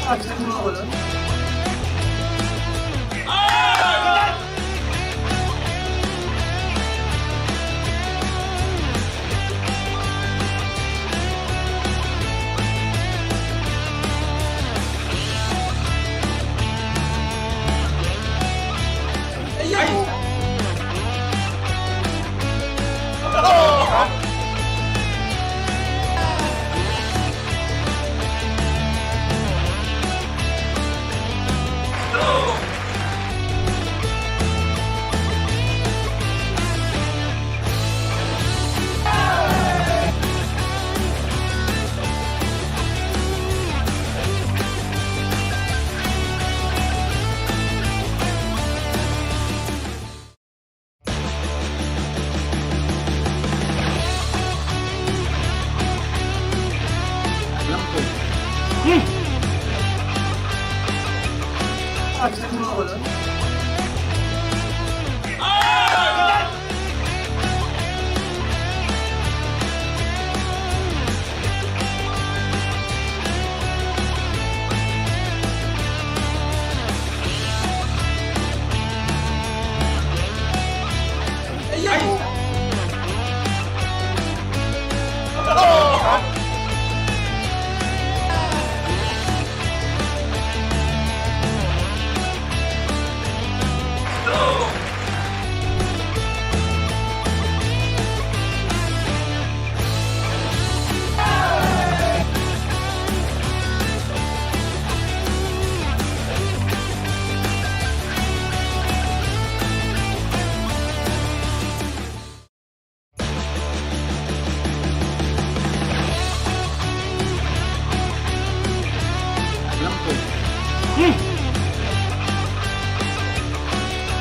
Accept mo ako nun? Accept mo ako nun?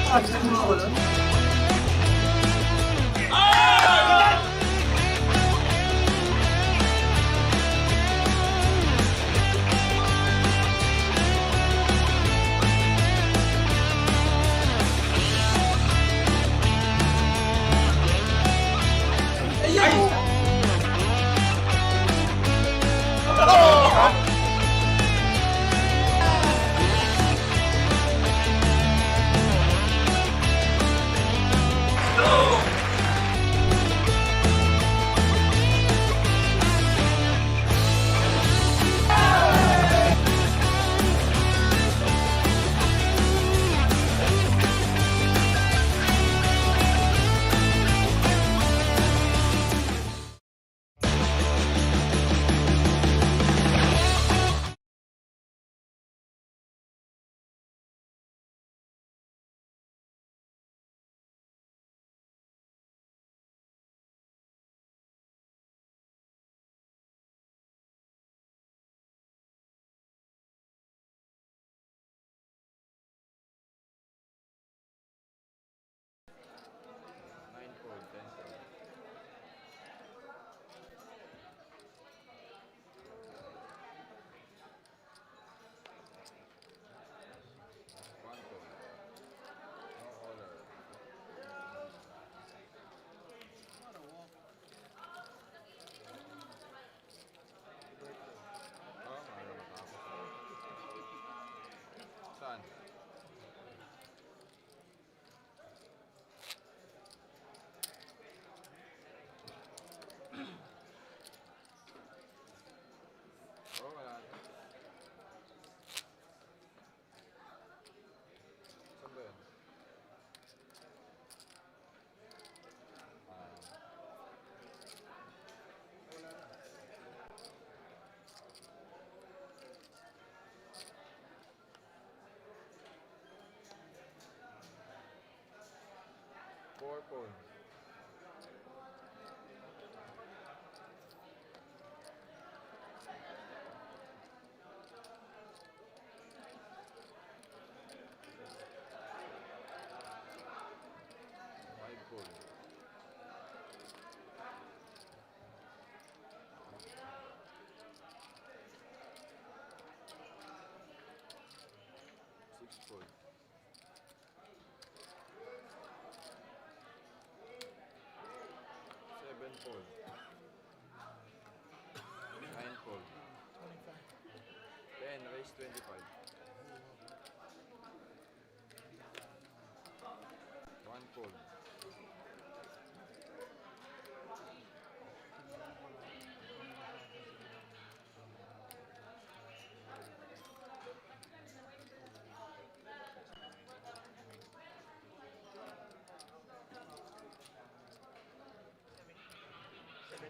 Accept mo ako nun? Saan? Oh, wala na. Saan ba yun? Purple. Five gold. Six gold. Seven fold. Nine fold. 10, raise 20. 25. 1 fold.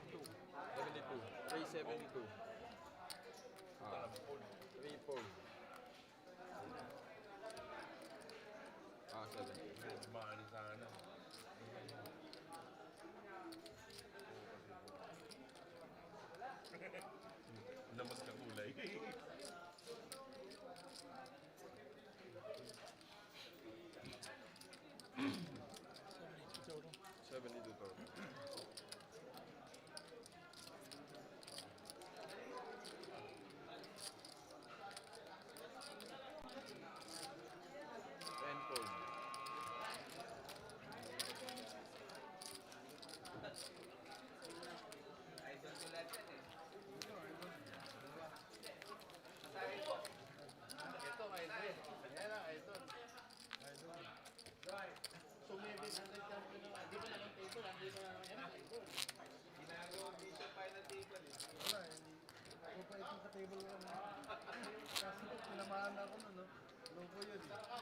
Two. 72. 372. Ah, 3 fold. Ah, 7. Baka sana. Namas ka kulay. 72 total. Ten fold. Ito, idol. Ayan na, idol. So maybe 100 kami na. Di ba naman table? Hindi ba naman yan? Table. Ginagawa dito pa ng table eh. Wala, hindi. Ako pa itong ka-table ko na. Kasi tinamaan ako nun, no? Logo yun. Ah.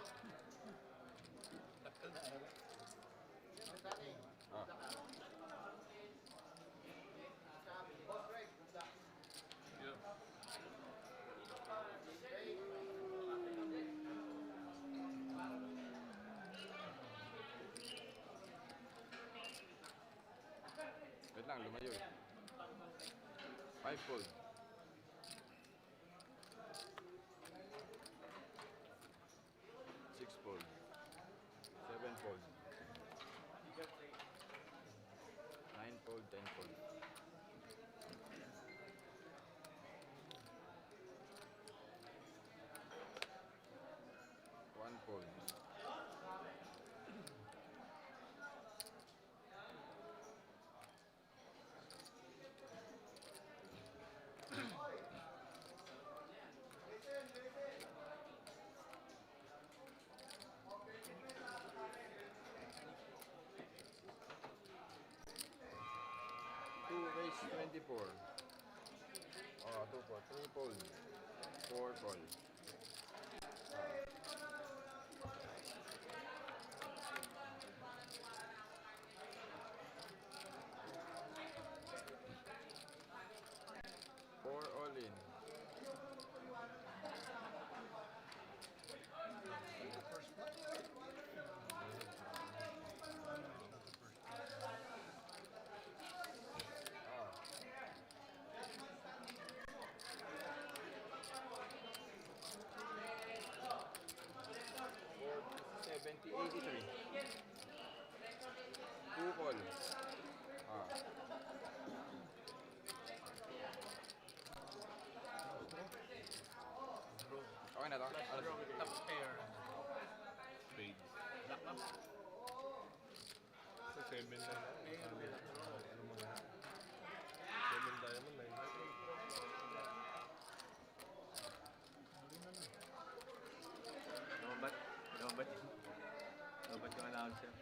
Wait lang, lumayo eh. 5 fold. 6 fold. 7 fold. 9 fold, 10 fold. 1 fold. Two raise 24. Oh, 2 fold. 3 fold. 4 fold. Four all in. Ah. 70, 83. 2 call. Ah. Okay na to? Top pair. Spades. Black na. Sa 7 na lang. Ano mo na? 7 diamond, 9. Lumabat. Lumabat. Lumabat yung announcer.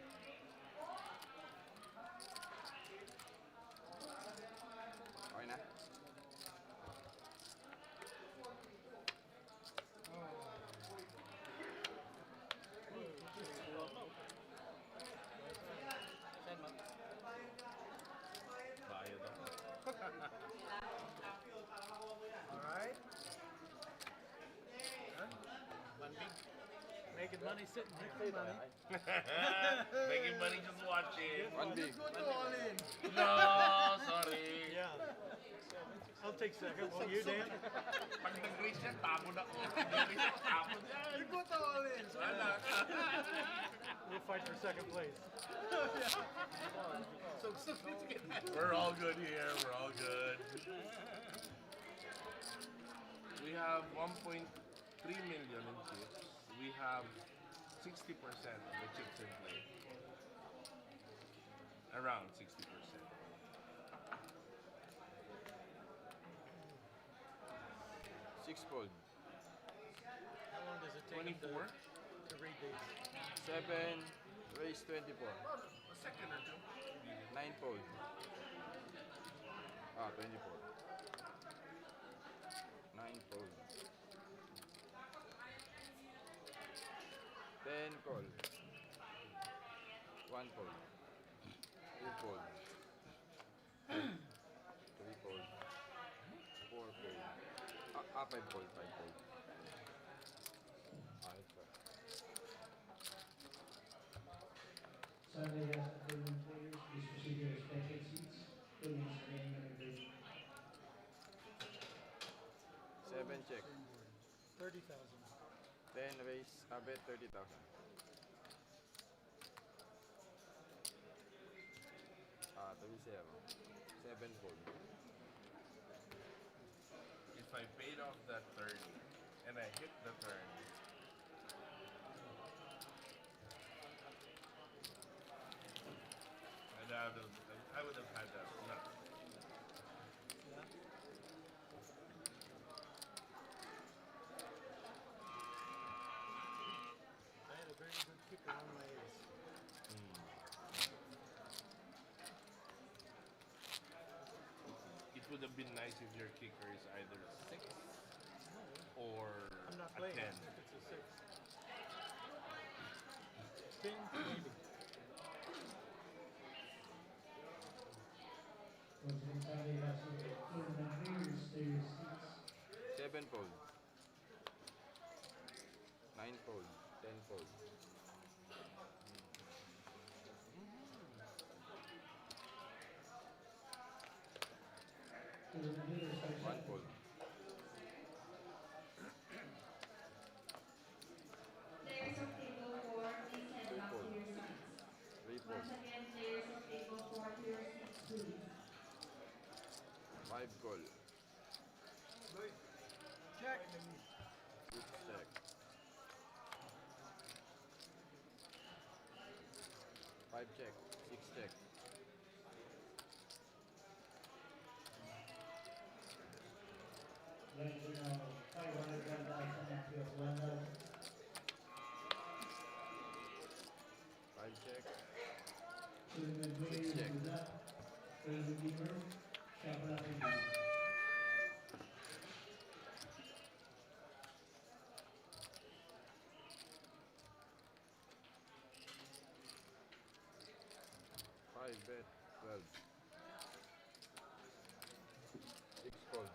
Okay na? Saan mo? Bayad ako. Alright? One big. Making money sitting here. Making money just watching. One big. Go to all in. No, sorry. Yeah. I'll take second. Well, you, Dan? Pag nag-raise yan, tapon ako. Nag-raise, tapon yan. You go to all in. Wala. We'll fight for second place. So sophisticated. We're all good here. We're all good. We have 1.3 million in chips. We have 60% of the chips in play. Around 60%. Six fold. 24? The raid days. 7, raise 24. A second or two. 9 fold. 24. 9 fold. 10 call. 1 fold. 2 fold. 3 fold. 4 fold. 5 fold. 5 fold. Ayos pa. Sunday has tournament players, please proceed to your respective seats. Tournaments remaining under review. 7 check. 30,000. 10 raise. Bet 30,000. 37. 7 fold. If I paid off that 30 and I hit the turn, and I would have had that nut. I had a very good kicker on my ace. It would have been nice if your kicker is either a 6 or I'm not a playing 10. if it's a 6. King, maybe. Once again, Sunday has tournament players, stay your seats. 7 fold. 9 fold. 10 fold. Tournament leaders, stay 1 seated. fold. Players of table 4, please head 2 back to fold. your seats. 3 fold. Once again, players of table 4 to your seats, please. 5 call. Check. 6 check. 5 check. 6 check. Ladies and gentlemen, 500 run dice on that field, 1,000. 5 check. Tournament players check. to the left, Raven Keeper, shuffle up and down. 5 bet. 12. 6 fold.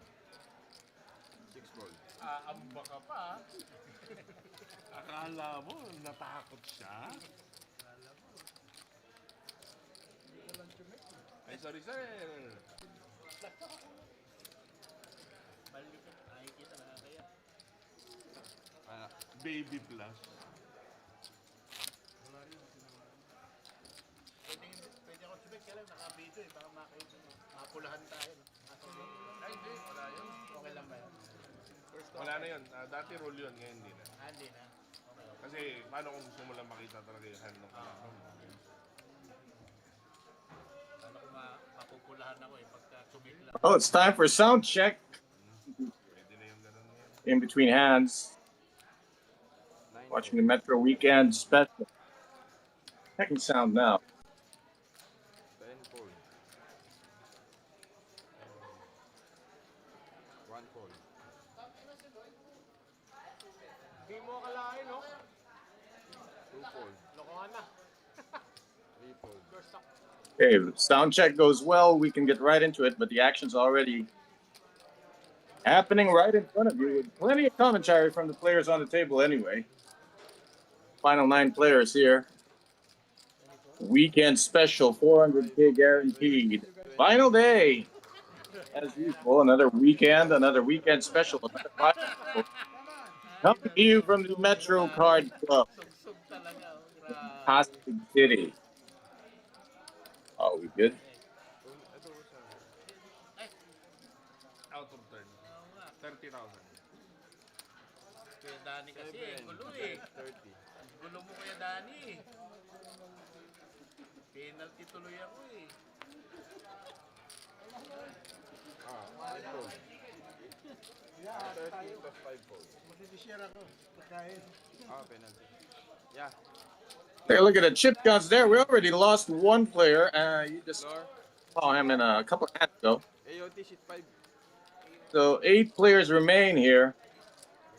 6 fold. Aamba ka pa. Akala mo, natakot siya? Ay, sorry, sir. Malupit. Nakikita na kaya. Baby plus. Pwede ako sumit. Kaya lang nakabito eh. Baka makita mo. Mapulahan tayo. No? Ay, hindi. Wala yun. Okay lang ba yun? First call. Wala na yun. Dati rule yun. Ngayon hindi na. Hindi na. Okay. Kasi paano kung gusto mo lang makita talaga yung hand ng kalaban mo? Ano kung mapupulahan ako eh. Pagka sumit lang. Oh, it's time for sound check Pwede na yung ganun ngayon. in between hands. 9 Watching the Metro Weekend special. Checking sound now. 10 fold. 1 fold. Hindi mo akalain, no? 2 fold. Lokohan na. 3 fold. First up. Okay, the sound check goes well. We can get right into it, but the action's already happening right in front of you with plenty of commentary from the players on the table anyway. Final 9 players here. Weekend special, 400K guaranteed. Final day. As usual, another weekend special. Another final. Coming to you from the Metro Card Club, Sub talaga. Oh. Grabe. Pasig City. Oh, we good? Ito ko sa Out of turn. Oo nga. 30,000. Kuya Dani kasi 7. gulo eh. 30. Gulo mo Kuya Dani. Penalty tuloy ako eh. 5 fold. Yeah, 30 tayo. plus 5 fold. Magdi-share ako. Pagkain. Ah, penalty. Yeah. Take a look at the chip counts there. We already lost one player. You just Floor. saw him in a couple of hands ago. AOT sheet 5. So 8 players remain here.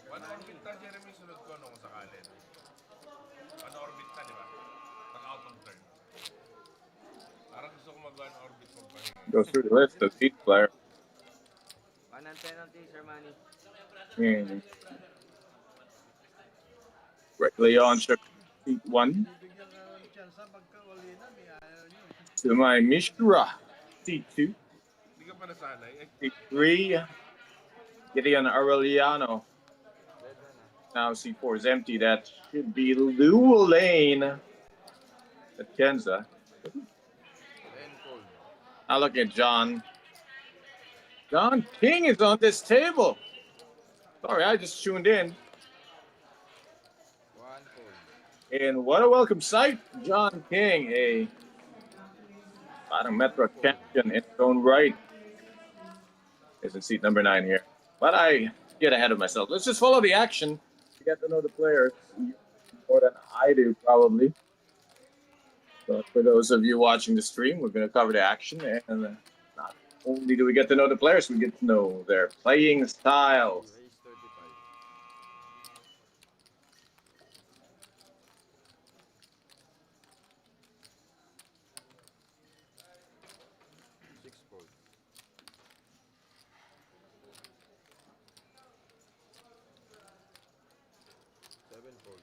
One orbit na, Jeremy, sunod ko nung sakali. One orbit na, di ba? Pag out of turn. Parang gusto ko mag-one orbit mo pa rin. Go through the list of these players. One and penalty, Sir Manny. And Greg Leon shook seat 1. Bigyan ka ng chance pagka uli na. May ayaw nyo. Sumay Mishra, seat 2. Hindi ka pa nasanay. Seat 3. Gideon Aureliano. Red na. Now C4 is empty. That should be Lou Lane at Kenza. 10 fold. Now look at John. John King is on this table. Sorry, I just tuned in. 1 fold. And what a welcome sight. John King, a bottom Metro champion in his own right, is in seat number 9 here. But I get ahead of myself. Let's just follow the action to get to know the players more than I do, probably. But for those of you watching the stream, we're going to cover the action. And not only do we get to know the players, we get to know their playing styles. Raise 35. Six fold. Seven fold.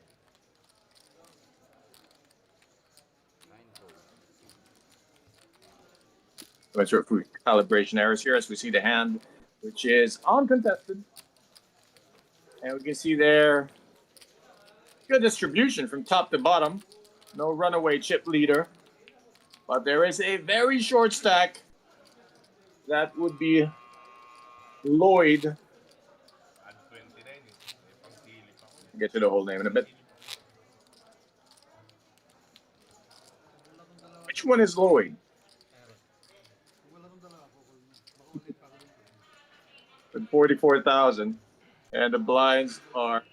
9 fold. Let's sort of calibration errors here as we see the hand, which is uncontested. And we can see there good distribution from top to bottom. No runaway chip leader. But there is a very short stack. That would be Lloyd. At 29 eh. May pang-sili pa ako. I'll get to the whole name in a bit. Which one is Lloyd? Wala kong dalawa. Makulit pa ako dito. With 44,000. And the blinds are,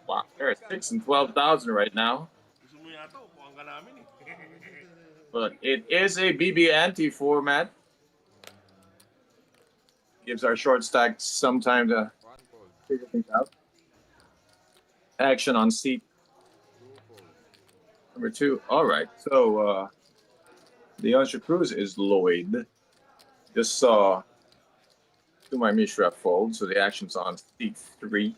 wow, they're at 6 and 12,000 right now. Gusto mo yata, upuan ka namin eh. But it is a BB ante format. Gives our short stack some time to 1 fold. figure things out. Action on seat 2 fold. number 2. All right, so Leon Cruz is Lloyd. Just saw Sumay Mishra fold, so the action's on seat 3.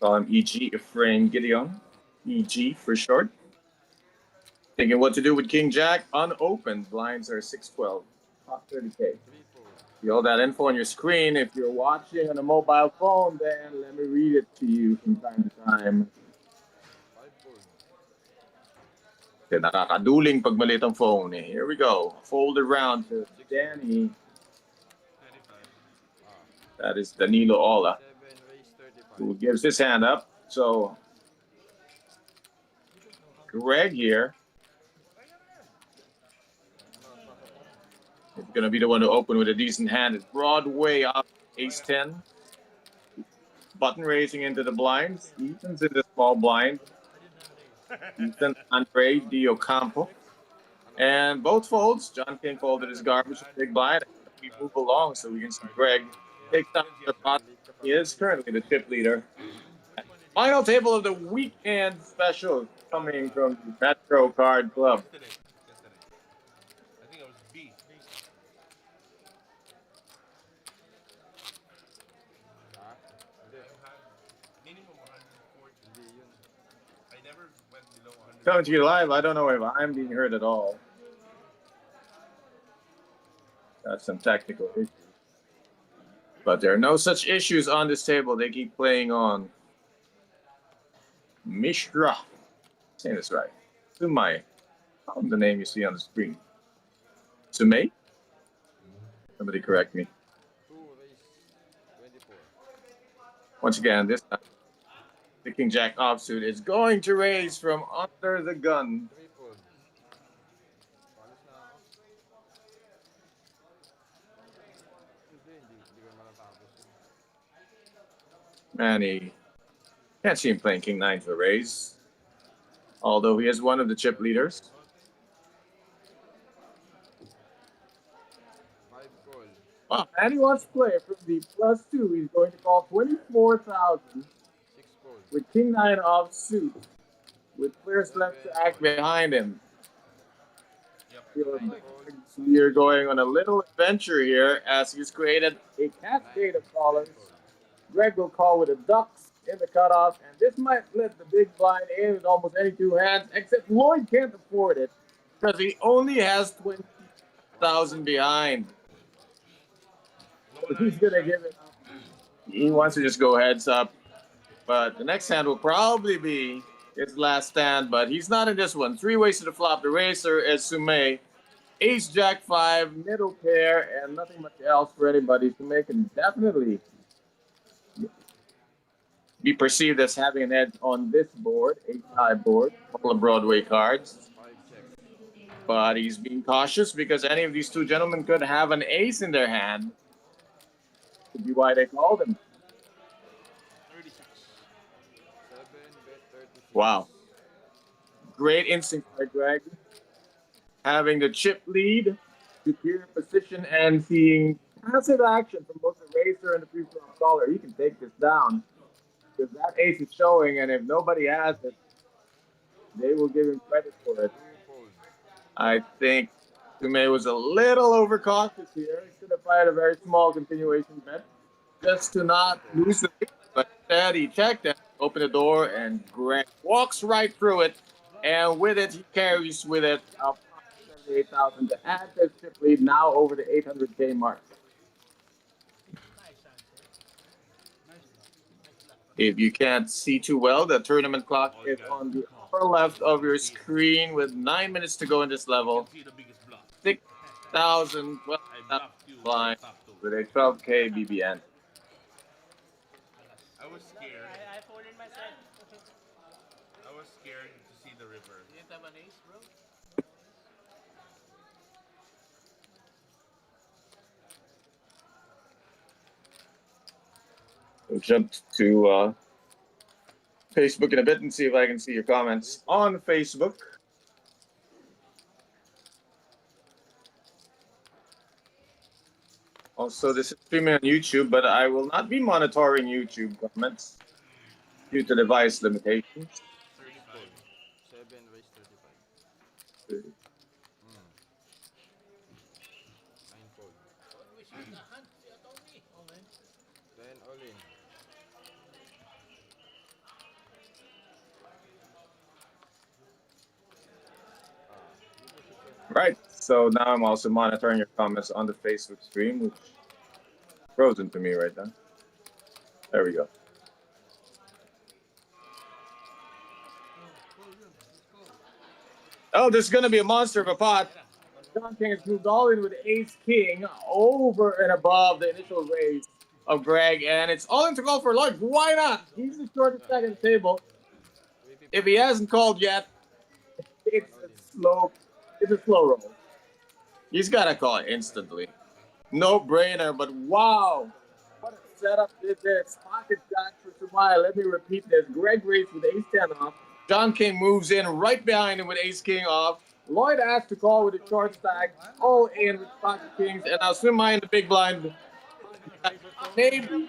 Call him EG, Ephraim Gideon. EG for short. Thinking what to do with King Jack. Unopened. Blinds are 612. Top 30K. 3 fold. See all that info on your screen. If you're watching on a mobile phone, then let me read it to you from time to time. 5 fold. Kasi nakakaduling pag maliit ang phone. Here we go. Fold around to Danny. 35. That is Danilo Ola, 7 raise 35. who gives his hand up. So Greg here is going to be the one to open with a decent hand. It's Broadway up, ace 10. Button raising into the blinds. Ethan's in the small blind. Ethan, Andre, Dio Campo. And both folds. John King folded his garbage with big blind. We move along so we can see Greg take down the pot. He is currently the chip leader. Final table of the weekend special coming from the Metro Card Club. Yesterday. I think it was B. Ah, hindi. I had minimum 140. Hindi yun. I never went below 100. Coming to you live. I don't know if I'm being heard at all. Got some technical issues. But there are no such issues on this table. They keep playing on. Mishra. Saying this right. Sumay. The name you see on the screen. Sumay? Somebody correct me. 2 raise 24. Once again, this time, the King Jack offsuit is going to raise from under the gun. 3 fold. Palis na ako. Hindi ko malatama. And he can't see him playing King 9 to raise. Although he is one of the chip leaders. 5 call. Oh, and he wants to play from the +2. He's going to call 24,000 6 call. with King 9 off suit. With players left to act behind him. You're going on a little adventure here as he's created a cascade of callers. Greg will call with a ducks in the cutoff, and this might let the big blind in with almost any two hands, except Lloyd can't afford it because he only has 20,000 behind. So he's gonna give it up. He wants to just go heads up, but the next hand will probably be his last stand, but he's not in this one. 3 ways to the flop. The racer is Sumay. Ace, Jack 5, middle pair, and nothing much else for anybody. Sumay can definitely be perceived as having an edge on this board, a board, a couple of Broadway cards. 5 check. But he's being cautious because any of these two gentlemen could have an ace in their hand. Could be why they called him. 36. 7 bet 36. Wow. Great instinct by Greg. Having the chip lead, superior position, and seeing passive action from both the racer and the pre-flop caller. He can take this down. Because that ace is showing, and if nobody has it, they will give him credit for it. 2 fold. I think Sumay was a little overcautious here. He should have fired a very small continuation bet just to not lose the lead. But instead, he checked and opened the door, and Greg walks right through it. And with it, he carries with it up 78,000 to add this chip lead now over the 800K mark. If you can't see too well, the tournament clock is on the upper left of your screen with 9 minutes to go in this level. See the biggest bluff. 6,000 I bluffed you. blind Top two. with a 12K BBN. I was scared. I folded myself. I was scared to see the river. You didn't have an ace, bro? We'll jump to Facebook in a bit and see if I can see your comments on Facebook. Also, this is streaming on YouTube, but I will not be monitoring YouTube comments due to device limitations. 35. 7 raise 35. 9 fold. 10 all in. Right, so now I'm also monitoring your comments on the Facebook stream, which is frozen to me right now. There we go. Oh, this is going to be a monster of a pot. John King has moved all in with Ace King over and above the initial raise of Greg, and it's all in to call for Lloyd. Why not? He's the shortest stack at the table. If he hasn't called yet, it's a slow roll. He's got to call instantly. No brainer, but wow. What a setup this is. Pocket jack for Sumay. Let me repeat this. Greg raised with Ace 10 off. John King moves in right behind him with Ace King off. Lloyd asked to call with a short stack. All in with pocket kings. And now Sumay in the big blind. Maybe.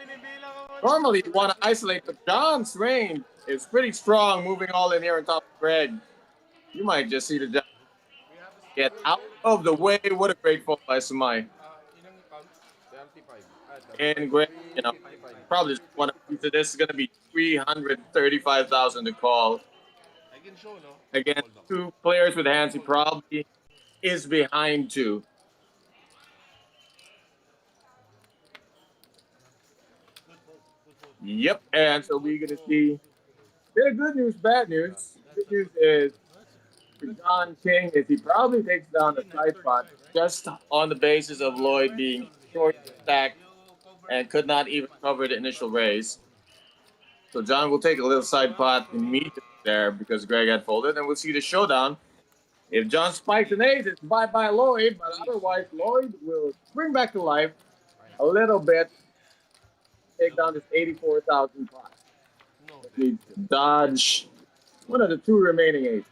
Normally you want to isolate, but John's range is pretty strong moving all in here on top of Greg. You might just see the John get out of the way. What a great fold by Sumay. 75. And Greg, you know, probably just want to piece of this is going to be 335,000 to call. I can show, no? Again, two players with hands he probably is behind two. Yep, and so we're going to see bit of good news, bad news. Good news is for John King is he probably takes down the side pot just on the basis of Lloyd being short stacked and could not even cover the initial raise. So John will take a little side pot immediately there because Greg had folded, and we'll see the showdown. If John spikes an ace, it's bye-bye Lloyd, but otherwise Lloyd will bring back to life a little bit take down this 84,000 pot. No. Needs to dodge one of the two remaining aces.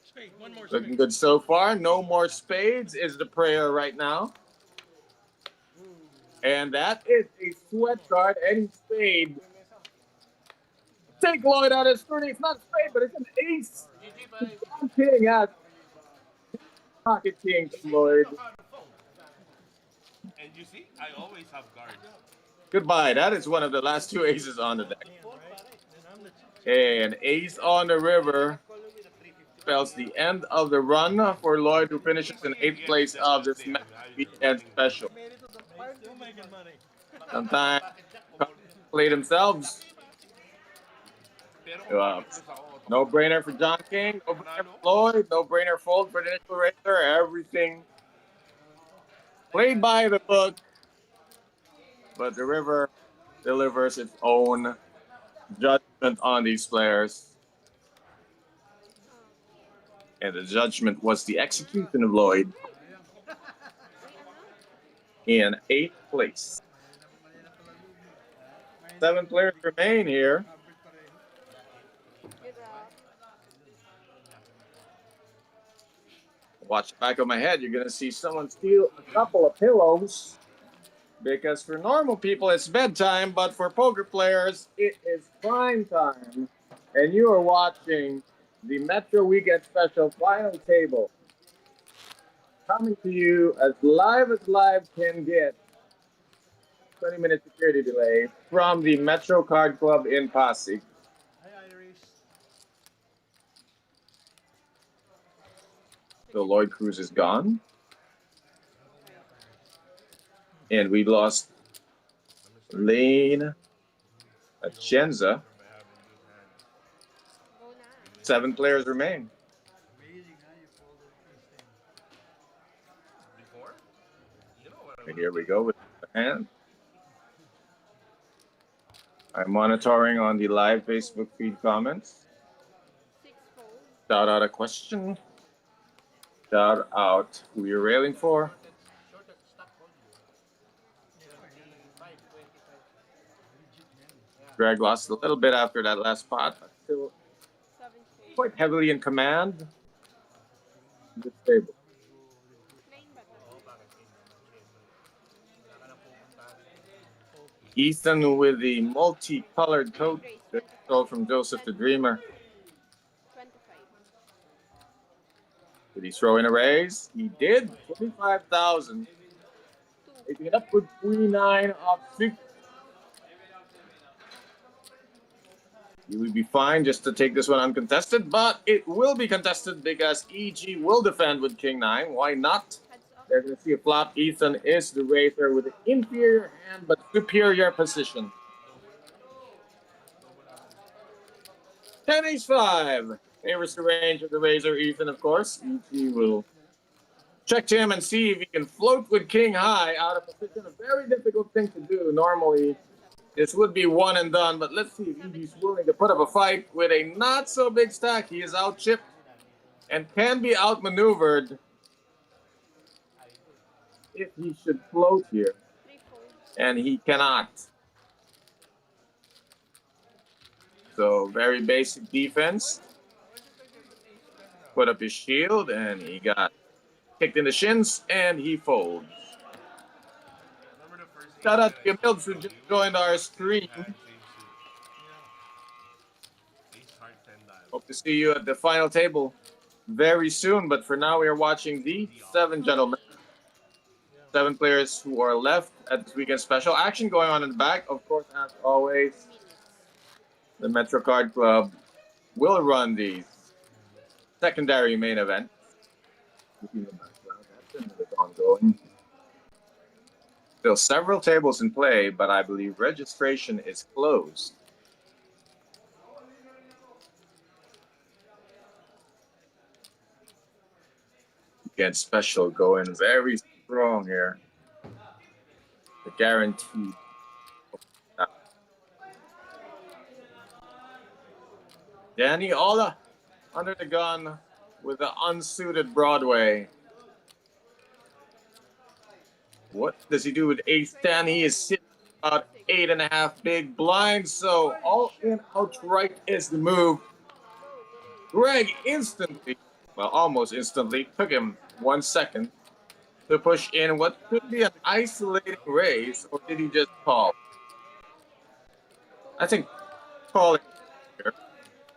Spade, one more Looking spade. good so far. No more spades is the prayer right now. And that is a sweat card. Any spade. Take Lloyd out of scrutiny. It's not a spade, but it's an ace. GG pa rin. John King has pocket king to Lloyd. And you see, I always have guards. Goodbye. That is one of the last two aces on the deck. Right? Then I'm the An ace on the river spells the end of the run for Lloyd, who finishes in 8th place of this match weekend special. Made it to the party. still making money. Sometimes play themselves. Pero Wow. kung bakit ako, No brainer for John King. No brainer for Lloyd. No brainer fold for the initial raiser. Everything played by the book. But the river delivers its own judgment on these players. And the judgment was the execution of Lloyd in 8th place. 7 players remain here. Watch the back of my head. You're going to see someone steal a couple of pillows. Because for normal people, it's bedtime. But for poker players, it is prime time. And you are watching the Metro Weekend Special Final Table. Coming to you as live can get. 20-minute security delay from the Metro Card Club in Pasig. Hi, Irish. So Lloyd Cruz is gone. And we lost Lane Atienza. 7 players remain. Amazing, huh? You folded instant. before, you know what I And here we go with the hand. I'm monitoring on the live Facebook feed comments. Shout out a question. Shout out who you're railing for. Short stock hold you. 25. Greg lost a little bit after that last pot, but still quite heavily in command. Good stable. Ethan with the multicolored coat that stole from Joseph the Dreamer. 25. Did he throw in a raise? He did. 25,000. Taking it up with 3-9 off 6. You would be fine just to take this one uncontested, but it will be contested because EG will defend with King 9. Why not? Heads up. They're going to see a flop. Ethan is the raiser with an inferior hand but superior position. 10 ace 5. Favors the range of the raiser. Ethan, of course. EG will check to him and see if he can float with King high out of position. A very difficult thing to do. Normally, this would be one and done, but let's see if EG's willing to put up a fight with a not so big stack. He is out chipped and can be outmaneuvered if he should float here, 3 folds. and he cannot. So very basic defense. Put up his shield, and he got kicked in the shins, and he folds. remember the first Shout out to Mills who just joined our stream. Ace heart 10 dial. Hope to see you at the final table very soon. But for now, we are watching the 7 gentlemen. 7 players who are left at this weekend special. Action going on in the back. Of course, as always, the Metro Card Club will run the secondary main event. That's ongoing. Still several tables in play, but I believe registration is closed. Weekend special going very strong here. The guaranteed. Danny Ola under the gun with the unsuited Broadway. What does he do with ace 10? He is sitting about 8.5 big blinds. So all in outright is the move. Greg instantly, well, almost instantly, took him 1 second to push in what could be an isolating raise, or did he just call? I think calling here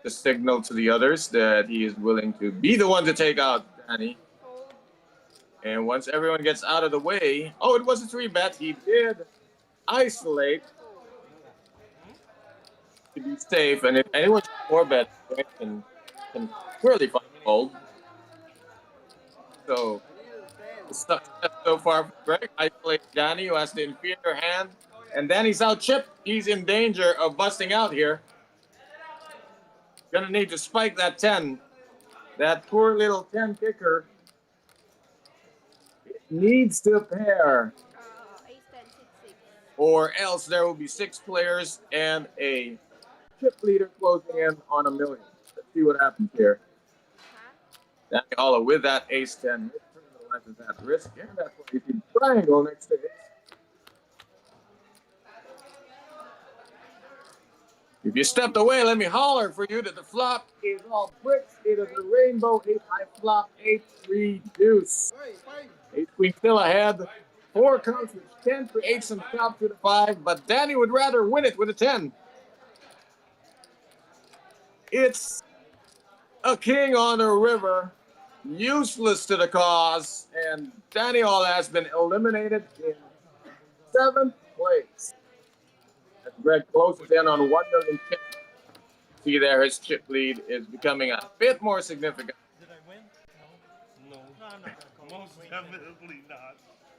to signal to the others that he is willing to be the one to take out Danny. And once everyone gets out of the way, oh, it was a 3-bet. He did isolate to be safe, and if anyone 4-bet, Greg can clearly find fold. So the success so far for Greg. Isolate Danny, who has the inferior hand, and Danny's out chipped. He's in danger of busting out here. Gonna need to spike that 10. That poor little 10 kicker needs to pair, Ace 10, 6, 6. or else there will be 6 players and a chip leader closing in on $1 million. Let's see what happens here. Danny Holla with that ace 10. Is at risk, and that's why you see triangle next to it. If you stepped away, let me holler for you that the flop is all bricks. It is a rainbow 8-high flop, 8-3 deuce. 8 queen still ahead. 4 counts with 10 creates some top to the 5, but Danny would rather win it with a 10. It's a king on the river. Useless to the cause, and Danny Holla has been eliminated in 7th place. As Greg closes in on 1 million chips. See there, his chip lead is becoming a bit more significant. Did I win? No. No, No, I'm not gonna call. most definitely not.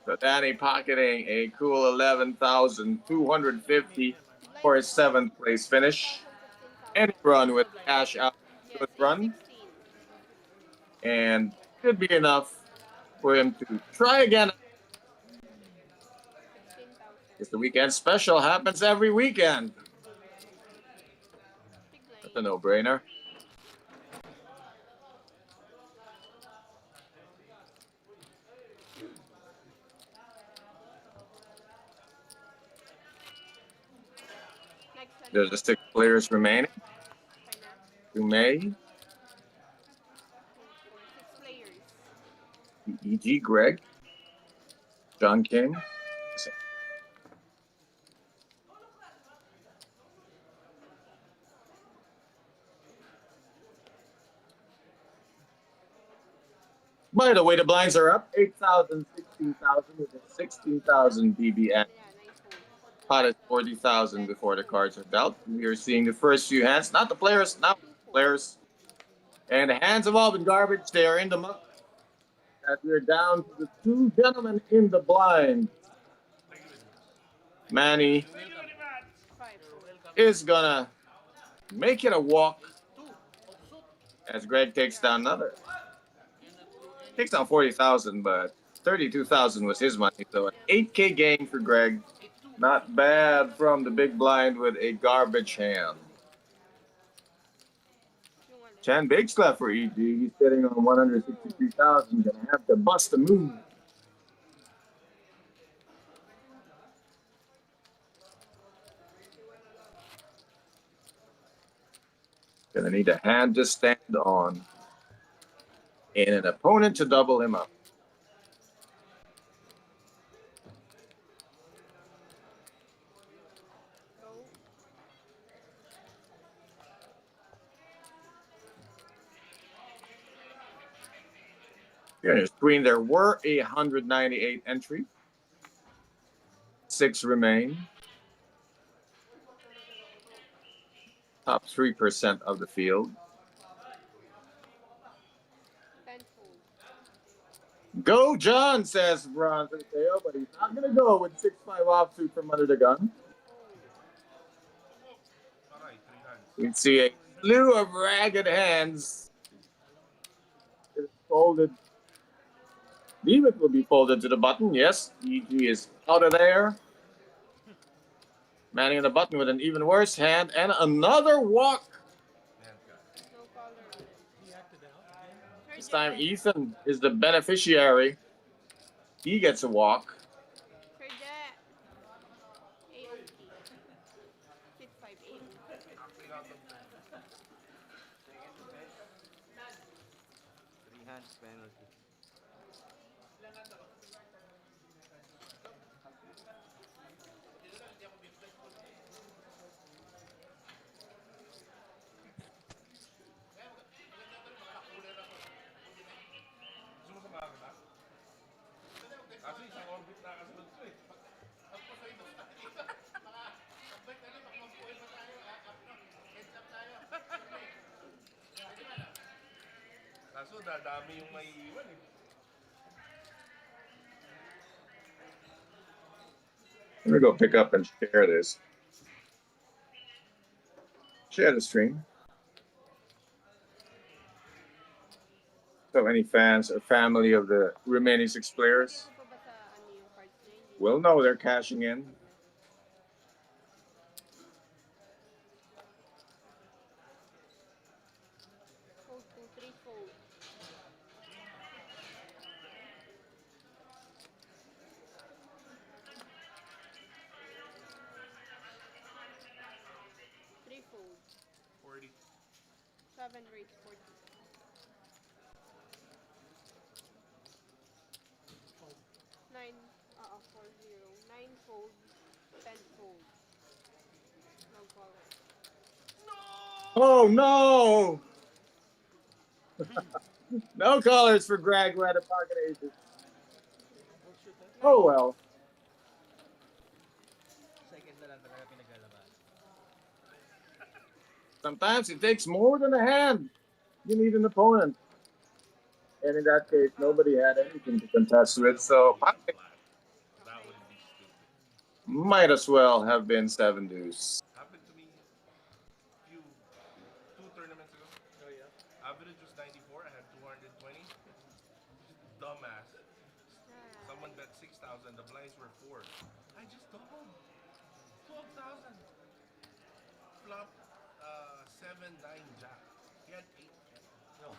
So Danny pocketing a cool 11,250 for his 7th place finish. Any run with cash out, good run. And should be enough for him to try again. Because the weekend special happens every weekend. That's a no-brainer. There's the 6 players remaining. To May. E.G. Greg, John King. By the way, the blinds are up 8,000, 16,000 with a 16,000 BBN. Pot at 40,000 before the cards are dealt. We are seeing the first few hands, not the players, not the players. And the hands have all been garbage. They are in the muck. As we're down to the 2 gentlemen in the blind. Manny is gonna make it a walk as Greg takes down another. Takes down 40,000, but 32,000 was his money. So an 8K gain for Greg. Not bad from the big blind with a garbage hand. 10 bigs left for EG. He's sitting on 163,000. Gonna have to bust a move. Gonna need a hand to stand on and an opponent to double him up. Here in screen, there were 198 entries. 6 remain. Top 3% of the field. Go, John, says Bronze Mateo, but he's not going to go with 6-5 offsuit from under the gun. You can see a slew of ragged hands. It's folded. Leave will be folded to the button. Yes, EG is out of there. Manning on the button with an even worse hand and another walk. This time Ethan is the beneficiary. He gets a walk. Acting out of turn. Three hands penalty. Gusto mo samahan kita? Kasi isang orbit na kasunod ko eh. Kaso dadami yung may iwan eh. Let me go pick up and share this. Share the stream. So any fans or family of the remaining 6 players Ano pa ba sa ano yung cards na yun? will know they're cashing in. Fold 2, 3 fold. Three fold. 40. 7 raise 40. Nine, 4-0. 9 fold, 10 fold. No color. Oh no! No colors for Greg who had a pocket aces. Oh well. Second na lang talaga pinaglalaban. Sometimes it takes more than a hand. You need an opponent. And in that case, nobody had anything to contest with, so pocket That would be stupid. might as well have been 7 deuce. Happened to me few 2 tournaments ago. Oh yeah. Average was 94. I had 220. Dumbass. Someone bet 6,000. The blinds were 4. I just doubled. 12,000. Flop 7-9 jack. He had 8. No.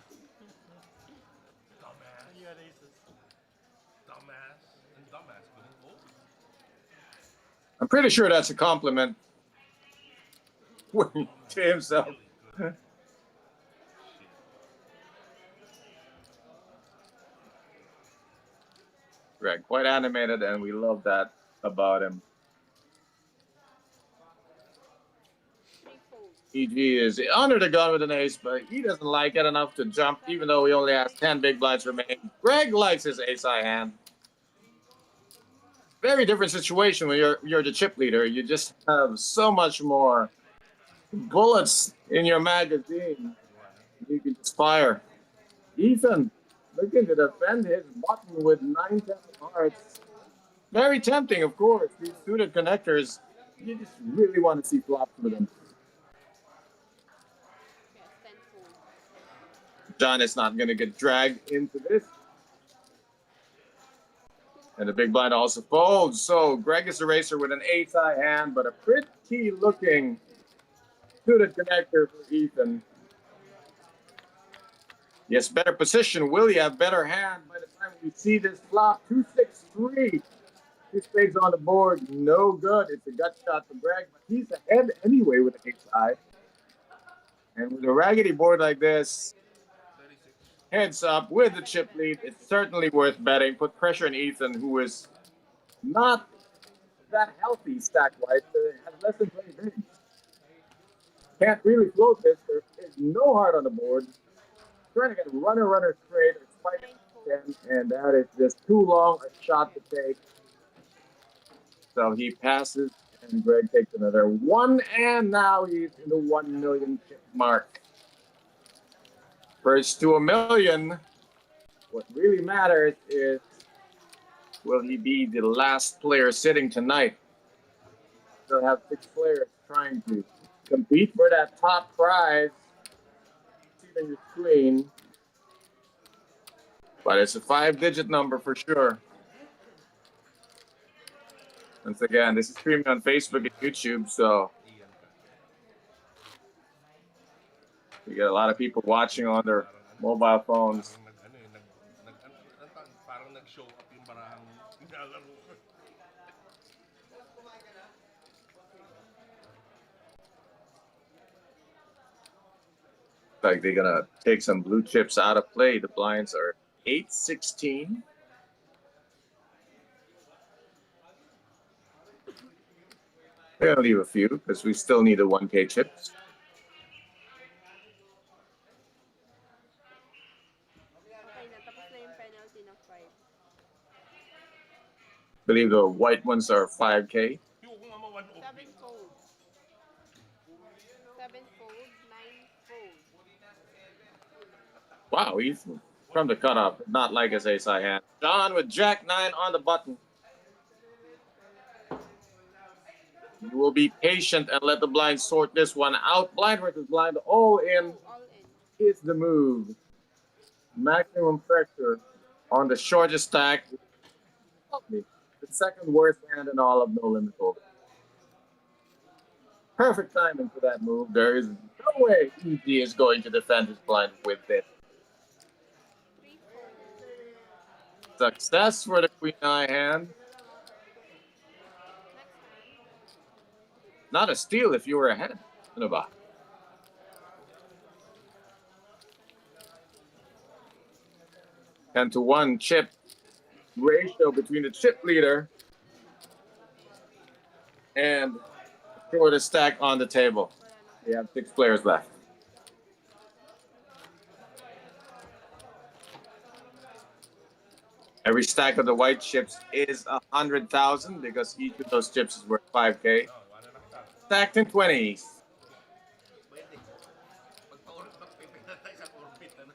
Dumbass. You had aces. Dumbass. And dumbass couldn't fold. I'm pretty sure that's a compliment to himself. Really good. Shit. Greg, quite animated, and we love that about him. 3 fold. EG is under the gun with an ace, but he doesn't like it enough to jump, even though he only has 10 big blinds remaining. Greg likes his ace-high hand. Very different situation when you're the chip leader. You just have so much more bullets in your magazine. You can just fire. Ethan looking to defend his button with 9-10 of hearts. Very tempting, of course. These suited connectors, you just really want to see flops with them. Yes, 10 fold. John is not going to get dragged into this. And the big blind also folds. So Greg is the racer with an ace-high hand, but a pretty looking suited connector for Ethan. Yes, better position. Will you have better hand by the time we see this flop? 2-6-3. 2 spades on the board. No good. It's a gut shot for Greg, but he's ahead anyway with the ace-high. And with a raggedy board like this, 36. heads up with the chip lead, it's certainly worth betting. Put pressure on Ethan, who is not that healthy stack-wise. Has less than 20 bigs. Can't really float this. There is no heart on the board. Trying to get runner straight or spike 10, and that is just too long a shot to take. So he passes, and Greg takes another one, and now he's in the 1 million chip mark. First to 1 million. What really matters is, will he be the last player sitting tonight? They'll have 6 players trying to compete for that top prize. See it on your screen. But it's a 5-digit number for sure. Once again, this is streaming on Facebook and YouTube, so Iyan ka. you get a lot of people watching on their mobile phones. Parang nag-show up yung barahang nilalaro ko. Like they're gonna take some blue chips out of play. The blinds are 8-16. We're gonna leave a few because we still need the 1K chips. Okay na, tapos na yung penalty na 5. Believe the white ones are 5K. Yung kung ama 1 7 fold. 7 fold, 9 fold. Wow, he's from the cutoff. Not like his ace high hand. John with Jack 9 on the button. You will be patient and let the blind sort this one out. Blind versus blind, all in All in. is the move. Maximum pressure on the shortest stack. The second worst hand in all of No Limit Hold'em. Perfect timing for that move. There is no way EG is going to defend his blind with this. 3 fold. Success for the Queen Eye hand. Next hand. Not a steal if you were ahead. Ano ba? 10-to-1 chip ratio between the chip leader and the shortest stack on the table. We have 6 players left. Every stack of the white chips is 100,000 because each of those chips is worth 5K. Stacked in 20s. Pwede. Pag paulit pa, pipignan tayo sa orbit. Ano?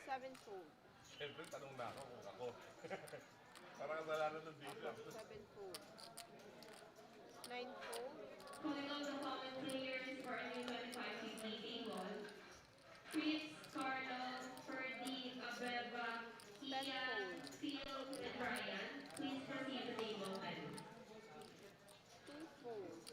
Seven fold. Siyempre, tanong na ako kung ako. Parang kasalanan ng dito. 7 fold. 9 fold. Calling all the common players for a new 25 table. Chris, Carlo, Ferdy, Abeba, Ian, Phil, and Ryan. Please proceed to table 10. 2 fold.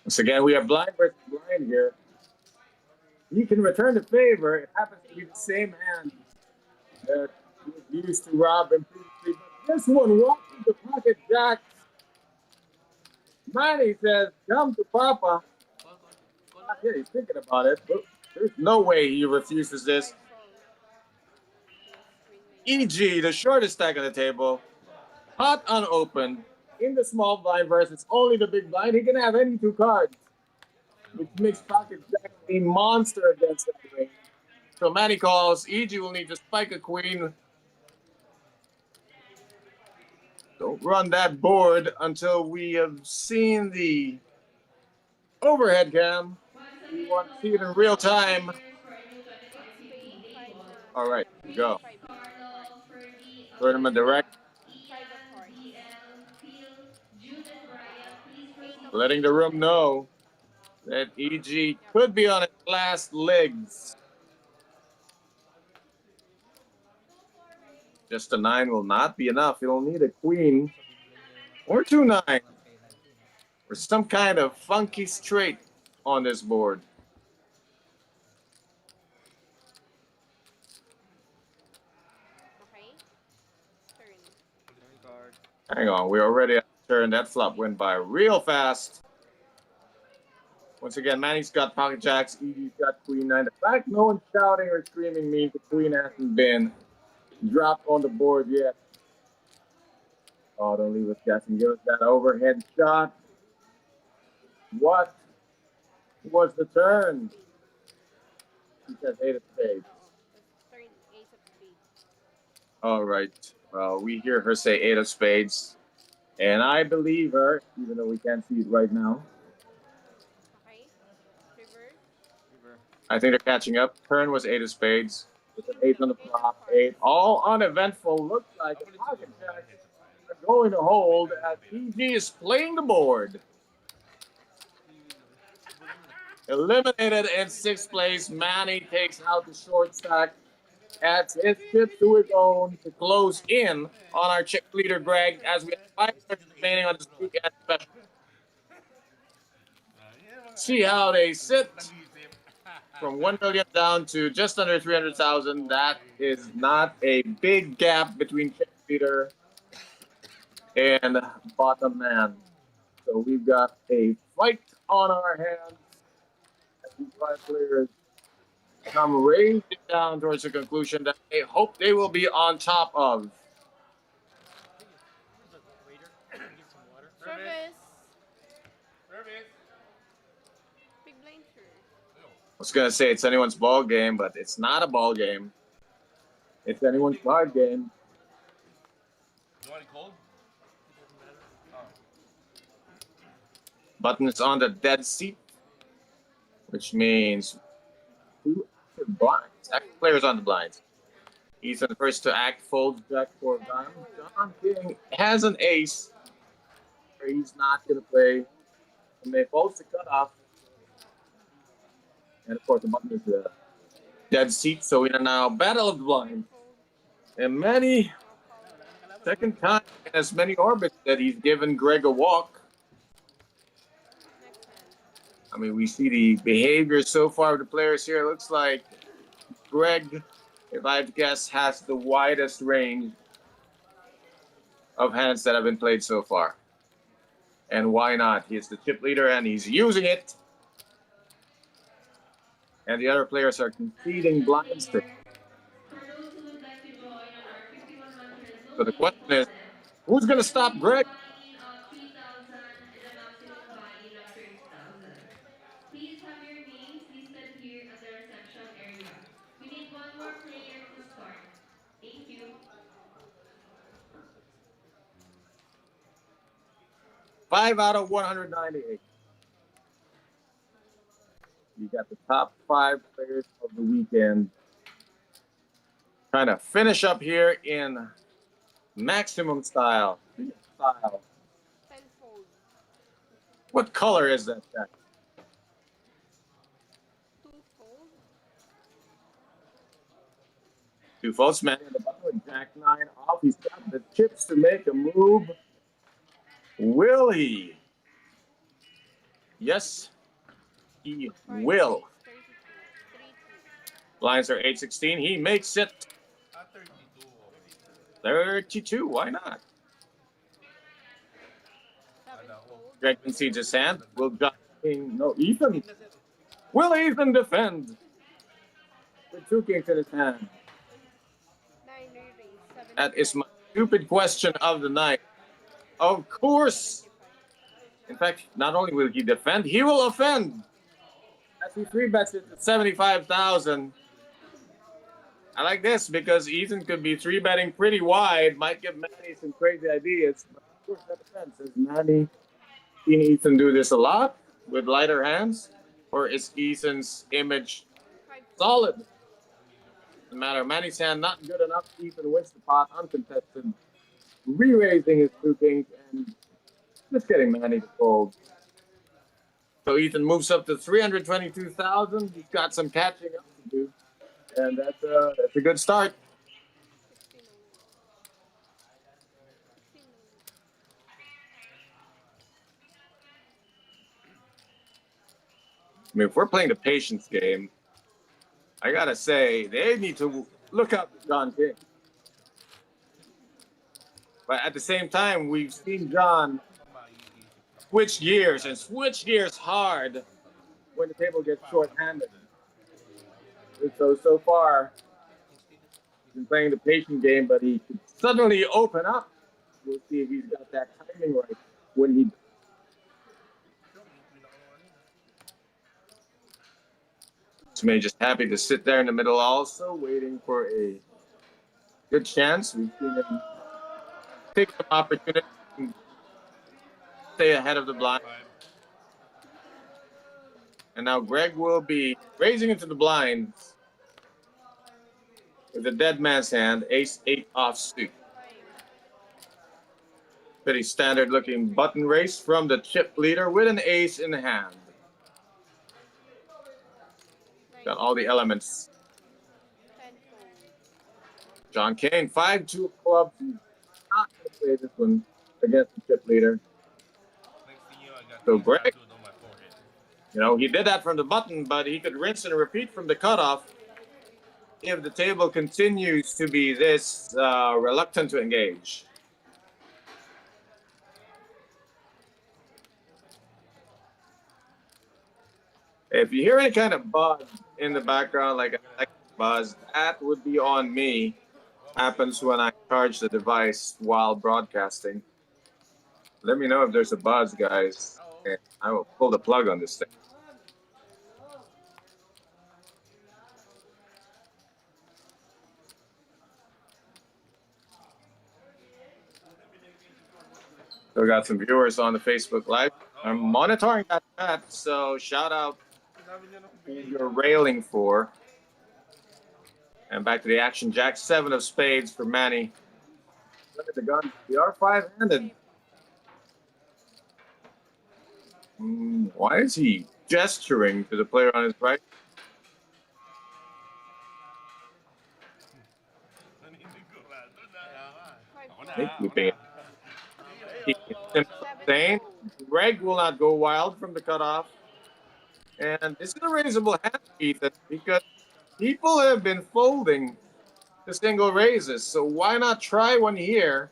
Once again, we have blind versus blind here. You can return the favor. It happens to be the same hand that you used to rob him previously. But this one walks into pocket jacks. Manny says, come to Papa. Yeah, he's thinking about it. But there's no way he refuses this. 5 fold. EG, the shortest stack on the table. Hot unopened. In the small blind versus only the big blind. He can have any 2 cards. Which makes pocket jack a monster against that range. So Manny calls. EG will need to spike a queen. Don't run that board until we have seen the overhead cam. We want to see it in real time. All right, go. Tournament direct. Letting the room know that EG could be on its last legs. Just a 9 will not be enough. You'll need a queen or 2 9s or some kind of funky straight on this board. Okay. Turn. Card. Hang on, we're already at the turn. That flop went by real fast. Once again, Manny's got pocket jacks, EG's got queen 9. The fact no one's shouting or screaming means the queen hasn't been dropped on the board yet. Oh, don't leave us guessing. Give us that overhead shot. What was the turn? He says 8 of spades. Turn. Ace of spades. All right. Well, we hear her say 8 of spades. And I believe her, even though we can't see it right now. Okay. River. River. I think they're catching up. Turn was 8 of spades. With an 8 on the flop. 8. All uneventful. Looks like the pocket jacks are going to hold as EG is playing the board. Eliminated in 6th place. Manny takes out the short stack. adds his chip to his own to close in on our chip leader, Greg, as we have 5 players remaining on this weekend special. See how they sit from 1 million down to just under 300,000. That is not a big gap between chip leader and bottom man. So we've got a fight on our hands as these 5 players come racing down towards the conclusion that they hope they will be on top of. Service. Big blind, sir. I was gonna say it's anyone's ball game, but it's not a ball game. It's anyone's card game. You want it cold? Button is on the dead seat, which means 2 active blinds. Active players on the blinds. He's the first to act, folds Jack 4 of diamonds. John King has an ace, where he's not gonna play. And they folds the cutoff. And of course, the button is the dead seat, so we are now battle of the blinds. And many, second time in as many orbits that he's given Greg a walk. I mean, we see the behavior so far of the players here. It looks like Greg, if I had to guess, has the widest range of hands that have been played so far. And why not? He's the chip leader and he's using it. And the other players are conceding blinds to. So the question is, who's going to stop Greg? Please have your names listed here at the reception area. We need one more player to start. Thank you. 5 out of 198. You got the top 5 players of the weekend trying to finish up here in maximum style. Tenfold. What color is that, Jack? Twofold. 2 folds, man in the button with Jack 9 off. He's got the chips to make a move. Will he? Yes, he will. 32. Blinds are 8-16. He makes it 32. 32. Why not? Sevenfold. Greg concedes his hand. Will John King? No, Ethan. Will Ethan defend? With 2 kings in his hand. 9 raise. That is my stupid question of the night. Of course. In fact, not only will he defend, he will offend. As he 3-bets it at 75,000. I like this because Ethan could be 3-betting pretty wide, might give Manny some crazy ideas. But of course, that depends. Has Manny seen Ethan do this a lot with lighter hands? Or is Ethan's image solid? No matter, Manny's hand not good enough. Ethan wins the pot uncontested, re-raising his 2 kings and just getting Manny to fold. So Ethan moves up to 322,000. He's got some catching up to do, and that's a good start. 16. I mean, if we're playing the patience game, I gotta say they need to look up John King. But at the same time, we've seen John switch gears and switch gears hard when the table gets short-handed. So far, he's been playing the patient game, but he could suddenly open up. We'll see if he's got that timing right when he. May just happy to sit there in the middle, also waiting for a good chance. We've seen him take some opportunity to stay ahead of the blind. And now Greg will be raising into the blinds with a dead man's hand, ace-8 offsuit. Pretty standard looking button race from the chip leader with an ace in the hand. Got all the elements. Tenfold. John Kane, 5-2 clubs. He's not going to play this one against the chip leader. Next thing you know, I got So things Greg, tattooed on my forehead. you know, he did that from the button, but he could rinse and repeat from the cutoff if the table continues to be this reluctant to engage. If you hear any kind of buzz in the background, like a buzz, that would be on me. Happens when I charge the device while broadcasting. Let me know if there's a buzz, guys. And I will pull the plug on this thing. So we got some viewers on the Facebook Live. I'm monitoring that chat, so shout out who you're railing for. And back to the action. Jack 7 of spades for Manny. Look at the gun. We are 5-handed. Why is he gesturing to the player on his right? Keeping it insane. Greg will not go wild from the cutoff. And this is a raisable hand, Ethan, because people have been folding the single raises. So why not try one here?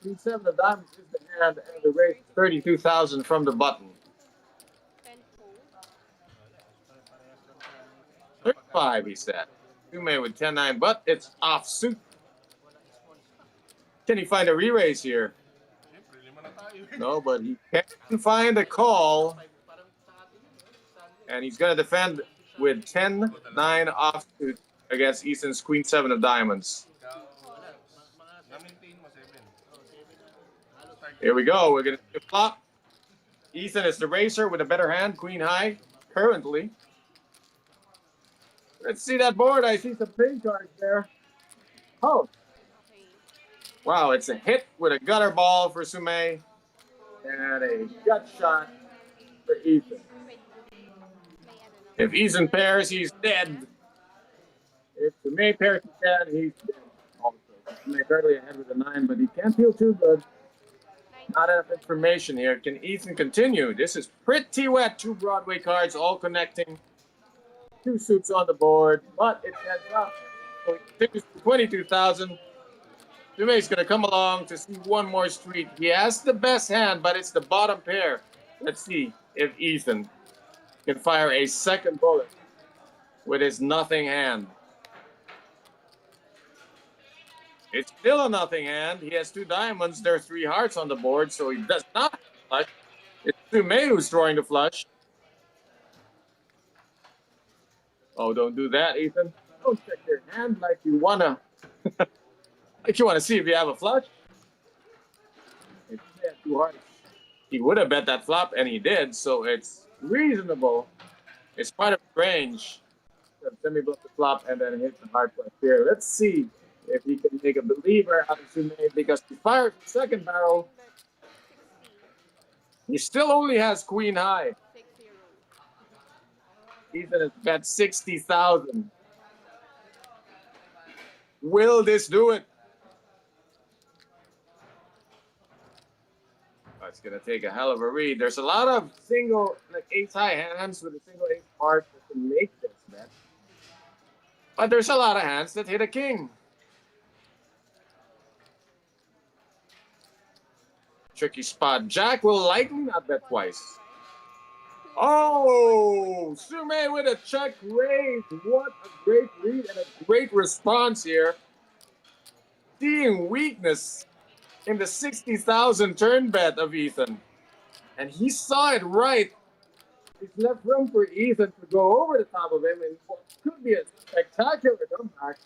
Queen 7 of diamonds is the hand, and the raise 32,000 from the button. 35, he said. Sume with 10-9, but it's off suit. Can he find a re-raise here? No, but he can find a call. And he's going to defend with 10-9 offsuit against Ethan's Queen 7 of diamonds. Here we go. We're going to flop. Ethan is the racer with a better hand, Queen High, currently. Let's see that board. I see some pin cards there. Oh. Wow, it's a hit with a gutter ball for Sume and a gut shot for Ethan. If Ethan pairs, he's dead. If Sume pairs, he's dead. He's dead also. Sume currently ahead with a 9, but he can't feel too good. Not enough information here. Can Ethan continue? This is pretty wet. 2 Broadway cards all connecting. 2 suits on the board, but it heads up. So he continues to 22,000. Sume's going to come along to see one more street. He has the best hand, but it's the bottom pair. Let's see if Ethan can fire a second bullet with his nothing hand. It's still a nothing hand. He has 2 diamonds. There are 3 hearts on the board, so he does not flush. It's Sume who's drawing the flush. Oh, don't do that, Ethan. Don't check your hand like you wanna. Like you wanna see if you have a flush. If he had 2 hearts, he would have bet that flop, and he did. So it's reasonable. It's quite a range to semi-bluff the flop and then hit the heart flush here. Let's see if he can make a believer out of Sume, because he fired the second barrel. He still only has Queen High. Ethan has bet 60,000. Will this do it? Oh, it's going to take a hell of a read. There's a lot of single, like ace-high hands with a single ace card that can make this bet. But there's a lot of hands that hit a king. Tricky spot. Jack will likely not bet twice. Oh, Sume with a check raise. What a great read and a great response here. Seeing weakness in the 60,000 turn bet of Ethan. And he saw it right. He's left room for Ethan to go over the top of him in what could be a spectacular comeback.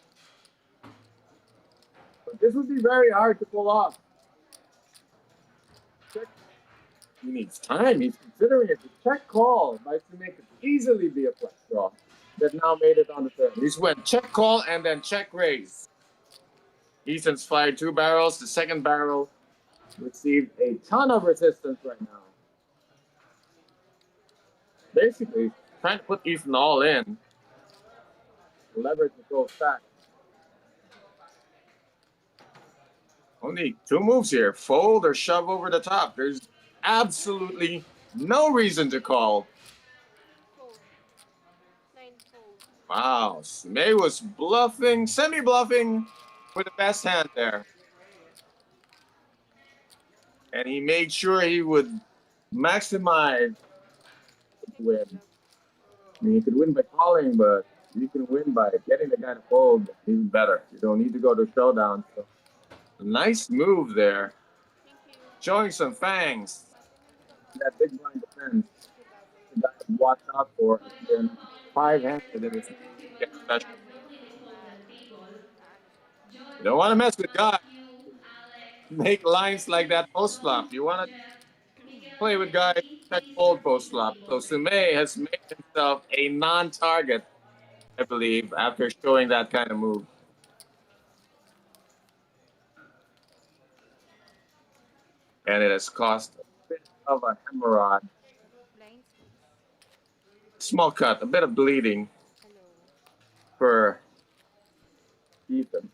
But this would be very hard to pull off. He needs time. He's considering it. The check call by Sume could easily be a flush draw that now made it on the turn. He's went check call and then check raise. Ethan's fired 2 barrels. The second barrel received a ton of resistance right now. Basically, trying to put Ethan all in. Leverage the goal stack. Only two moves here: fold or shove over the top. There's absolutely no reason to call. Fold. 9 fold. Wow, May was bluffing, semi-bluffing with the best hand there. And he made sure he would maximize the win. I mean, you could win by calling, but you can win by getting the guy to fold even better. You don't need to go to showdown. So, nice move there. Thank you. Showing some fangs. That big blind defense. The guy to watch out for. Then 5-handed and it's get special. You don't want to mess with guys. Make lines like that post flop. You want to play with guys that fold post flop. So Sume has made himself a non-target, I believe, after showing that kind of move. And it has cost a bit of a hemorrhage. Blinds. Small cut, a bit of bleeding Hello. for Ethan.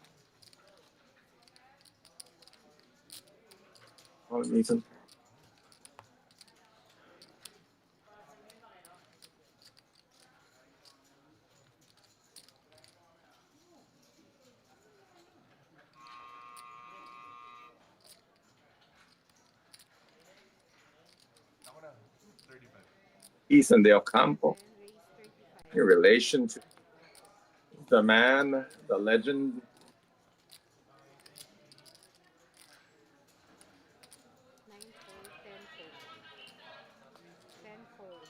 Oh, Ethan. Ako na, 35. Ethan Del Campo. And raise 35. In relation to the man, the legend. 9 fold. 10 fold. 10 fold.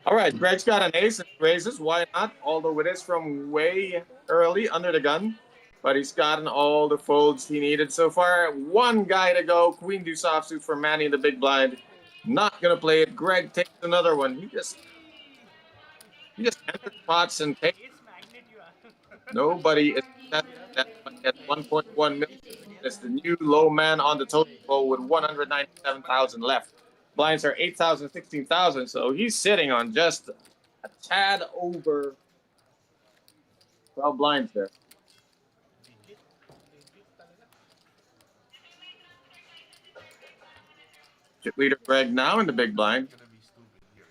All right, Greg's got an ace and raises. Why not? Although it is from way early under the gun. But he's gotten all the folds he needed so far. One guy to go. Queen deuce offsuit for Manny in the big blind. Not going to play it. Greg takes another one. He just enters pots and takes. Nobody is at 1.1 million. It's the new low man on the totem pole with 197,000 left. Blinds are 8,000, 16,000. So he's sitting on just a tad over 12 blinds there. Chip leader Greg now in the big blind. Gonna be stupid here.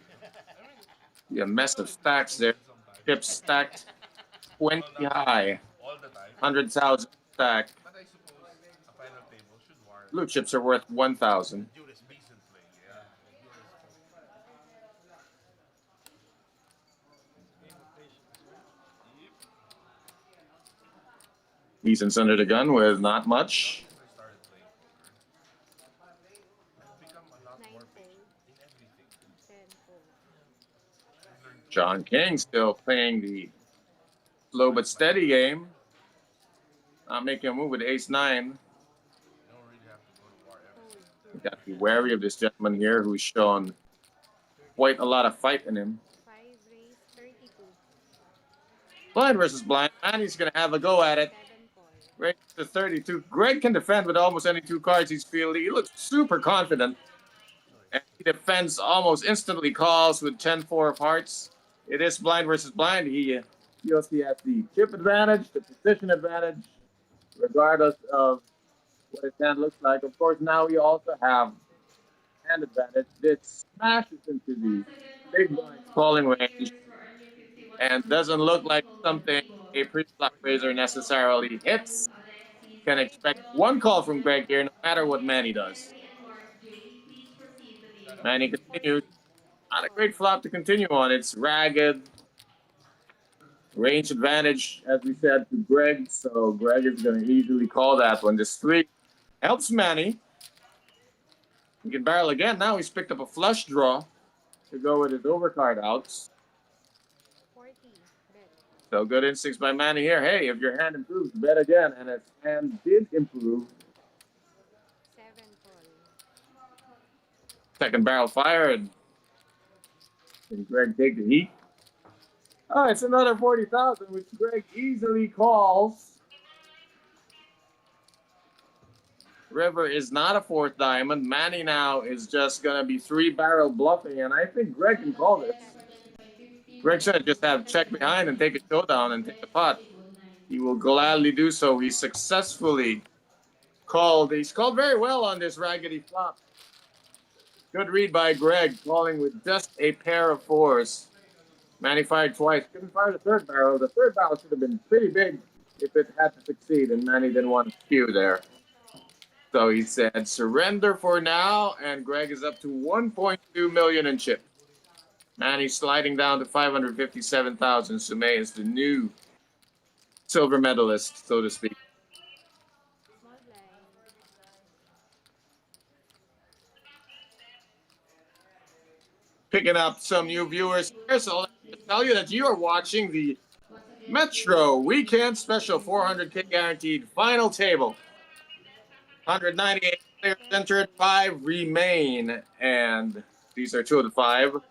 Yeah, mess of stacks there. Chips stacked 20 high, All the time. 100,000 stack. But I suppose a final table should warrant Blue chips are worth 1,000. decent play. Yeah. Ethan's under the gun with not much. I started playing poker. I've become a lot 9 more fold. patient in everything. 10 fold. I've learned John King still playing the slow but steady game. Not making a move with ace 9. you don't really have to go to war every Fold. You got to be wary of this gentleman here who's shown quite a lot of fight in him. 5 raise 32. Blind versus blind. Manny's going to have a go at it. 7 call. Greg to 32. Greg can defend with almost any two cards he's fielding. He looks super confident. And he defends almost instantly calls with 10-4 of hearts. It is blind versus blind. He feels he has the chip advantage, the position advantage, regardless of what his hand looks like. Of course, now we also have hand advantage. This smashes into the big blind calling range and doesn't look like something a pre-flop raiser necessarily hits. Can expect one call from Greg here, no matter what Manny does. Manny continues. Not a great flop to continue on. It's ragged. Range advantage, as we said, to Greg. So Greg is going to easily call that one. This 3 helps Manny. He can barrel again. Now he's picked up a flush draw to go with his overcard outs. 40. Bet. So good instincts by Manny here. Hey, if your hand improves, bet again. And his hand did improve. 7 call. Second barrel fired. Can Greg take the heat? Oh, it's another 40,000, which Greg easily calls. River is not a fourth diamond. Manny now is just going to be 3-barrel bluffing, and I think Greg can call this. Greg should just have check behind and take a showdown and take the pot. He will gladly do so. He successfully called. He's called very well on this raggedy flop. Good read by Greg, calling with just a pair of fours. Manny fired twice. Couldn't fire the third barrel. The third barrel should have been pretty big if it had to succeed, and Manny didn't want to skew there. So he said, surrender for now, and Greg is up to 1.2 million in chip. Manny sliding down to 557,000. Sumay is the new silver medalist, so to speak. Small blind. Picking up some new viewers here, so let me tell you that you are watching the Metro Weekend Special 400K Guaranteed Final Table. 198 players entered, 5 remain, and these are 2 of the 5.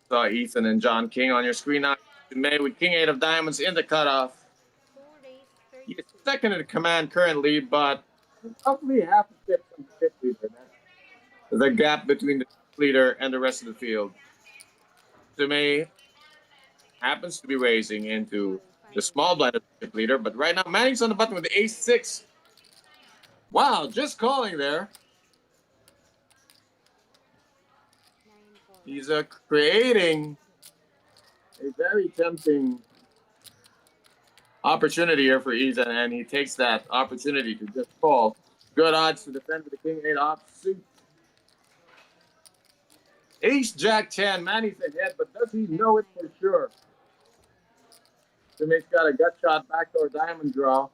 Saw Ethan and John King on your screen now. May with King 8 of Diamonds in the cutoff. 2 race He 30. is second in command currently, but roughly half a tip from the fifth leader. The gap between the leader and the rest of the field. Sumay happens to be raising into the small blind of the leader, but right now Manning's on the button with the ace-6. Wow, just calling there. 9-4. He's creating a very tempting opportunity here for Ethan, and he takes that opportunity to just call. Good odds to defend with the King 8 offsuit. Ace Jack 10. Manny's ahead, but does he know it for sure? Sumay's got a gut shot backdoor diamond draw.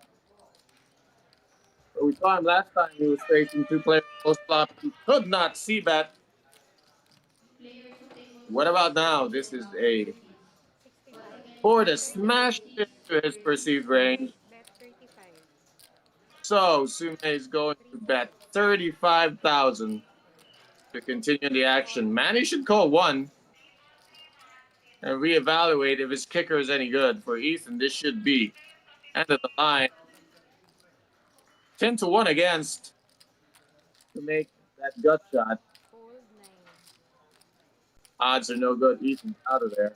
But we saw him last time he was facing 2 players post flop. He could not see bet. What about now? This is a 65. four to smash into his perceived range. Bet 35. So Sumay is going to bet 35,000 to continue the action. Manny should call 1 and reevaluate if his kicker is any good. For Ethan, this should be end of the line. 10 to 1 against to make that gut shot. Fold 9. Odds are no good. Ethan's out of there.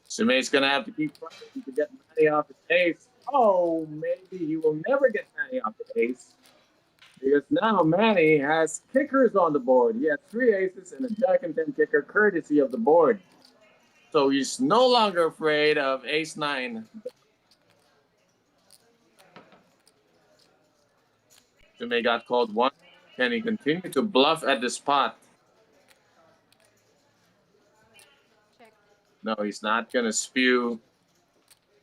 Sumay's going to have to keep fighting to get Manny off his ace. Oh, maybe he will never get Manny off the ace. Because now Manny has kickers on the board. He has 3 aces and a Jack and 10 kicker courtesy of the board. So he's no longer afraid of ace 9. Sumay got called 1. Can he continue to bluff at the spot? Check. No, he's not going to spew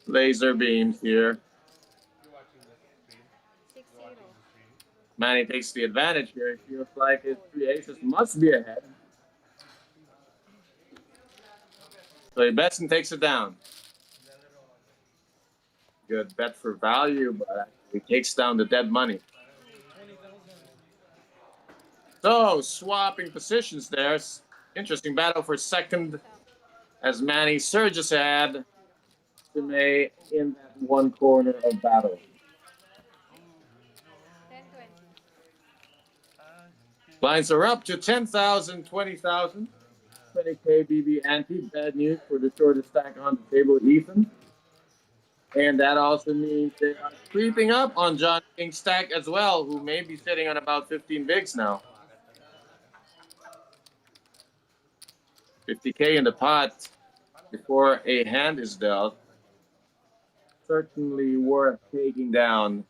laser beams here. 6-0. Manny takes the advantage here. It feels like his 3 aces must be ahead. So he bets and takes it down. Good bet for value, but he takes down the dead money. So swapping positions there. Interesting battle for second as Manny surges ahead. Sumay in that one corner of battle. 10-20. Blinds are up to 10,000, 20,000. 20K BB ante. Bad news for the shortest stack on the table, Ethan. And that also means they are creeping up on John King's stack as well, who may be sitting on about 15 bigs now. 50K in the pot before a hand is dealt. Certainly worth taking down.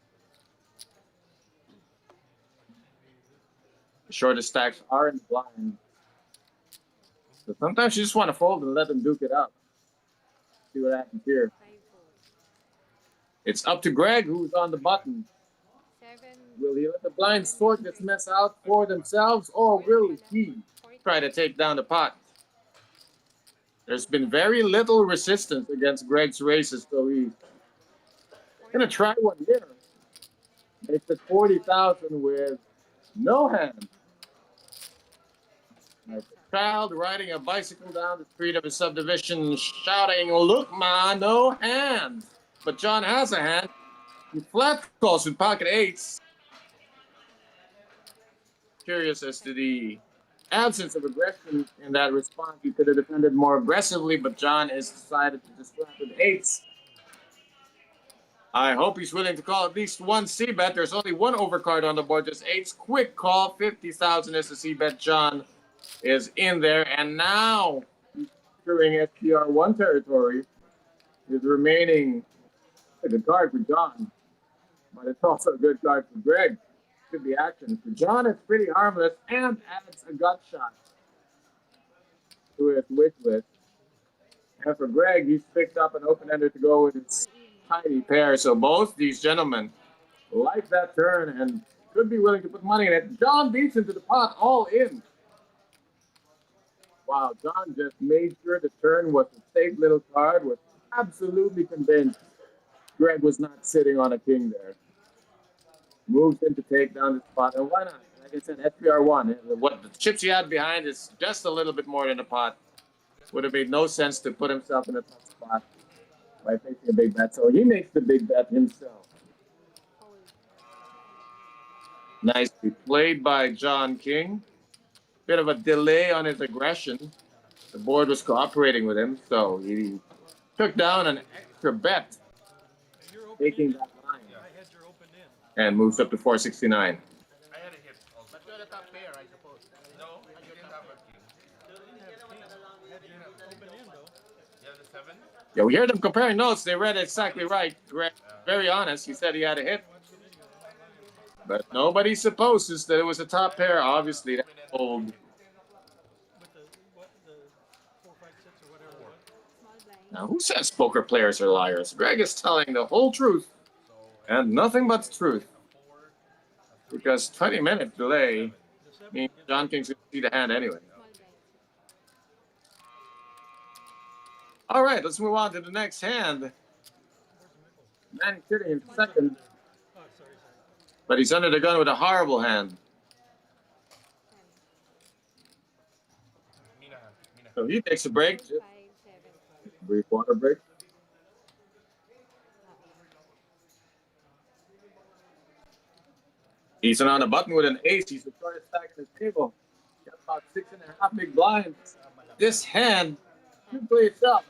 The shortest stacks are in the blind. So sometimes you just want to fold and let them duke it up. See what happens here. 5-4. It's up to Greg, who's on the button. 7. Will he let the blinds sort this mess out for themselves, or will he try to take down the pot? There's been very little resistance against Greg's races, so he's going to try one here. Makes it 40,000 with no hand. Like a child riding a bicycle down the street of his subdivision shouting, "Look, ma, no hand." But John has a hand. He flat calls with pocket 8s. Curious as to the absence of aggression in that response. He could have defended more aggressively, but John has decided to just flat with 8s. I hope he's willing to call at least one C-bet. There's only one overcard on the board. Just eights. Quick call. 50,000 is the C-bet. John is in there. And now he's entering SPR1 territory. His remaining a good card for John. But it's also a good card for Greg. Could be action. For John, it's pretty harmless and adds a gut shot to his wish list. And for Greg, he's picked up an open-ender to go with his tiny pair. So both these gentlemen like that turn and could be willing to put money in it. John beats into the pot all in. Wow, John just made sure the turn was a safe little card, was absolutely convinced Greg was not sitting on a king there. Moves in to take down the spot, and why not? Like I said, SPR1. What the chips he had behind is just a little bit more than the pot. Would have made no sense to put himself in a tough spot by facing a big bet. So he makes the big bet himself. Nicely played by John King. Bit of a delay on his aggression. The board was cooperating with him, so he took down an extra bet, taking that line, and moves up to 469. I had a hit also. But you're the top pair, I suppose. No, you didn't have a king. You have the 7? Yeah, we heard them comparing notes. They read exactly right. Greg, very honest. He said he had a hit. But nobody supposes that it was a top pair. Obviously, that's old. Now, who says poker players are liars? Greg is telling the whole truth and nothing but the truth. Because 20-minute delay means John King's going to see the hand anyway. All right, let's move on to the next hand. Man sitting in second. But he's under the gun with a horrible hand. So he takes a break. Brief water break. He's on the button with an ace. He's the shortest stack at the table. Got about 6.5 big blinds. This hand should play itself.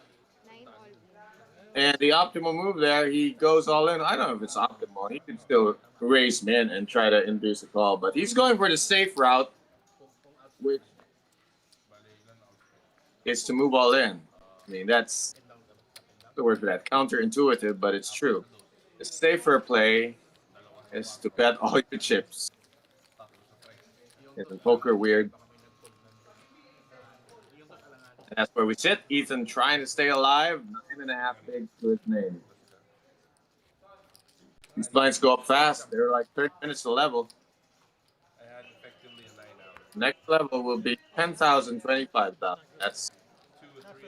And the optimal move there, he goes all in. I don't know if it's optimal. He can still raise min and try to induce a call. But he's going for the safe route, which is to move all in. I mean, that's the word for that. Counterintuitive, but it's true. The safer play is to bet all your chips. Isn't poker weird? And that's where we sit. Ethan trying to stay alive. 9.5 bigs to his name. These blinds go up fast. They're like 30 minutes to level. I had effectively a 9 out. Next level will be 10,000, 25,000. That's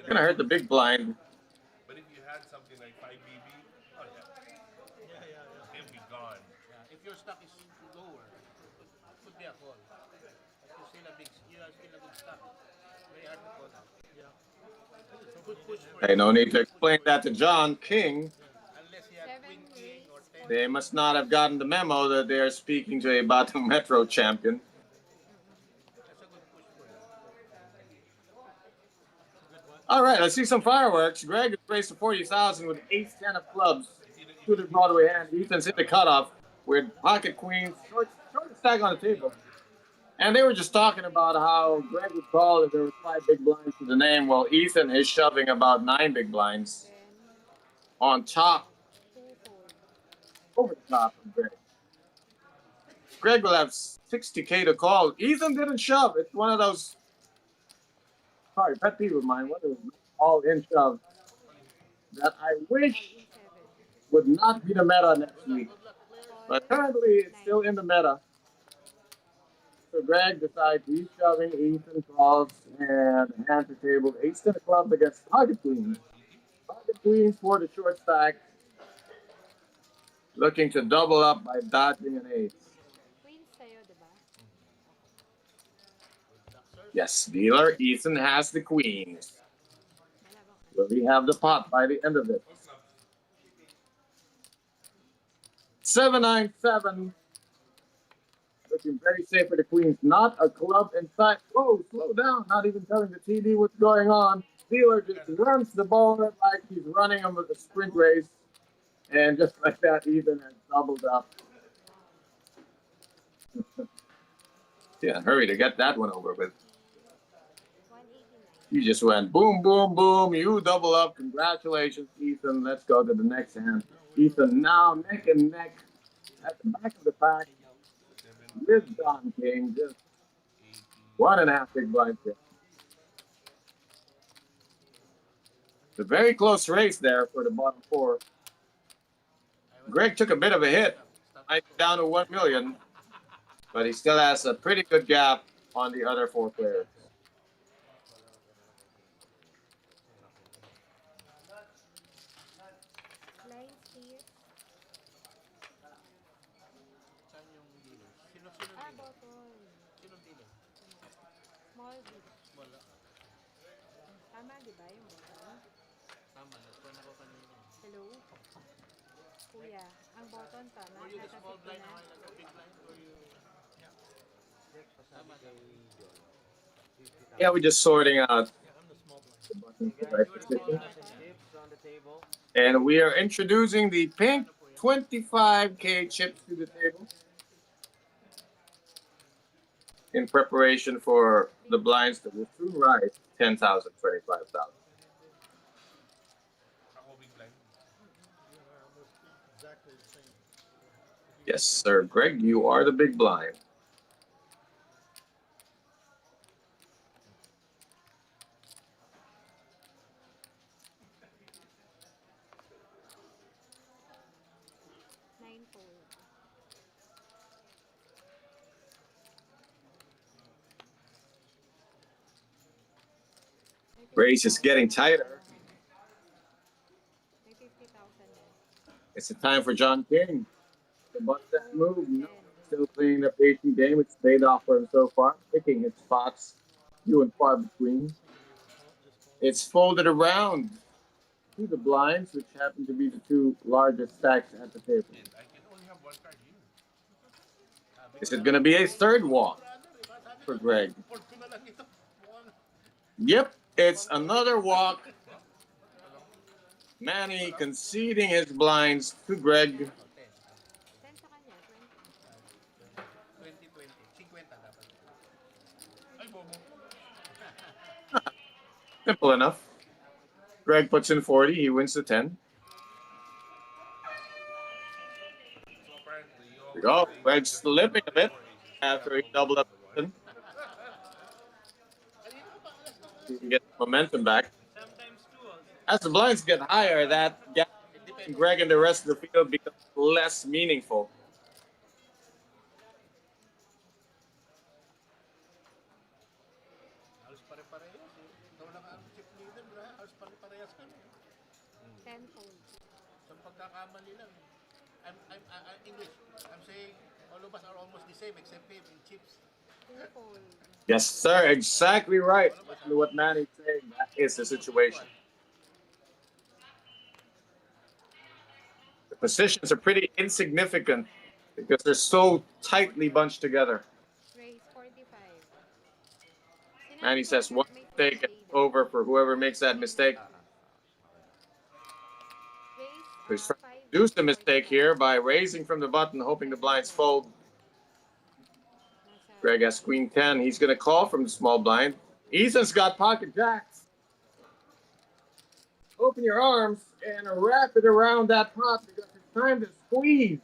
gonna hurt the big blind. But if you had something like 5 BB, oh yeah. It'll be gone. If your stock is lower, it could be a call. But you are still a good stock. Very hard to call. Good push for Hey, no need to explain that to John King. unless you have queen king or 10. They must not have gotten the memo that they are speaking to a Batu Metro champion. That's a good push for you. All right, let's see some fireworks. Greg has raised to 40,000 with ace-10 of clubs. Suited Broadway hand. Ethan's hit the cutoff with pocket queens. Short stack on the table. And they were just talking about how Greg would call if there were 5 big blinds to the name. Well, Ethan is shoving about 9 big blinds on top, over the top of Greg. Greg will have 60K to call. Ethan didn't shove. It's one of those, sorry, pet peeve of mine, one of those all-in shoves that I wish would not be the meta next week. But apparently it's still in the meta. So Greg decides he's shoving, Ethan calls, and hands the table. Ace-10 of clubs against pocket queens. Pocket queens for the short stack. Looking to double up by dodging an ace. Yes, dealer Ethan has the queens. Will he have the pot by the end of it? 797. Looking very safe for the queens. Not a club inside. Whoa, slow down. Not even telling the TD what's going on. Dealer just runs the ball like he's running him with a sprint race. And just like that, Ethan has doubled up. Yeah, hurry to get that one over with. 189. You just went boom, boom, boom. You double up. Congratulations, Ethan. Let's go to the next hand. Ethan now neck and neck at the back of the pack with Don King. Just 1.5 big blinds here. It's a very close race there for the bottom four. Greg took a bit of a hit, down to 1 million, but he still has a pretty good gap on the other four players. Lines here. Saan yung dealer? Sino Ah, dealer? bottle. Sinong dealer? Small bit. Wala. Tama, di ba yung bottle? Tama, nagpan ako kanina. Hello? Kuya, ang button tama. Were you the Nasa small 50 blind na. ako like a big blind? Or you... Tama, Yeah, we're just sorting out the buttons for right position. And we are introducing the pink 25K chips to the table in preparation for the blinds that will soon rise 10,000, 25,000. Ako big blind. Exactly the same. Yes, sir. Greg, you are the big blind. Ninefold. Race is getting tighter. May 50,000 na. It's the time for John King to bust that move. No, still playing the patient game. It's paid off for him so far, picking his spots, few and far between. It's folded around to the blinds, which happen to be the two largest stacks at the table. And I can only have one card here. Is it going to be a third walk for Greg? Report ko na lang ito. Mukhang... Yep, it's another walk. Manny conceding his blinds to Greg. 10 sa kanya, 20. 20-20. 50 dapat. Ay, bobo. Simple enough. Greg puts in 40, he wins the 10. So apparently, There we go. Greg's slipping a bit after he doubled up. He can get momentum back. As the blinds get higher, that gap between Greg and the rest of the field becomes less meaningful. Halos pare-parehas eh. Ikaw lang ang chip leader, bro. Halos pare-parehas kami. Tenfold. Sa pagkakamali lang. I'm English. I'm saying all of us are almost the same except him in chips. Twofold. Yes, sir. Exactly right. Exactly what Manny's saying. That is the situation. The positions are pretty insignificant because they're so tightly bunched together. Raise 45. Manny says one mistake and it's over for whoever makes that mistake. He's trying to reduce the mistake here by raising from the button, hoping the blinds fold. Greg has queen 10. He's going to call from the small blind. Ethan's got pocket jacks. Open your arms and wrap it around that pot because it's time to squeeze.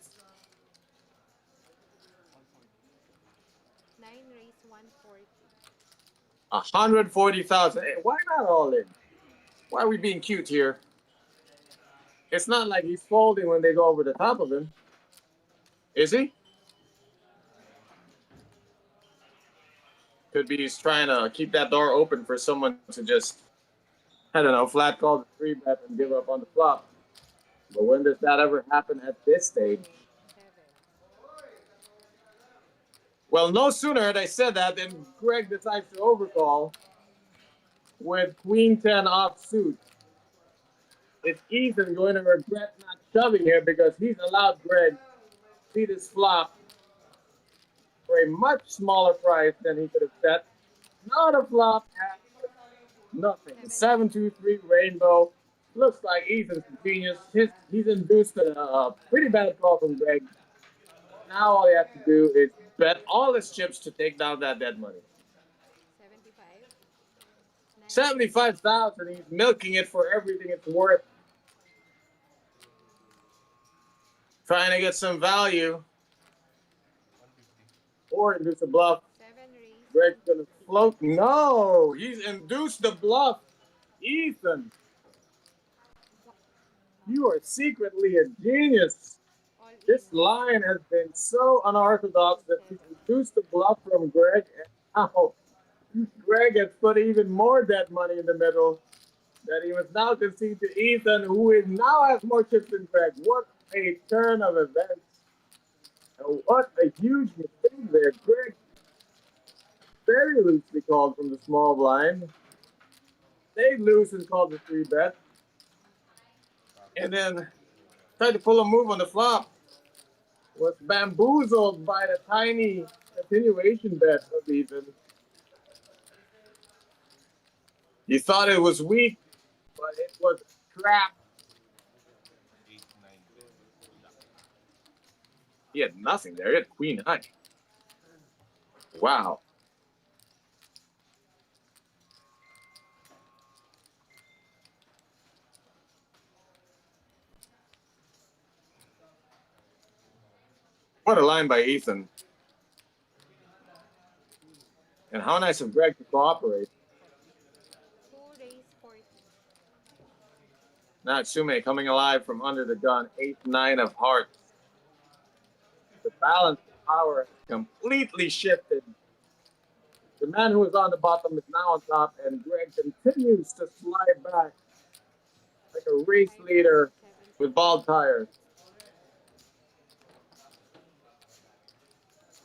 9 raise 140. 140,000. Hey, why not all in? Why are we being cute here? It's not like he's folding when they go over the top of him. Is he? Could be he's trying to keep that door open for someone to just, I don't know, flat call the 3-bet and give up on the flop. But when does that ever happen at this stage? 7. Well, no sooner had I said that than Greg decides to overcall with queen 10 offsuit. Is Ethan going to regret not shoving here because he's allowed Greg to see this flop for a much smaller price than he could have set? Not a flop, nothing. 7-2-3 rainbow Looks like Ethan's a genius. He's induced a pretty bad call from Greg. Now all he has to do is bet all his chips to take down that dead money. 75. 75,000. He's milking it for everything it's worth. Trying to get some value. Or induce a bluff. 7 raise. Greg's gonna float. No, he's induced the bluff. Ethan, you are secretly a genius. All in. This line has been so unorthodox that he's induced the bluff from Greg, and now Greg has put even more dead money in the middle that he must now concede to Ethan, who is now has more chips than Greg. What a turn of events. And what a huge mistake there. Greg very loosely called from the small blind. Stayed loose and called the 3-bet. And then tried to pull a move on the flop. Was bamboozled by the tiny continuation bet of Ethan. He thought it was weak, but it was a trap. 8, 9, 10. He had nothing there. He had queen high. Wow. What a line by Ethan. And how nice of Greg to cooperate. 2 raise 40. Natsume coming alive from under the gun. 8, 9 of hearts. The balance of power has completely shifted. The man who was on the bottom is now on top, and Greg continues to slide back like a race leader with bald tires.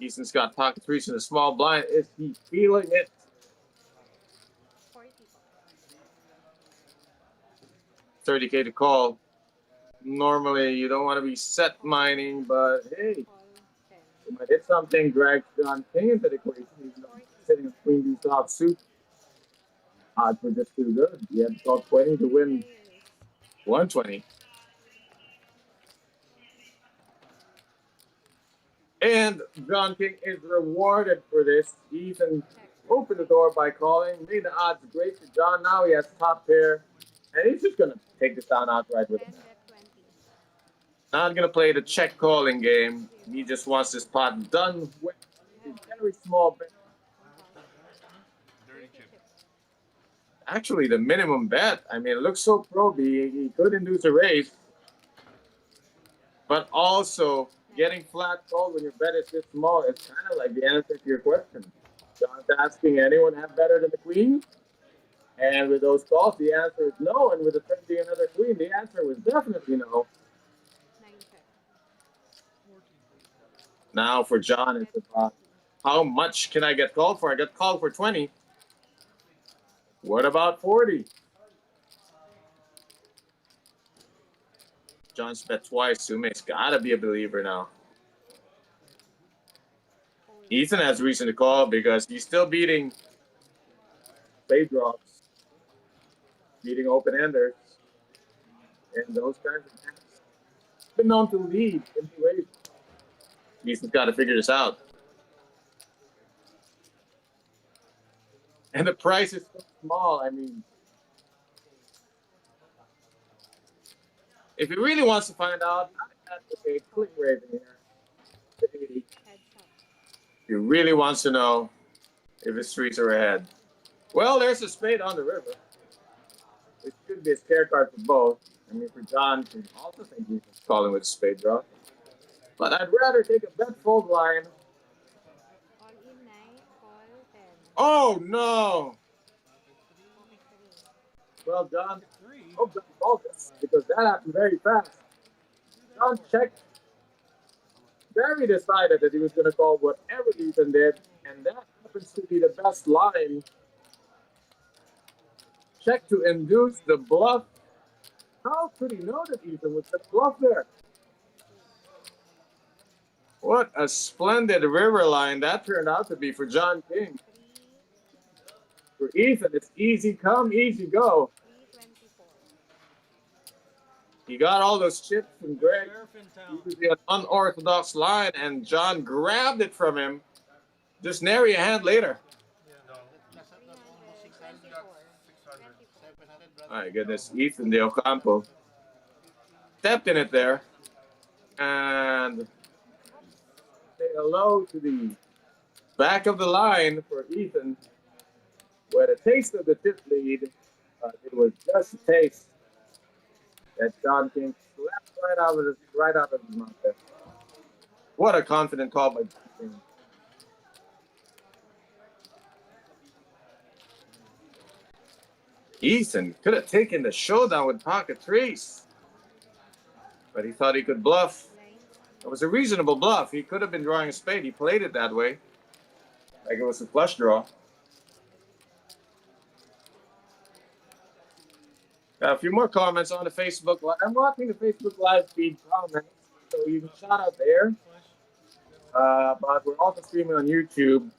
Ethan's got pocket threes in the small blind. Is he feeling it? 40. 30K to call. Normally, you don't want to be set mining, but hey, Call 10. you might hit something. Greg's gone king into the equation. He's not sitting a queen deuce off suit. Odds were just too good. He had to call 20 to win Raise. 120. And John King is rewarded for this. Ethan opened the door by calling, made the odds great for John. Now he has top pair, and he's just going to take this down outright with 10 him. bet 20. Not going to play the check calling game. He just wants this pot done with a very small bet. 30 chip. Actually, the minimum bet. I mean, it looks so proby. He could induce a raise, but also getting flat called when your bet is this small is kind of like the answer to your question. John's asking, anyone have better than the queen? And with those calls, the answer is no. And with the 30 another queen, the answer was definitely no. 9 check. Now for John, it's about how much can I get called for? I got called for 20. What about 40? John's bet twice. Sume's got to be a believer now. Ethan has reason to call because he's still beating spade drops, beating open-enders, and those kinds of hands. Been known to lead in the ways. Ethan's got to figure this out. And the price is so small. I mean, if he really wants to find out, I have a click rating here. Heads up. He really wants to know if his streets are ahead. Well, there's a spade on the river. It should be a scare card for both. I mean, for John, I also think he's calling with a spade draw. But I'd rather take a bet fold line. All in 9. Call 10. Oh, no. Pocket 3. Well, John, hope John called this because that happened very fast. John checked. Very decided that he was going to call whatever Ethan did, and that happens to be the best line. Check to induce the bluff. How could he know that Ethan was the bluff there? What a splendid river line that turned out to be for John King. 3. For Ethan, it's easy come, easy go. 324. He got all those chips from Greg. Sheriff in town. Using an unorthodox line, and John grabbed it from him. Just nary a hand later. No, That's almost 600. 600. 700, brother. My goodness, Ethan De Ocampo stepped in it there and say hello to the back of the line for Ethan, who had a taste of the tip lead. It was just a taste that John King slapped right out of his mouth there. What a confident call by John King. Ethan could have taken the showdown with pocket threes, but he thought he could bluff. It was a reasonable bluff. He could have been drawing a spade. He played it that way, like it was a flush draw. Got a few more comments on the Facebook Live. I'm watching the Facebook Live feed comments, so you can shout out there. But we're also streaming on YouTube.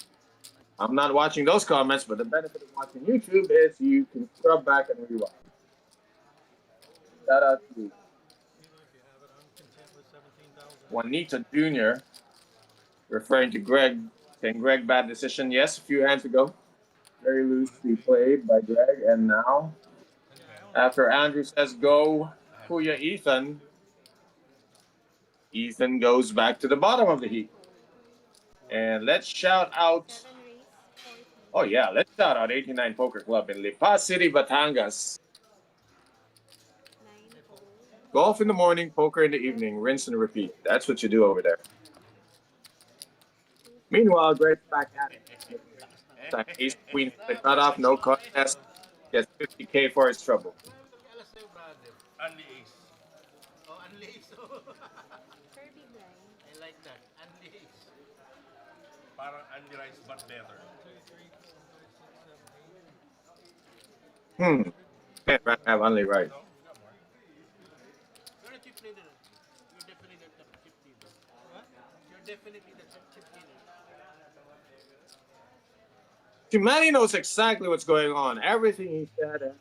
I'm not watching those comments, but the benefit of watching YouTube is you can scrub back and rewind. Shout out to Juanita Jr. referring to Greg, saying Greg bad decision. Yes, a few hands ago. Very loosely played by Greg, and now after Andrew says go, Kuya Ethan, Ethan goes back to the bottom of the heap. And let's shout out, 7 race, 14. oh yeah, let's shout out 89 Poker Club in Lipa City, Batangas. 9 hole. Golf in the morning, poker in the evening, rinse and repeat. That's what you do over there. Meanwhile, Greg's back at it. Ace Queen for the cutoff, no contest. Gets $50K for his trouble. Alas sa'yo, brother. Only ace. Oh, unlace. Kirby blind. I like that. Unlace. Parang unrealized but better. Can't have only right. No, you got more. You're a chip leader. You're definitely the chip leader. What? You're definitely the chip leader. Manny knows exactly what's going on. Everything he said.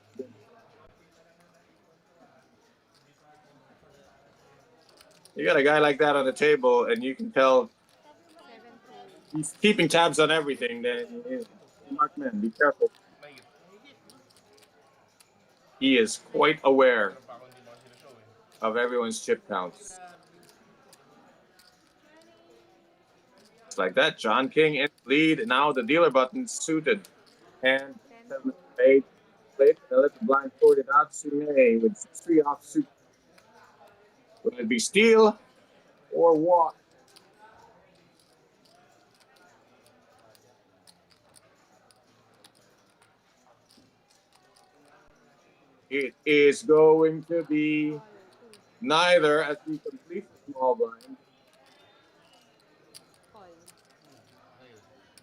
You got a guy like that on the table, and you can tell 7 hole. he's keeping tabs on everything. Then, Markman, be careful. May it. He is quite aware Ano pa ako hindi mo sila show eh. of everyone's chip counts. It's like that. John King in lead. Now the dealer button suited. And 7 8. Played. Now let the blind sort it out. Sune with 3 off suit. Will it be steal or walk? It is going to be neither as we complete the small blind. Call.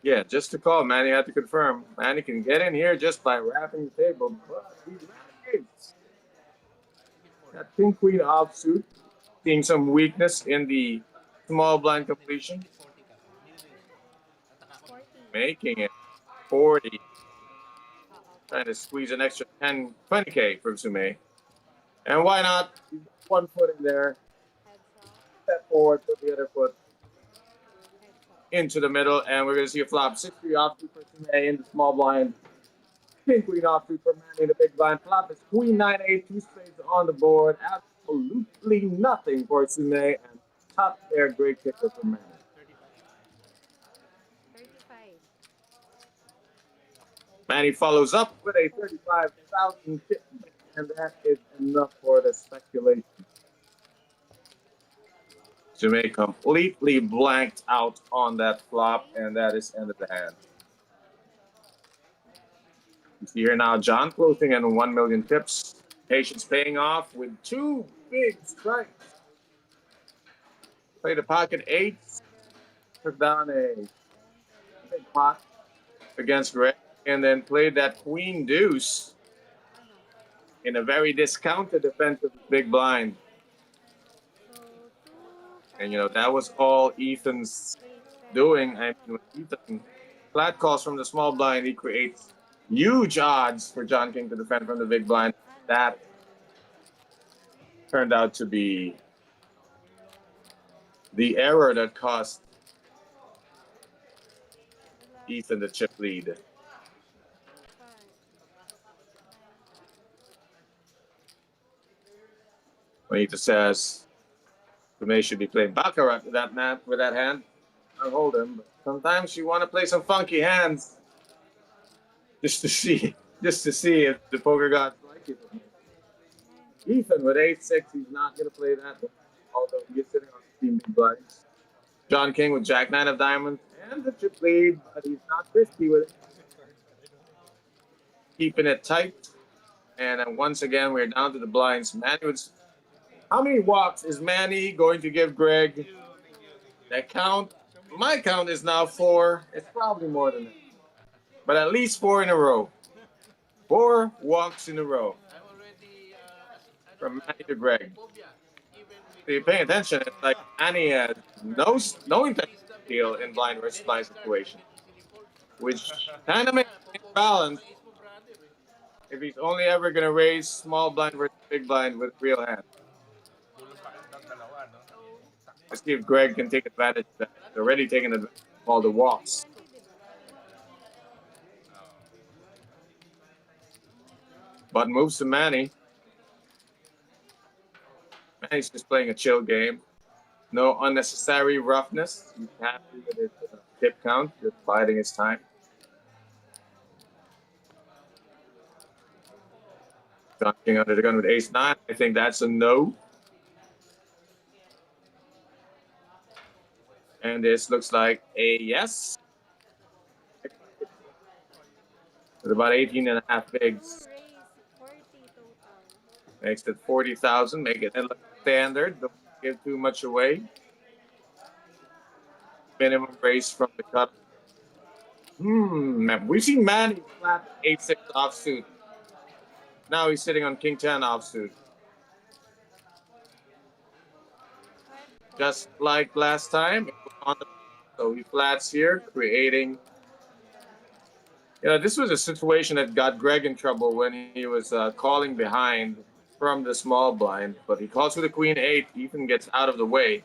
Yeah, just to call. Manny had to confirm. Manny can get in here just by wrapping the table. But he renegades. That king queen offsuit. Seeing some weakness in the small blind completion. 40. Making it 40. Trying to squeeze an extra 10, 20K from Sume. And why not? 1 foot in there. Heads up. Step forward, put the other foot Heads up. into the middle, and we're going to see a flop. 6-3 offsuit for Sume in the small blind. King queen offsuit for Manny in the big blind. Flop is queen 9-8, 2 spades on the board. Absolutely nothing for Sume, and top there, great kicker for Manny. 35. Manny follows up with a 35,000 chip, and that is enough for the speculation. Sume completely blanked out on that flop, and that is end of the hand. You see here now, John closing in 1 million tips. Patience paying off with 2 big strikes. Played a pocket 8, took down a big pot against Greg, and then played that queen deuce in a very discounted defensive big blind. So 2. And you know, that was all Ethan's doing. I mean, when Ethan flat calls from the small blind, he creates huge odds for John King to defend from the big blind. That turned out to be the error that cost Ethan the chip lead. 5, 9. Juanita says May should be playing Baccarat with that with that hand. I'll hold him, but sometimes you want to play some funky hands just to see if the poker gods like it. Ethan with 8-6, he's not gonna play that, although he's sitting on 15 big blinds. John King with Jack-9 of diamonds and the chip lead, but he's not risky with it. Keeping it tight. And then once again, we're down to the blinds. How many walks is Manny going to give Greg? That count, my count is now 4. It's probably more than that. But at least 4 in a row. 4 walks in a row. From Manny to Greg. So you're paying attention, it's like Manny has no intention to deal in blind versus blind situation. Which kind of makes it balance if he's only ever going to raise small blind versus big blind with real hand. Let's see if Greg can take advantage of that. He's already taken advantage of all the walks. Button moves to Manny. Manny's just playing a chill game. No unnecessary roughness. He's happy with his tip count, just biding his time. John King under the gun with ace-9. I think that's a no. And this looks like a yes. With about 18 and a half bigs. Raise 40 total. Makes it 40,000. Make it standard. Don't give too much away. Minimum raise from the cut. We've seen Manny flat 8-6 offsuit. Now he's sitting on King 10 offsuit. Just like last time, so he flats here, creating. You know, this was a situation that got Greg in trouble when he was calling behind from the small blind, but he calls with a Queen 8. Ethan gets out of the way.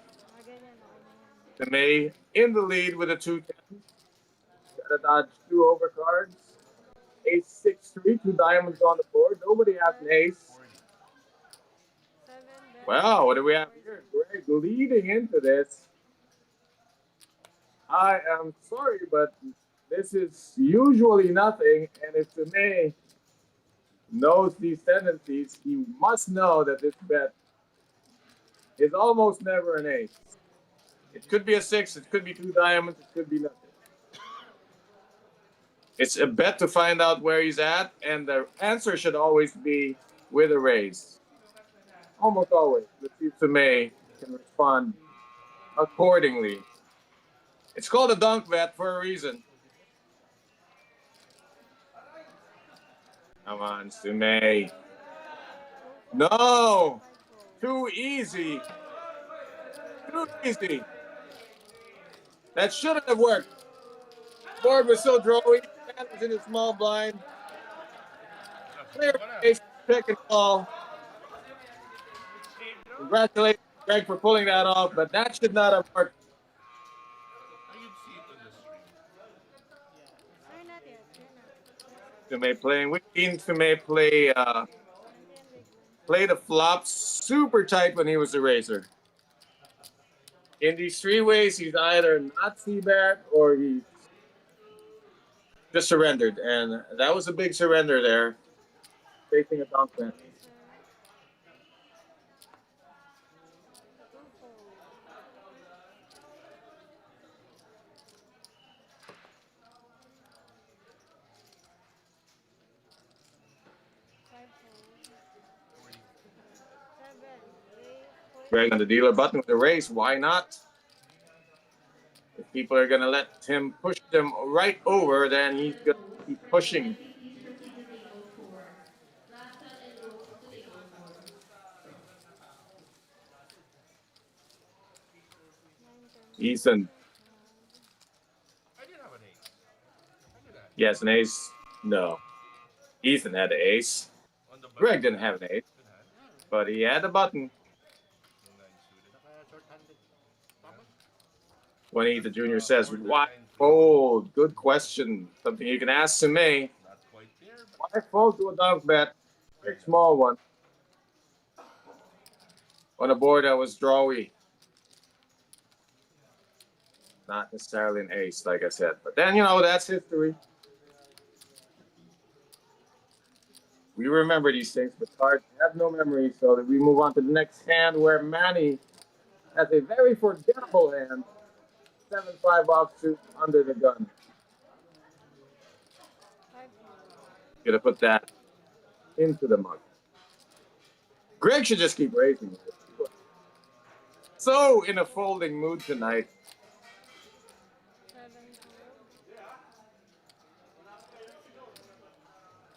May in the lead with a 2-10. Gotta dodge 2 overcards. Ace 6-3, 2 diamonds on the board. Nobody has an ace. 7, Wow, what do we have here? Greg leading into this. I am sorry, but this is usually nothing. And if May knows these tendencies, he must know that this bet is almost never an ace. It could be a 6, it could be 2 diamonds, it could be nothing. It's a bet to find out where he's at, and the answer should always be with a raise. Almost always. Let's see if May can respond accordingly. It's called a dunk bet for a reason. Come on, Sumay. No! Too easy. Too easy. That shouldn't have worked. Board was so drawy. Man was in a small blind. Clear face, pick and call. Congratulations, Greg, for pulling that off, but that should not have worked. You're not yet. You're not. Sumay playing. We've seen Sumay play the flops super tight when he was a raiser. In these 3 ways, he's either not c-bet or he's just surrendered. And that was a big surrender there, facing a dunk bet. Greg on the dealer button with the raise. Why not? If people are going to let him push them right over, then he's going to keep pushing. Ethan. I didn't have an ace. Yes, an ace. No. Ethan had an ace. Greg didn't have an ace, but he had a button. Juanita Jr. says, why fold? Good question. Something you can ask Sume. Not quite there, but Why fold to a dog bet? Very small one. On a board that was drawy. Not necessarily an ace, like I said. But then, that's history. We remember these things, but cards have no memory. So that we move on to the next hand where Manny has a very forgettable hand. 7-5 offsuit under the gun. Gonna put that into the mug. Greg should just keep raising it. So in a folding mood tonight. 7-4.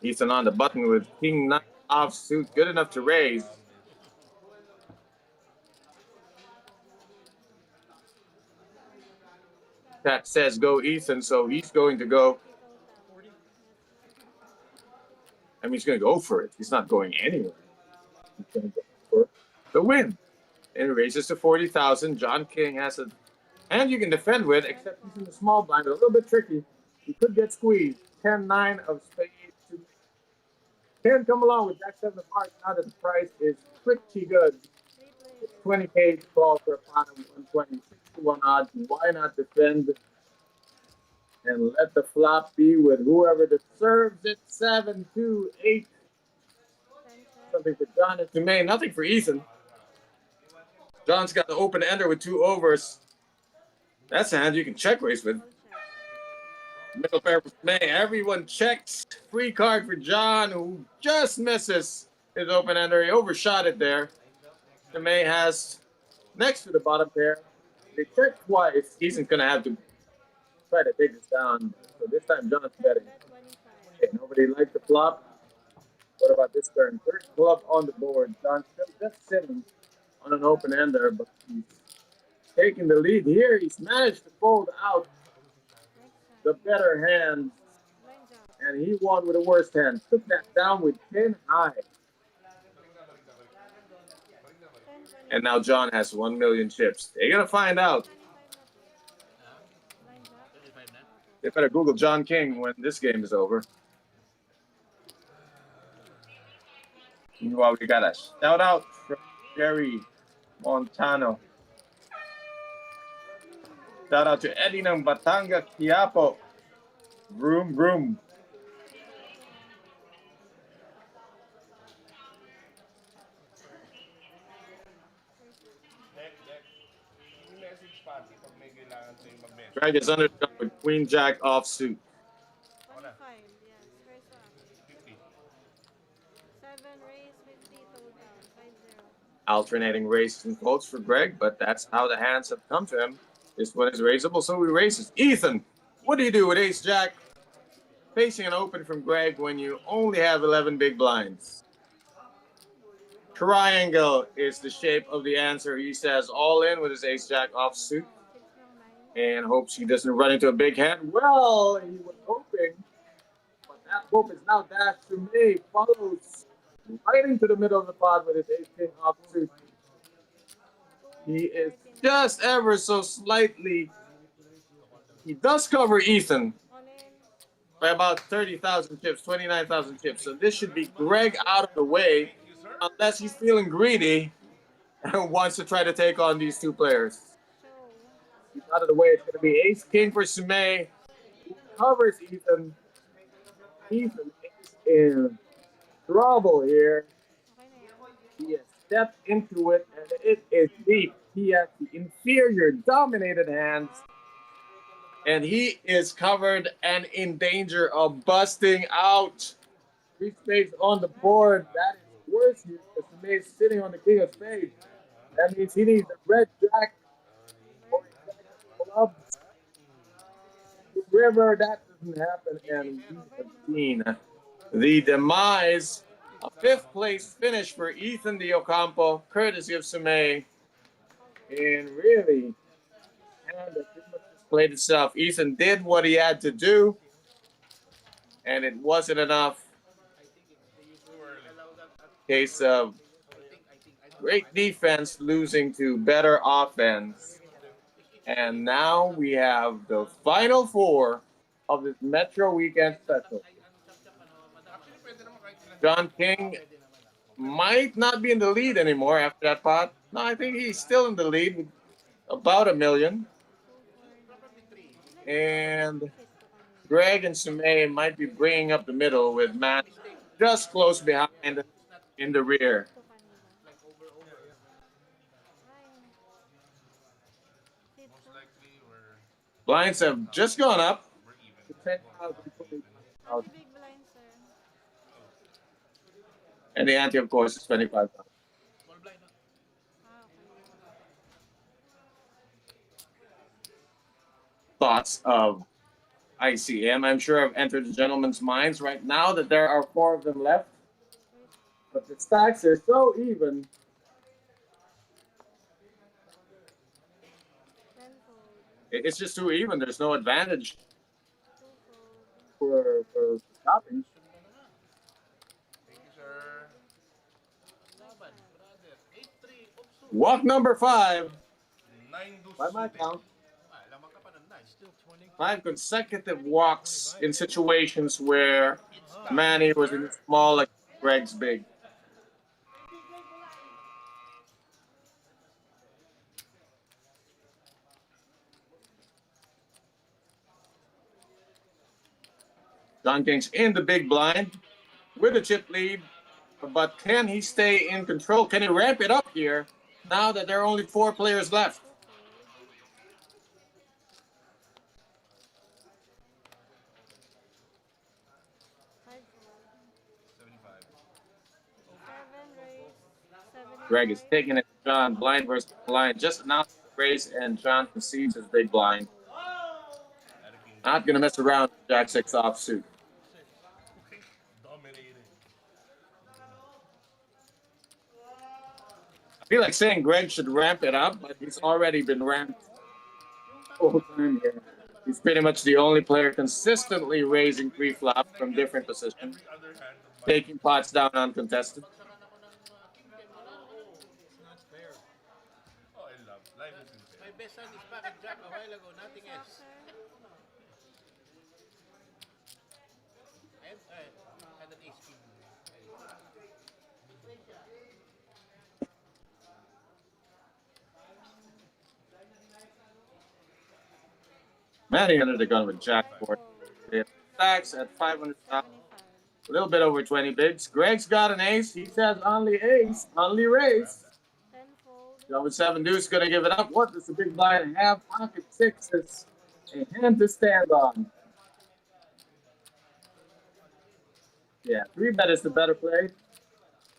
Ethan on the button with king 9 offsuit, good enough to raise. That says go Ethan, so he's going to go. I mean, he's going to go for it. He's not going anywhere. He's going to go for the win. And it raises to 40,000. John King has a hand you can defend with, except he's in the small blind. A little bit tricky. He could get squeezed. 10-9 of spades. Can come along with Jack 7 of hearts now that the price is pretty good. 20K to call for a pot of 120. 6-1 odds. Why not defend and let the flop be with whoever deserves it? 7-2-8. Something for John and Sume. Nothing for Ethan. John's got the open ender with 2 overs. That's a hand you can check raise with. Middle pair for Sume. Everyone checks. Free card for John, who just misses his open ender. He overshot it there. Sume has next to the bottom pair. They check twice. Ethan's going to have to try to take this down. So this time John's betting. Okay, nobody liked the flop. What about this turn? Third club on the board. John's still just sitting on an open ender, but he's taking the lead here. He's managed to fold out the better hand, and he won with the worst hand. Took that down with 10 high. And now John has 1 million chips. They're going to find out. They better Google John King when this game is over. Meanwhile, we got a shout out from Jerry Montano. Shout out to Eddie ng Batanga Quiapo. Vroom, vroom. Greg is under the gun with Queen Jack offsuit. 25, yes. First one. 50. 7 raise 50 total. 5-0. Alternating raises and folds for Greg, but that's how the hands have come to him. This one is raisable, so he raises. Ethan, what do you do with Ace Jack? Facing an open from Greg when you only have 11 big blinds. Triangle is the shape of the answer. He says all in with his Ace Jack offsuit and hopes he doesn't run into a big hand. Well, he was hoping, but that hope is now dashed to me. Follows right into the middle of the pot with his Ace King offsuit. He is just ever so slightly. He does cover Ethan by about 30,000 chips, 29,000 chips. So this should be Greg out of the way, unless he's feeling greedy and wants to try to take on these two players. He's out of the way. It's going to be Ace King for Sume, who covers Ethan. Ethan is in trouble here. He has stepped into it, and it is deep. He has the inferior dominated hands, and he is covered and in danger of busting out. 3 spades on the board. That is worse here because Sume is sitting on the king of spades. That means he needs a red jack or a jack of clubs. River, that doesn't happen, and we have seen the demise. A 5th place finish for Ethan de Ocampo, courtesy of Sume. And really, and it pretty much just played itself. Ethan did what he had to do, and it wasn't enough. Case of great defense losing to better offense. And now we have the final four of this Metro Weekend Special. Actually, pwede naman kahit ilan. John King might not be in the lead anymore after that pot. No, I think he's still in the lead with about $1 million. And Greg and Sumay might be bringing up the middle with Matt just close behind in the rear. Most likely, Blinds have just gone up we're even. to 10,000. Only big blind, sir. And the ante, of course, is 25,000. Small blind. No? Ah, okay. Thoughts of ICM, I'm sure, have entered the gentlemen's minds right now that there are 4 of them left. But the stacks are so even. Tenfold. It's just too even. There's no advantage Twofold. for stopping. Thank you, sir. Laban, brother. 8-3. Opso. Walk number 5, 9 deuce by my suited. count. Lamang ka pa ng nice. Still 20. 5 consecutive walks in situations where Manny was in small like Greg's big. John King's in the big blind with a chip lead, but can he stay in control? Can he ramp it up here now that there are only 4 players left? Fivefold. 75. 7 raise. 7 Greg is taking it to John, blind versus blind. Just announced the race, and John concedes his big blind. Not going to mess around with Jack 6 offsuit. Dominated. I feel like saying Greg should ramp it up, but he's already been ramped the whole time here. He's pretty much the only player consistently raising pre-flop from different positions, Every other hand of mine. taking pots down uncontested. Oh, I love. Life is insane. My best son is pocket jack a while ago. Nothing else. I had an ace king. Manny entered the gun with Jack 4. Stacks at 500,000. 25. A little bit over 20 bigs. Greg's got an ace. He says only ace, only raise. Tenfold. John with 7 deuce gonna give it up. What does the big blind have? Pocket 6s. A hand to stand on. Yeah, 3 bet is the better play.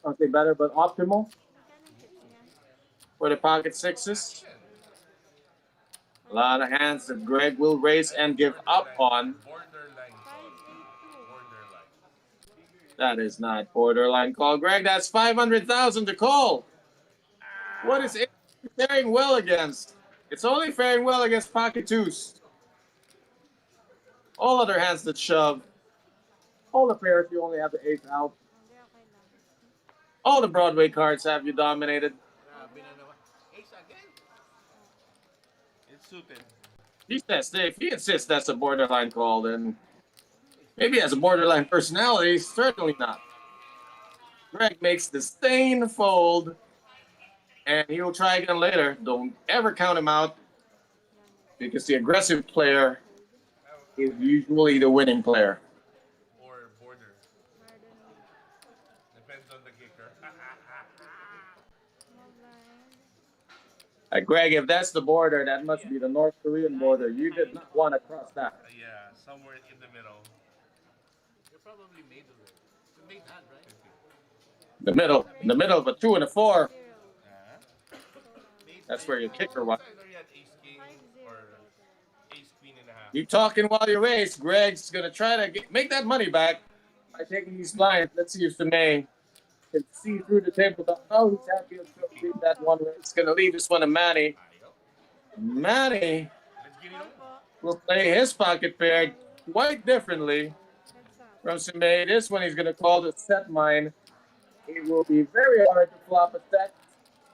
I'll say better, but optimal for the pocket 6s. A lot of hands that Greg will raise and give up on. Borderline call. 5-2. Borderline. That is not borderline call. Greg, that's 500,000 to call. What is it faring well against? It's only faring well against pocket 2s. All other hands that shove. All the pairs, you only have the ace out. Hindi, okay lang. All the Broadway cards have you dominated. Grabe na naman. Ace again. It's suited. He says, if he insists that's a borderline call, then maybe he has a borderline personality. Certainly not. Greg makes the stain fold, and he will try again later. Don't ever count him out, because the aggressive player is usually the winning player. Or border. Garden. Depends on the kicker. Small blind. Greg, if that's the border, that must be the North Korean border. You did not want to cross that. Yeah, somewhere in the middle. You're probably made of it. You made hand, right? In the middle of a 2 and a 4. 0. Made That's where your kicker was. Either you had ace king 5-0. or ace queen and a half. You talking while you race. Greg's gonna try to make that money back by taking these blinds. Let's see if Sumay can see through the table. Oh, he's happy to leave that one. He's gonna leave this one to Manny. Manny Let's get it on. will play his pocket pair quite differently Heads up. from Sumay. This one he's gonna call the set mine. It will be very hard to flop a set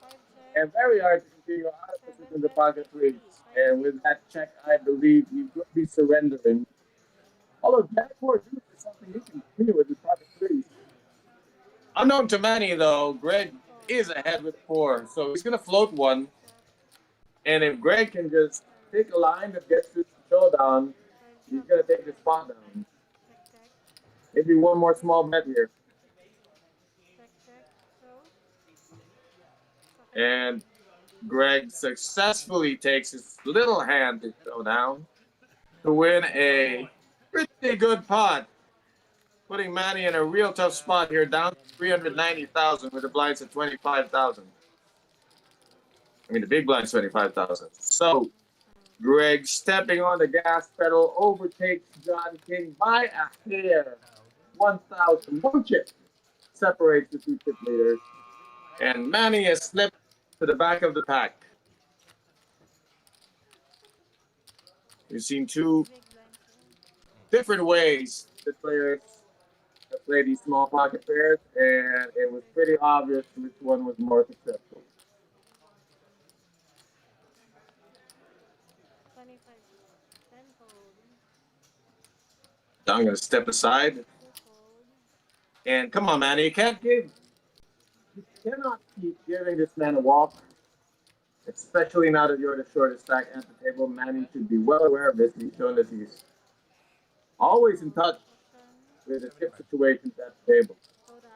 5 check. and very hard to continue out of position in the pocket threes. And with that check, I believe he will be surrendering. Although Jack 4 deuce is something he can continue with his pocket threes. Unknown to many, though, Greg is ahead with 4, so he's going to float one. And if Greg can just pick a line that gets to the showdown, he's going to take the spot down. Maybe one more small bet here. And Greg successfully takes his little hand to showdown to win a pretty good pot, putting Manny in a real tough spot here, down to 390,000 with the blinds at 25,000. I mean, the big blind's 25,000. So Greg, stepping on the gas pedal, overtakes John King by a hair. 1,000. One chip separates the two chip leaders. And Manny has slipped to the back of the pack. We've seen two different ways the players have played these small pocket pairs, and it was pretty obvious which one was more successful. 25. 10 fold. I'm going to step aside. 2 fold. And come on, Manny, you cannot keep giving this man a walk, especially now that you're the shortest stack at the table. Manny should be well aware of this. He's shown that he's always in touch with the chip situations at the table. Total.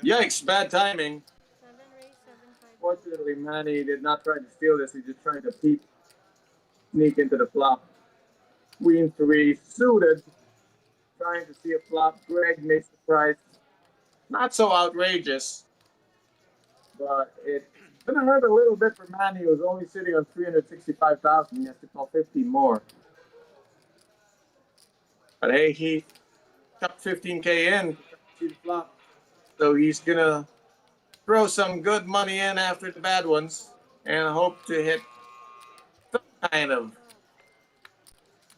Yikes, bad timing. 7 raise, 7 5. Fortunately, Manny did not try to steal this. He just tried to sneak into the flop. Queen 3 suited, trying to see a flop. Greg makes the price not so outrageous, but it's going to hurt a little bit for Manny, who was only sitting on 365,000. He has to call 15 more. But hey, he chucked 15K in to see the flop. So he's going to throw some good money in after the bad ones and hope to hit some kind of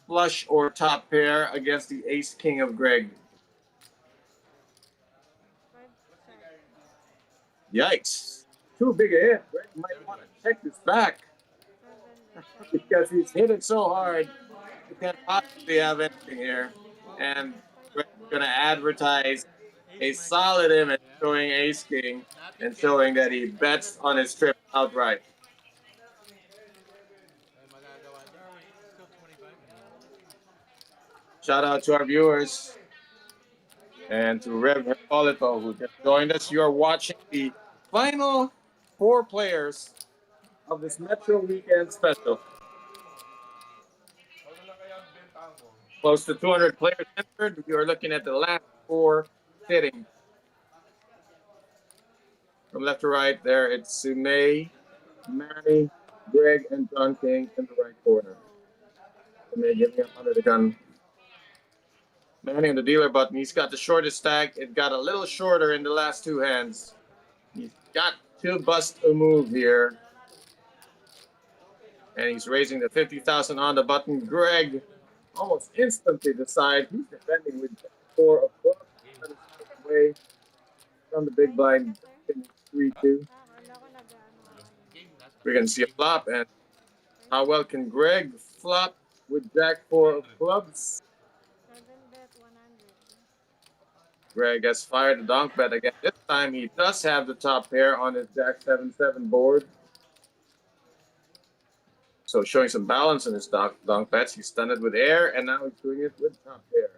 flush or top pair against the ace king of Greg. 5 check. Yikes. Too big a hit. Greg might want to check this back 7 check. because he's hit it so hard. He can't possibly have anything here. And Greg's going to advertise a solid image showing ace king and showing that he bets on his trip outright. Shout out to our viewers and to Rev Hippolito, who just joined us. You are watching the final 4 players of this Metro Weekend Special. Close to 200 players entered. We are looking at the last 4 sitting. From left to right, there it's Sumay, Manny, Greg, and John King in the right corner. Sumay giving up under the gun. Manny on the dealer button. He's got the shortest stack. It got a little shorter in the last 2 hands. He's got to bust a move here. And he's raising the 50,000 on the button. Greg almost instantly decides he's defending with 4 of clubs. Away from the big blind. 3-2. We're going to see a flop. And how well can Greg flop with Jack 4 of clubs? 7 bet 100. Greg has fired the donk bet again. This time he does have the top pair on his Jack 7-7 board. So showing some balance in his donk bets. He stunned it with air, and now he's doing it with top pair.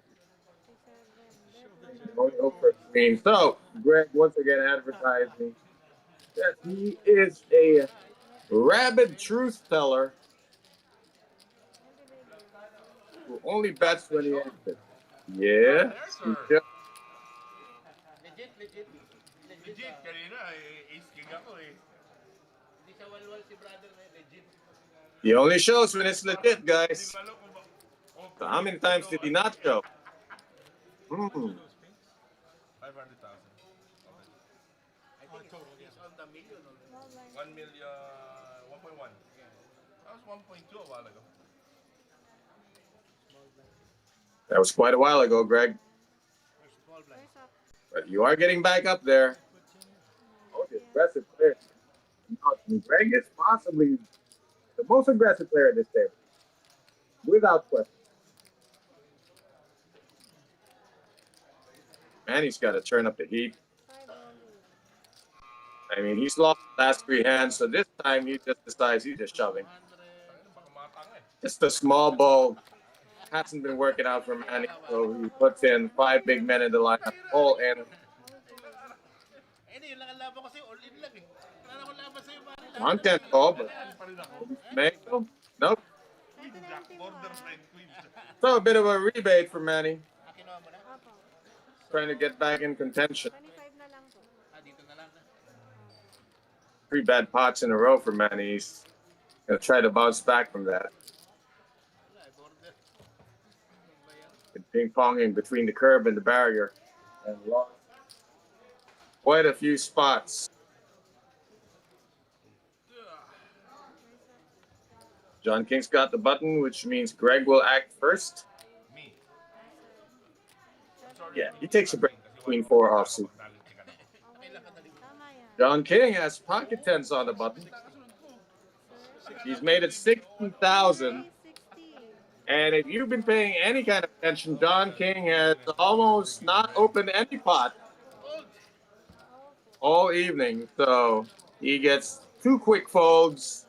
7 bet 100. Going over screen. So Greg once again advertising that he is a rabid truth teller who only bets when he exits. Yeah. Legit, kanina ace king ako eh. Hindi siya walwal si brother na legit. He only shows when it's legit, guys. So how many times did he not show? 500,000. I think it's on the million or 1 million, 1.1. That was 1.2 a while ago. That was quite a while ago, Greg. small blind. First up. But you are getting back up there. Oh, the aggressive player. Now, Greg is possibly the most aggressive player at this table, without question. Man, he's got to turn up the heat. 5 only. I mean, he's lost the last 3 hands, so this time he just decides he's just shoving. 100. Just a small ball. Hasn't been working out for Manny, so he puts in 5 big men in the lineup, all in. Hindi, yung laban ko kasi all in lang eh. Wala akong laban sa'yo, pare. One can't call, but Mexico? Nope. Ito na yung team mo, ah. So a bit of a rebate for Manny, Kinuha mo na? Opo. trying to get back in contention. 25 na lang po. Dito na lang. 3 bad pots in a row for Manny. He's gonna try to bounce back from that. Wala, border. Been ping-ponging between the curb and the barrier, and lost quite a few spots. John King's got the button, which means Greg will act first. Me. Yeah, he takes a break between 4 offsuit. Tama yan. John King has pocket tens on the button. He's made it 60,000. 60. And if you've been paying any kind of attention, John King has almost not opened any pot all evening. So he gets 2 quick folds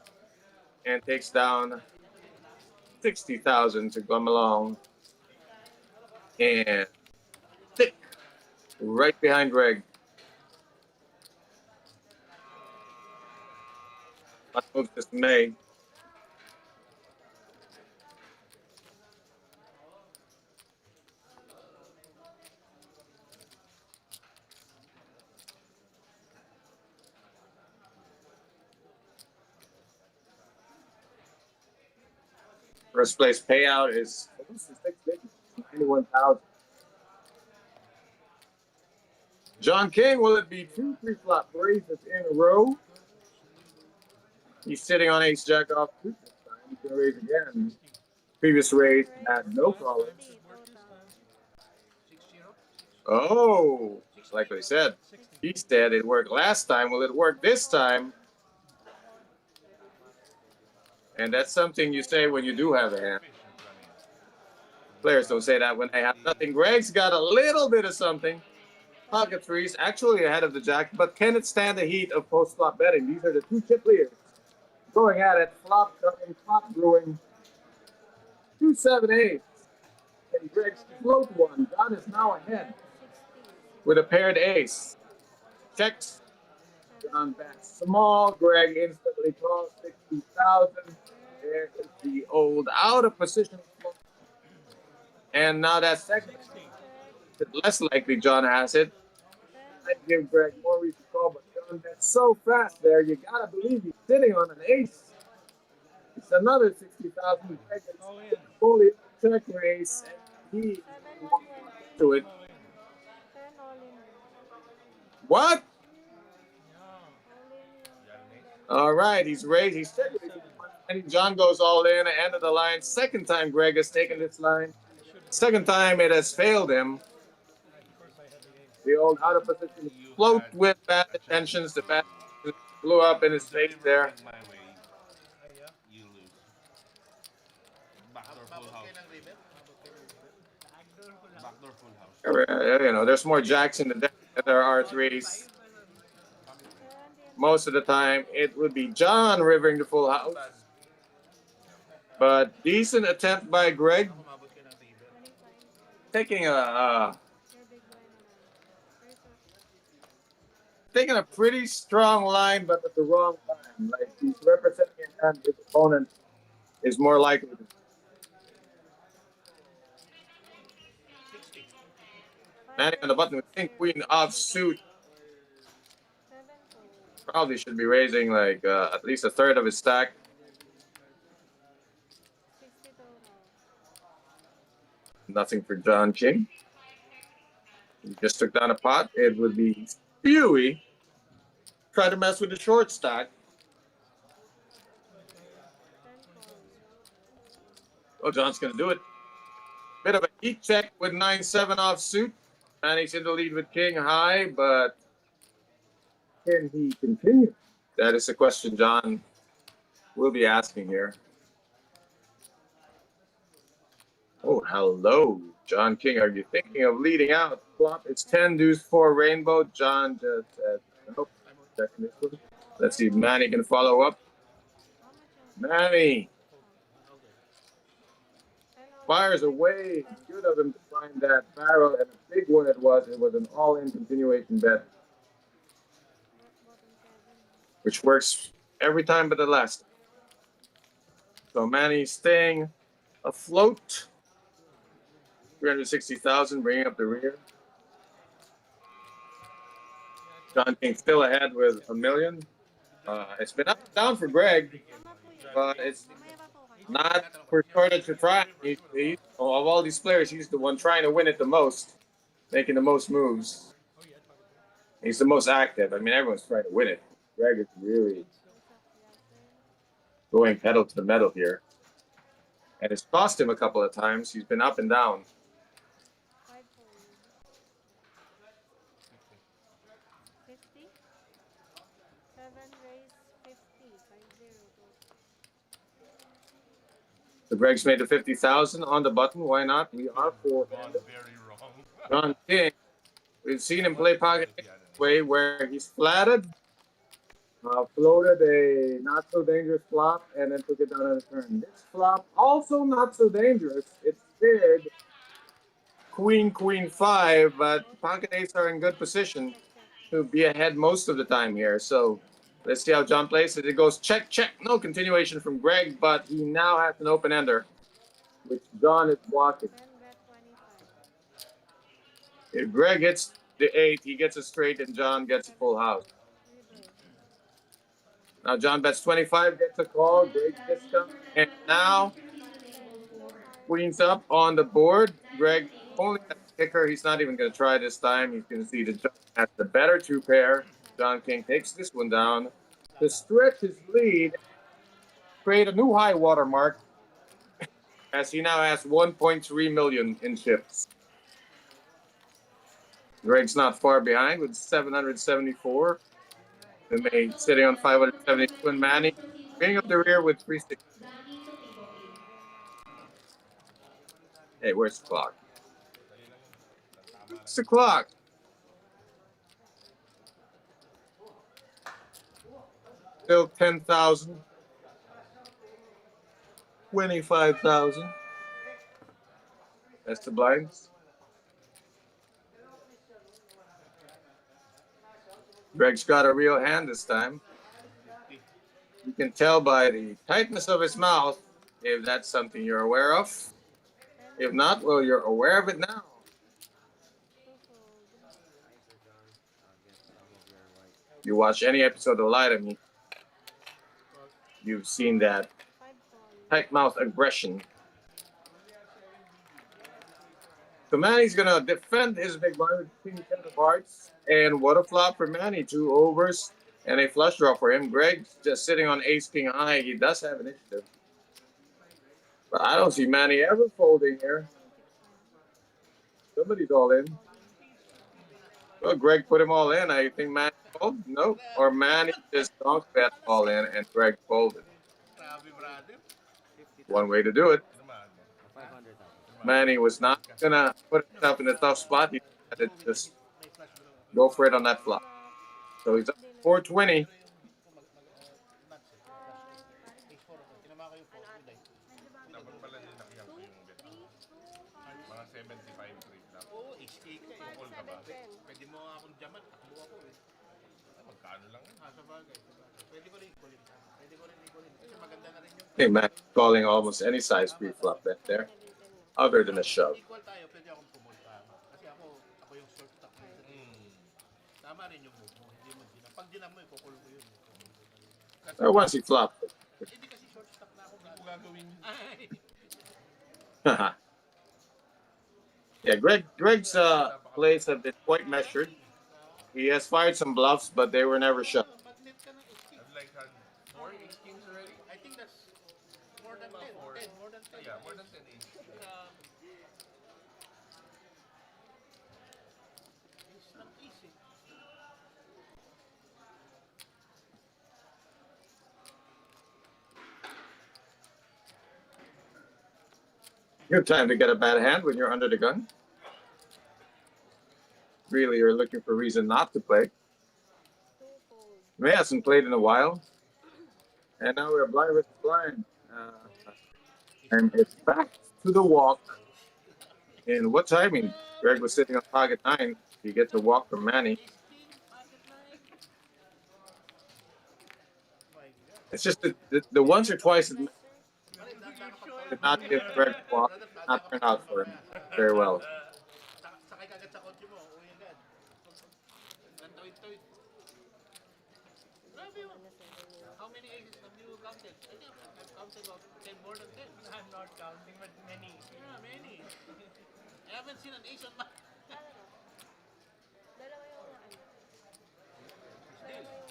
and takes down 60,000 to come along. And thick right behind Greg. I hope this May. First place payout is 91,000. John King, will it be 2 3-flop raises in a row? He's sitting on ace jack off 2 this time. He's going to raise again. Previous raise had no problem. 60 total. Oh, like what he said. He said it worked last time. Will it work this time? And that's something you say when you do have a hand. Players don't say that when they have nothing. Greg's got a little bit of something. Pocket threes, actually ahead of the jack, but can it stand the heat of post-flop betting? These are the 2 chip leaders going at it. Flop coming, flop brewing. 2 7-8. And Greg's float one. John is now ahead 60. with a paired ace. Checks. John bets small. Greg instantly calls 60,000. There is the old out of position. And now that second, less likely John has it. I'd give Greg more reason to call, but John bets so fast there, you gotta believe he's sitting on an ace. It's another 60,000. Greg is fully check raise, and he 7 wants 120. to it. 10 all in. What? All in. All right, he's raised. He's check raising. And John goes all in, end of the line. Second time Greg has taken this line. Second time it has failed him. The old out of position float with bad intentions. The bat blew up in his face there. My way, you lose. Backdoor full Mabot house. kayo ng river? Backdoor full house. You know, there's more jacks in the deck than there are threes. Most of the time, it would be John rivering the full house. But decent attempt by Greg, Mabot kayo ng river. 25. taking a Your big blind naman. taking a pretty strong line, but at the wrong time. Like he's representing a hand his opponent is more likely to. 60. Manny on the button with king queen offsuit. 7 4. Probably should be raising like at least a third of his stack. 60 total. Nothing for John King. He just took down a pot. It would be Spewy. Try to mess with the short stack. 10 Oh, John's going to do it. Bit of a heat check with 9-7 offsuit. And he's in the lead with king high, but can he continue? That is the question, John. we'll be asking here. Oh, hello, John King. Are you thinking of leading out? Flop. It's 10 deuce 4 rainbow. John just said nope. Checking this one. Let's see if Manny can follow up. Manny fires away. Good of him to find that barrel, and a big one it was. It was an all-in continuation bet, which works every time but the last. So Manny staying afloat. 360,000, bringing up the rear. John King still ahead with $1 million. It's been up and down for Greg, but it's not for Carter to try. Of all these players, he's the one trying to win it the most, making the most moves. He's the most active. I mean, everyone's trying to win it. Greg is really going pedal to the metal here. And it's cost him a couple of times. He's been up and down. 50. 7 raise 50. 50. So Greg's made the 50,000 on the button. Why not? We are for Gone very wrong. John King. We've seen him play pocket way where he's flatted, floated a not so dangerous flop, and then took it down on a turn. This flop also not so dangerous. It's paired queen, queen, 5, but pocket eights are in good position to be ahead most of the time here. So let's see how John plays it. It goes check, check. No continuation from Greg, but he now has an open ender, which John is blocking. If Greg hits the 8, he gets a straight, and John gets a full house. Now John bets 25, gets a call. Greg gets them, and now queens up on the board. Greg only has a kicker. He's not even going to try this time. He's going to see that John has the better two pair. John King takes this one down to stretch his lead, create a new high water mark, as he now has 1.3 million in chips. Greg's not far behind with 774. And May sitting on 572, and Manny bringing up the rear with 360. Hey, where's the clock? It's the clock. Still 10,000. 25,000. That's the blinds. Greg's got a real hand this time. You can tell by the tightness of his mouth if that's something you're aware of. If not, well, you're aware of it now. You watch any episode of Lie to Me, you've seen that tight mouth aggression. So Manny's going to defend his big blind with King 10 of hearts. And what a flop for Manny. 2 overs and a flush draw for him. Greg's just sitting on ace king high. He does have initiative. But I don't see Manny ever folding here. Somebody's all in. Well, Greg put him all in. I think Manny folded. No. Or Manny just don't bet all in and Greg folded. One way to do it. Manny was not going to put himself in a tough spot. He had to just go for it on that flop. So he's up 420. Dapat pala nilakyan ko yung bet. Mga 75 trip lang. Oo, HK ka eh. Call ka ba? Pwede mo nga akong jamat. Buha ko eh. Magkano lang yun? Sa bagay. Pwede ko rin i-callin. Pwede ko rin i-callin. Kasi maganda na rin yung... I think Manny's calling almost any size pre-flop bet there, other than a shove. Equal tayo, pwede akong pumunta. Kasi ako yung short stock. Tama rin yung move mo. Hindi mo dinam. Pag dinam mo, i-call ko yun. Or once he flopped it. Hindi kasi short stock na ako. Hindi ko gagawin yun. Ay! Yeah, Greg's plays have been quite measured. He has fired some bluffs, but they were never shot. Magnet ka ng HK. I've like had 4 ace kings already. I think that's more than 10. About 4. 10, more than 10. Yeah, more than 10 ace. It's not easy. Good time to get a bad hand when you're under the gun. Really, you're looking for a reason not to play. May hasn't played in a while. And now we're blind with blind. And it's back to the walk. And what timing? Greg was sitting on pocket 9. You get the walk from Manny. It's just the once or twice it did not give Greg a walk, not turn out for him very well. Sakay ka agad sa kotse mo, uwi agad. Nantawid-tawid. Grabe yun. How many aces have you counted? I think I've counted about 10, more than 10. I'm not counting, but many. Yeah, many. I haven't seen an ace on my...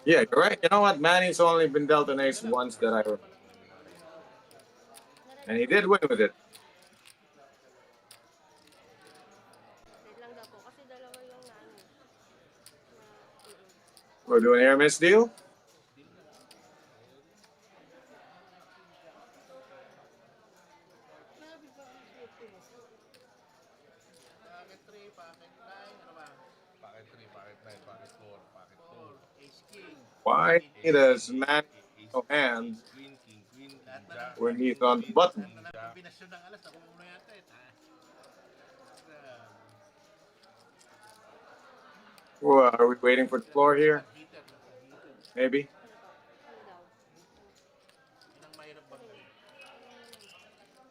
Yeah, you're right. You know what? Manny's only been dealt an ace once that I remember. And he did win with it. We're doing air miss deal. Pocket 3, pocket 9, ano ba? Pocket 3, pocket 9, pocket 4, pocket 2. Ace king. Why does Manny no hand Queen, king, Lahat when he's on the button? na ng kombinasyon ng alas, ako muna yata eh. Well, are we waiting for the floor here? Maybe. Yun ang mahirap ba?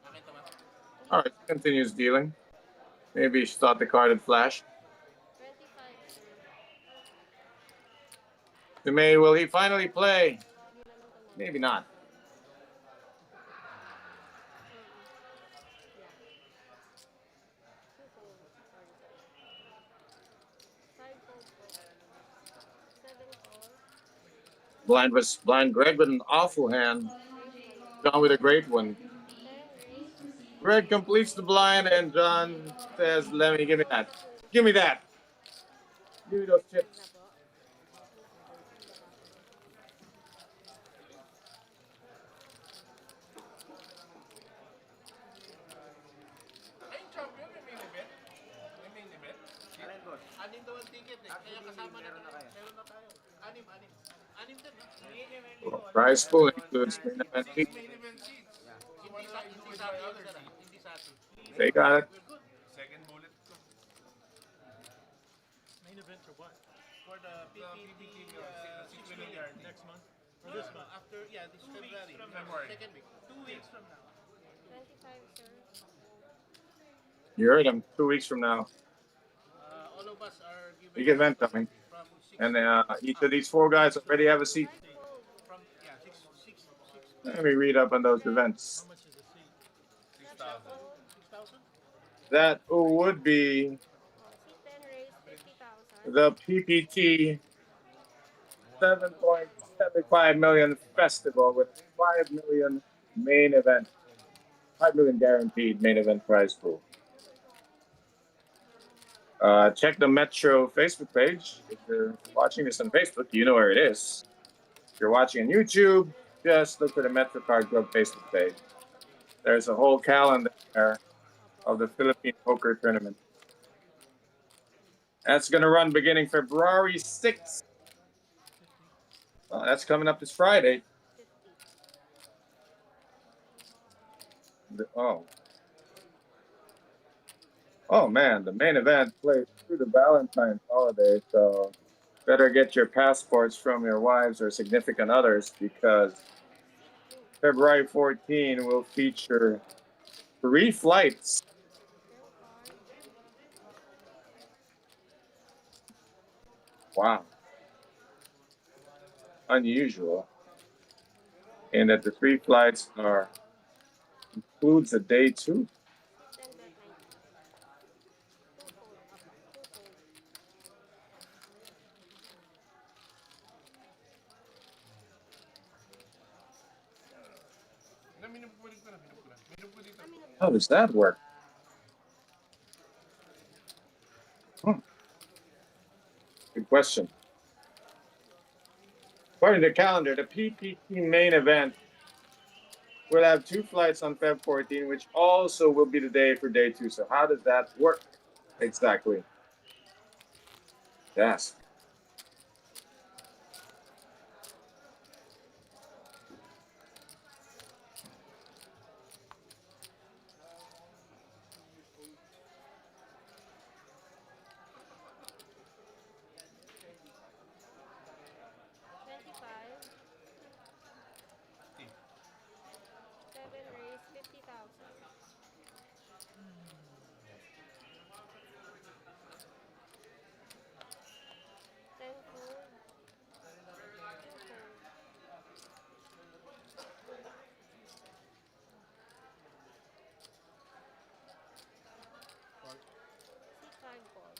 Nakita ba? All right, continues dealing. Maybe she thought the card had flashed. May, will he finally play? Maybe not. Blind was blind Greg with an awful hand. John with a great one. Greg completes the blind and John says, "Let me give me that. Give me that. Give me those chips." Ay, champion, may main event. May main event. Alin boss? Anim daw ang ticket eh. Kaya kasama na tayo. Meron na tayo. Anim. Anim din. Prize pool includes main event seat. Main event seats. Hindi sa atin yun, sir. Hindi sa atin. They got it. Second bullet ko. Main event for what? For the PPT 6 million Next month? Or this month? After, yeah, this February. February. Second week. 2 weeks from now. 25, sir. You heard him. 2 weeks from now. All of us are given Big event coming. from 6 And each of these 4 guys already have a seat. from yeah, 6 Let me read up on those events. How much is the seat? 6,000. 6,000. That would be Seat 10 raise 50,000. the PPT 7.75 million festival with 5 million main event, 5 million guaranteed main event prize pool. Check the Metro Facebook page. If you're watching this on Facebook, you know where it is. If you're watching on YouTube, just look for the Metro Card Club Facebook page. There's a whole calendar there of the Philippine Poker Tournament. That's going to run beginning February 6th. Oh, that's coming up this Friday. Oh man, the main event plays through the Valentine's holiday, so better get your passports from your wives or significant others because February 14 will feature 3 flights. Wow. Unusual. And that the 3 flights includes a day 2. How does that work? Good question. According to the calendar, the PPT main event we'll have 2 flights on Feb 14, which also will be the day for day 2. So how does that work exactly? Yes. Seven raise 50,000. Ten fold. Two fold. C5 call.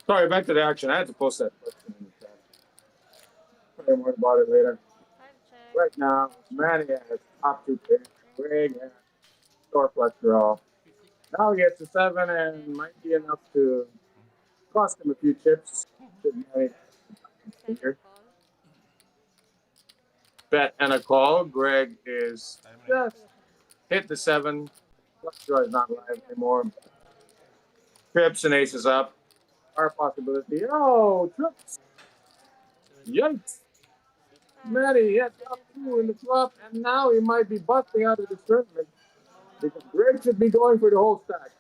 Sorry, back to the action. I had to post that question in the chat. Pray more about it later. 5 check. Right now, Manny has top 2 pairs. Greg has short flush draw. Now he gets to 7 and might be enough to cost him a few chips. Should Manny 7 here. call. Bet and a call. Greg is just hit the 7. Flush draw is not live anymore. Trips and aces up. Our possibility. Oh, trips. Yikes. Manny hit top 2 in the flop, and now he might be busting out of this tournament because Greg should be going for the whole stack.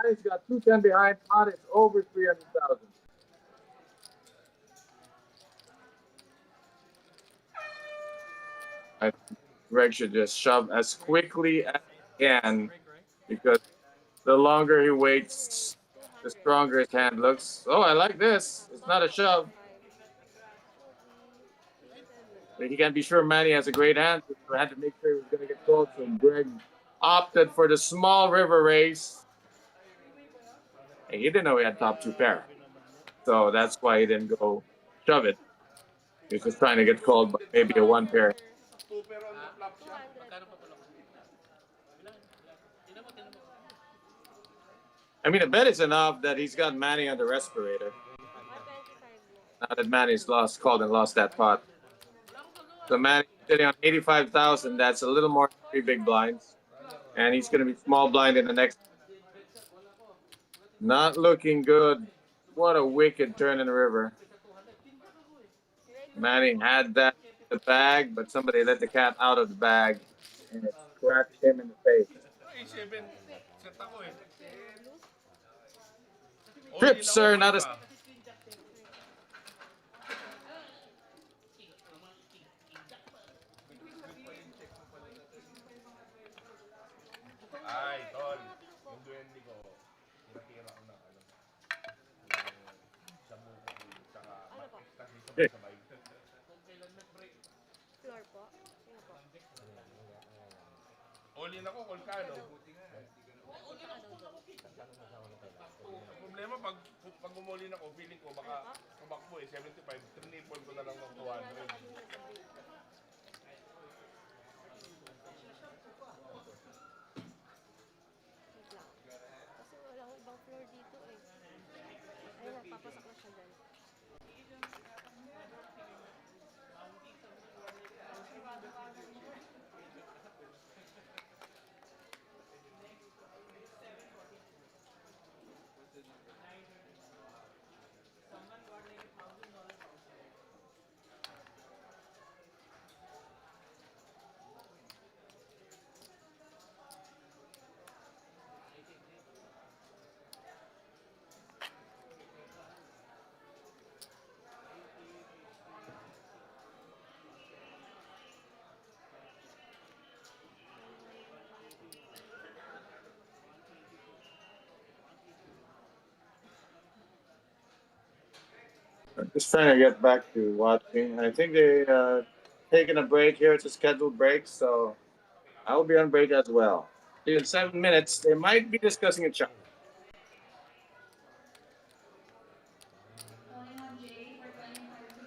Manny's got 210 behind. Pot is over 300,000. I think Greg should just shove as quickly as he can because the longer he waits, the stronger his hand looks. Oh, I like this. It's not a shove. He can't be sure Manny has a great hand. So he had to make sure he was going to get called. So Greg opted for the small river race. Hey, he didn't know he had top 2 pair. So that's why he didn't go shove it. He was just trying to get called by maybe a 1 pair. Super on the flop shop. Magkano pa pala? Tingnan mo. I mean, the bet is enough that he's got Manny on the respirator. 125 Now that Manny's called and lost that pot. So Manny's sitting on 85,000. That's a little more than 3 big blinds. And he's going to be small blind in the next. Not looking good. What a wicked turn in the river. Manny had that in the bag, but somebody let the cat out of the bag and it scratched him in the face. Ay, 7. Set ako eh. Trip, sir, not a. Ay, tol. Yung duwende ko, tinatira ko na, yung shabu ko, tsaka makista dito sa bike. Floor po. Sino po? All in ako, Volcano. Problema, pag umulin ako, feeling ko baka tumakbo eh, 75, trinipol ko na lang ng 200. Wait lang. Kasi walang ibang floor dito eh. Ayun, papasok na siya dyan. I'm just trying to get back to watching. I think they taking a break here. It's a scheduled break, so I will be on break as well. In 7 minutes, they might be discussing a chart. Calling on Jay for 2550.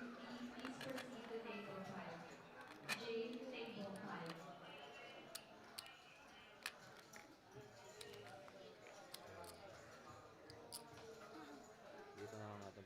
Please proceed to table 5. Jay to table 5. Dito na lang natin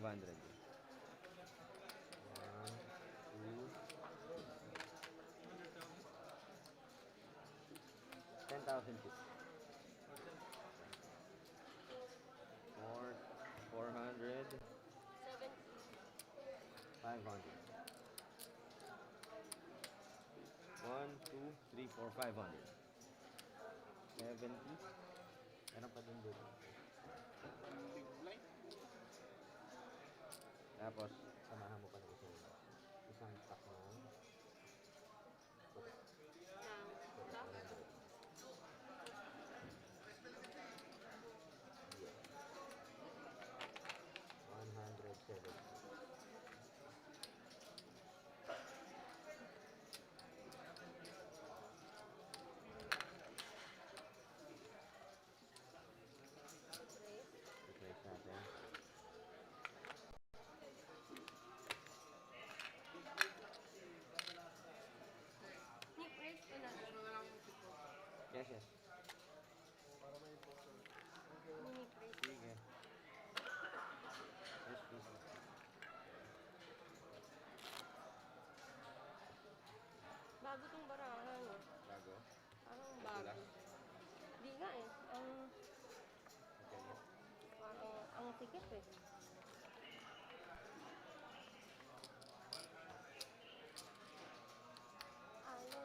500. 10,000 chips. 400. 500. 1, 2, 3, 4, 500. 70. Meron pa din dito. Big blind. Tapos, samahan mo pa ng isang stock ng yeah. 170. Replace natin. Ni press ko na. Yes, yes. Mini press. Sige. Yes, please. Bago tong barahan. Oh. Bago. Parang bago. Di nga eh. Okay. Parang ang tikip eh. Ano?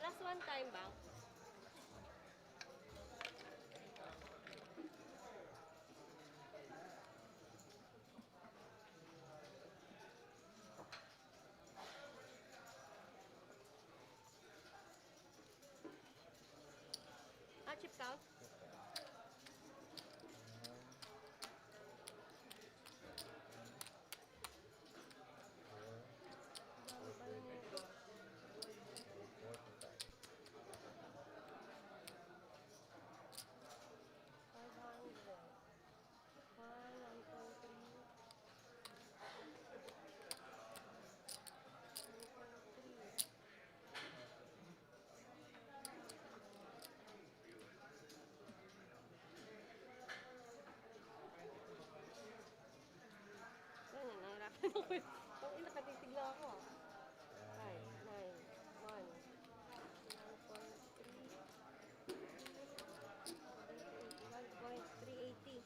Last one time ba? Chip count? Pag nakatitig lang ako ah. 5, 9, 1, 1.380.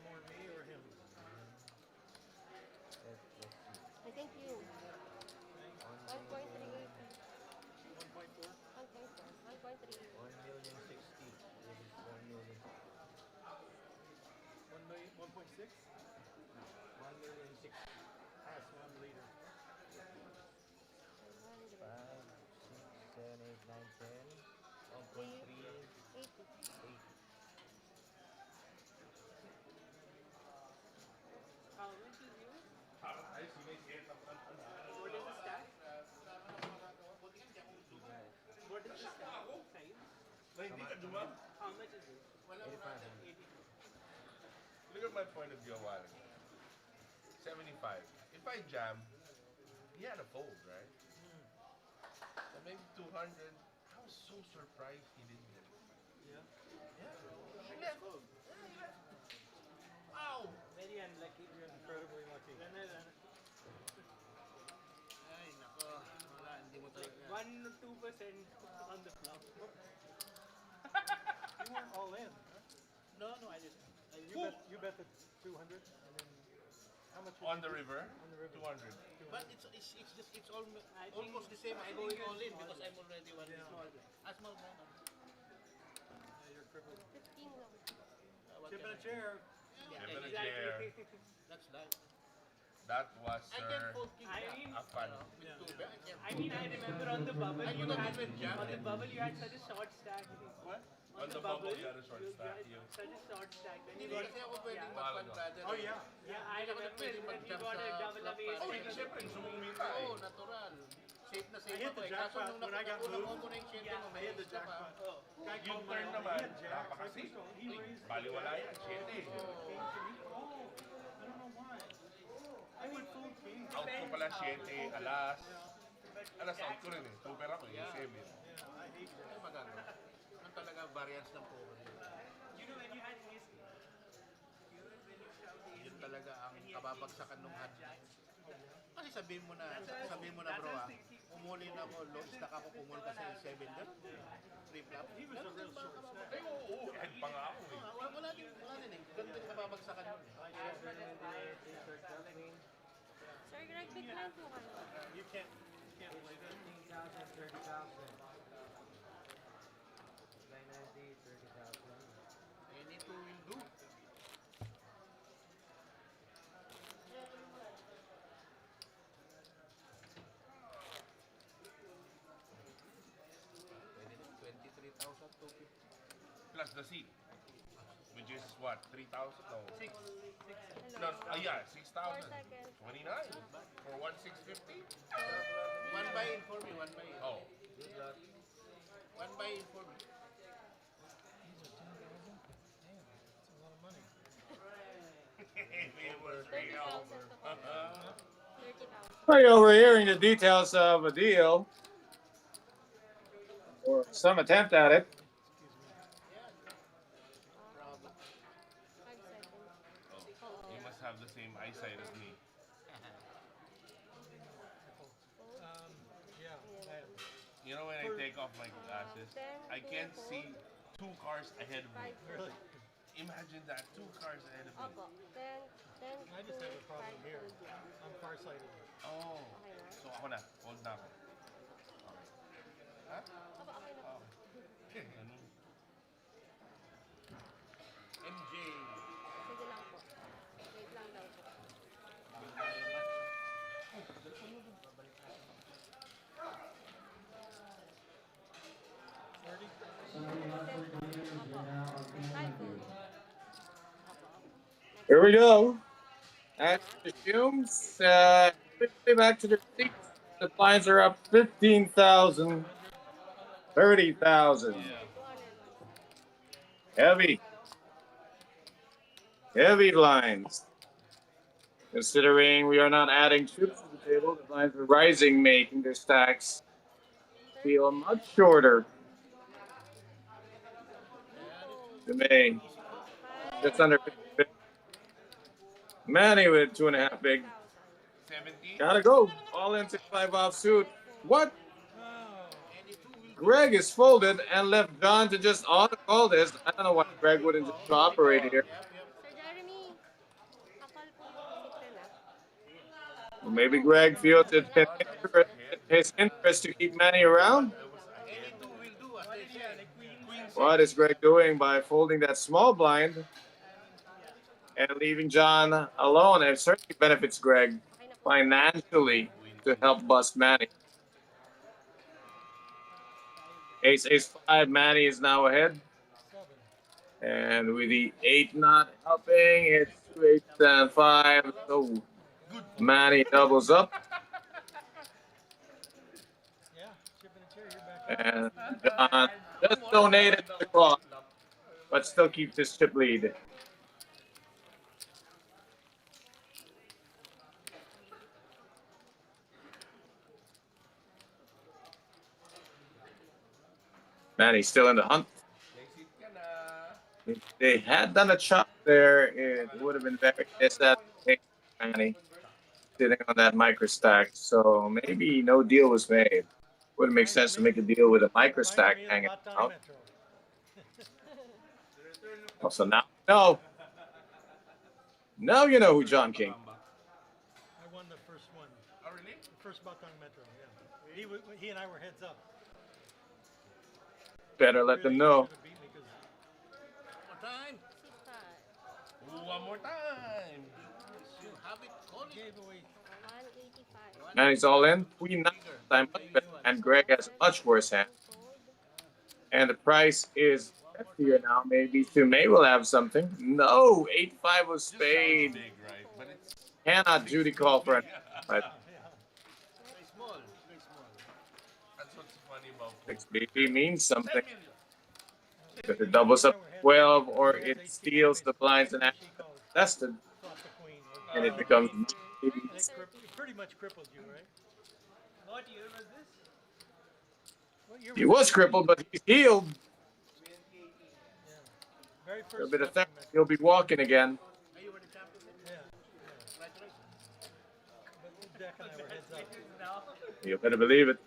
More me or him? I think you. 1.380. 1.4? 1.380. 1,060,000. This is 1,000,000. 1.6? 1,060,000. That's 1 liter. 5, 6, 7, 8, 9, 10. 1.380. 80. How much is yours? Ay, sinisita pa ang What is the stack? What is the stack? Size? na hindi ka dumam. How much is it? 85. 80. Look at my point of view a while ago. 75. If I jam, he had a fold, right? So maybe 200. I was so surprised he didn't get it. Yeah. Yeah. He left. Yeah, he left. Wow. Very unlucky. You're incredibly lucky. Ay, nako. Wala, hindi mo Like talaga. 1 or 2% on the flop. You weren't all in. No, I didn't. You bet the 200 and then how much? On the river, On the river. 200. But it's I think- almost the same. I I'm think going you're all in small. because I'm already one Yeah. small. A small blind. You're crippled. 15 lang. Chip in a chair. Yeah, Chip in a Exactly. that's life. That was, I can sir, fold king I jack. mean- a fun. With Yeah. two bet, I can I mean, I remember on the bubble I you could have had even jammed on the it. bubble you had such a short stack. What? On the bubble, you had a short you stack, had you. such a short stack. Then Hindi you got kasi ako pwedeng yeah. mag-fund brother. Oh yeah. Hindi Yeah, I ako remember pwedeng when you mag-jump got a sa double flop amaze. Oh, pass. hindi siyempre, sumumita Oo, eh. natural. Safe na I safe hit ako the eh. Kaso jackpot nung when I got nakuha moved. mo na yung shit Yeah, mo, I may hit the isa pa. jackpot. Guy Yung called my turn own. naman, He had jacks. napakasi. He raised. Baliwala yan, shit eh. Came to me. Oh, Out ko pala 7, alas. Alas out ko rin eh. Super ako eh, 7. Ay, maganda. Ang talaga variance ng poker. Yun talaga ang kababagsakan ng hand. Kasi sabihin mo na bro umuli na ako, low stack ako, kumul kasi 7 doon. 3 flop. Ganun din ba? Ay, oo, head pa nga ako eh. Wala din eh. Ganun din kababagsakan yun eh. Sir Greg, big blind po kayo. You can't play that. 30,000. Any two will do. Pwede na, 23,250. Plus the seat. Which is what, 3,000? No. 6. No, yeah, 6,000. 4 seconds. 29 for 1,650? One buy in for me, one buy in. Oh. One buy in for me. It was 30,000 over. to cover. 30,000. Right, overhearing the details of a deal or some attempt at it. Problem. 5 seconds. Oh, you must have the same eyesight as me. Yeah. You know when I take off my glasses, I can't see 2 cars ahead of me. Really? Imagine that, 2 cars ahead of me. Opo. 10, I just have a problem here. I'm farsighted. Oh. Okay na? So ako na, hold na ako. Ha? Opo, okay na. Oh. Ganun. MJ. Sige lang po. Wait lang daw po. Sunday Hustler players are now on camera here. Here we go. As it assumes, quickly back to the seats. The blinds are up 15,000, 30,000. Heavy. Heavy blinds. Considering we are not adding chips to the table, the blinds are rising, making their stacks feel much shorter. To me, just under 50. Manny with 2.5 big. 70? Gotta go. All in 6-5 offsuit. What? Greg is folded and left John to just auto-call this. I don't know why Greg wouldn't just cooperate here. Sir Jeremy, kapal po yung sikre na. Well, maybe Greg feels it's his interest to keep Manny around. Any two will do, as they say. What is Greg doing by folding that small blind and leaving John alone? It certainly benefits Greg financially to help bust Manny. Ace-5, Manny is now ahead. And with the 8 not helping, it's 2 8 and 5. So Manny doubles up. Yeah, shipping a chair here back. And John just donated the clock, but still keeps his chip lead. Manny's still in the hunt. If they had done a chop there, it would have been very disadvantageous for Manny sitting on that micro stack. So maybe no deal was made. Wouldn't make sense to make a deal with a micro stack hanging out. Also now, now you know who John King. I won the first one. Oh, really? The first Batang Metro, yeah. He and I were heads up. Better let them know. One more time. Ooh, one more time. You have it, call it. Gave away 185. Manny's all in. Queen nine time much better, and Greg has a much worse hand. And the price is heftier now. Maybe May will have something. No, 8-5 was spade. Big, right? But it's Cannot Judy call for it. But Very small, very small. that's what's funny about 6BB means something. 10 million. If it doubles up 12 or it steals the blinds and actually tested, flop the queen. and it becomes It pretty much crippled you, right? What year was this? What year He was it? crippled, but he's healed. 2018. Yeah. Very A first bit of wrestling therapy, match. he'll be walking again. Are you were the champion then? Yeah. Congratulations. But Dak and I were heads up. Now, You better believe it.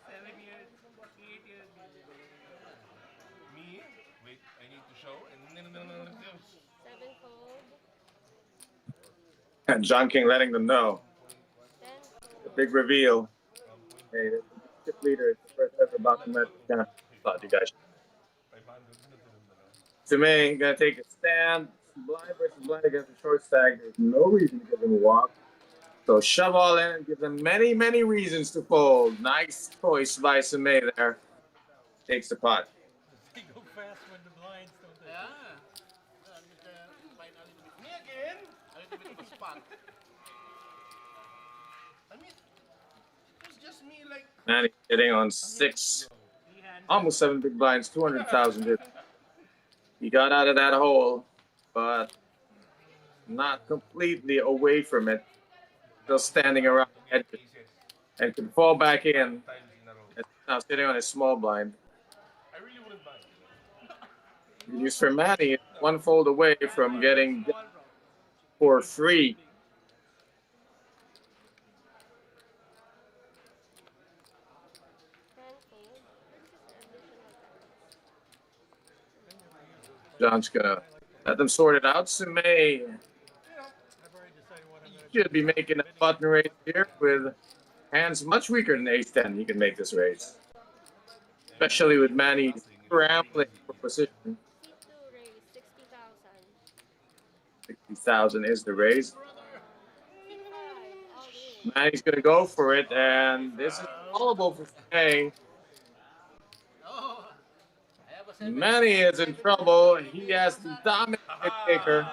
7 years, 8 years. Me? Wait, I need to show. Sevenfold, And John King letting them know. The tenfold. big reveal. Hey, the chip leader is the first ever boxing match champion. Thought you guys. 500. To me, gonna take a stand. Blind versus blind against a short stack. There's no reason to give him a walk. So shove all in and give them many, many reasons to fold. Nice choice by Sumay there. Takes the pot. They go fast when the blinds don't. They? Yeah. Find a little bit. Me again? A little bit of a spot. I mean, it was just me like. And he's hitting on 6, almost 7 big blinds, 200,000. He got out of that hole, but not completely away from it. Still standing around the edge Aces. and can fall back in. Times in a row. And now sitting on a small blind. I really wouldn't mind. Good news for Manny, one fold away from getting for free. Tenfold. John's gonna let them sort it out. Sumay I've already decided what I'm going to should be making a button raise here with hands much weaker than ace 10. He can make this raise, especially with Manny scrambling for position. C2 raise, 60,000. 60,000 is the raise. C5, all in. Manny's gonna go for it, and this is callable for Sumay. Oh. I have a 7. Manny is in trouble. He has the dominant taker,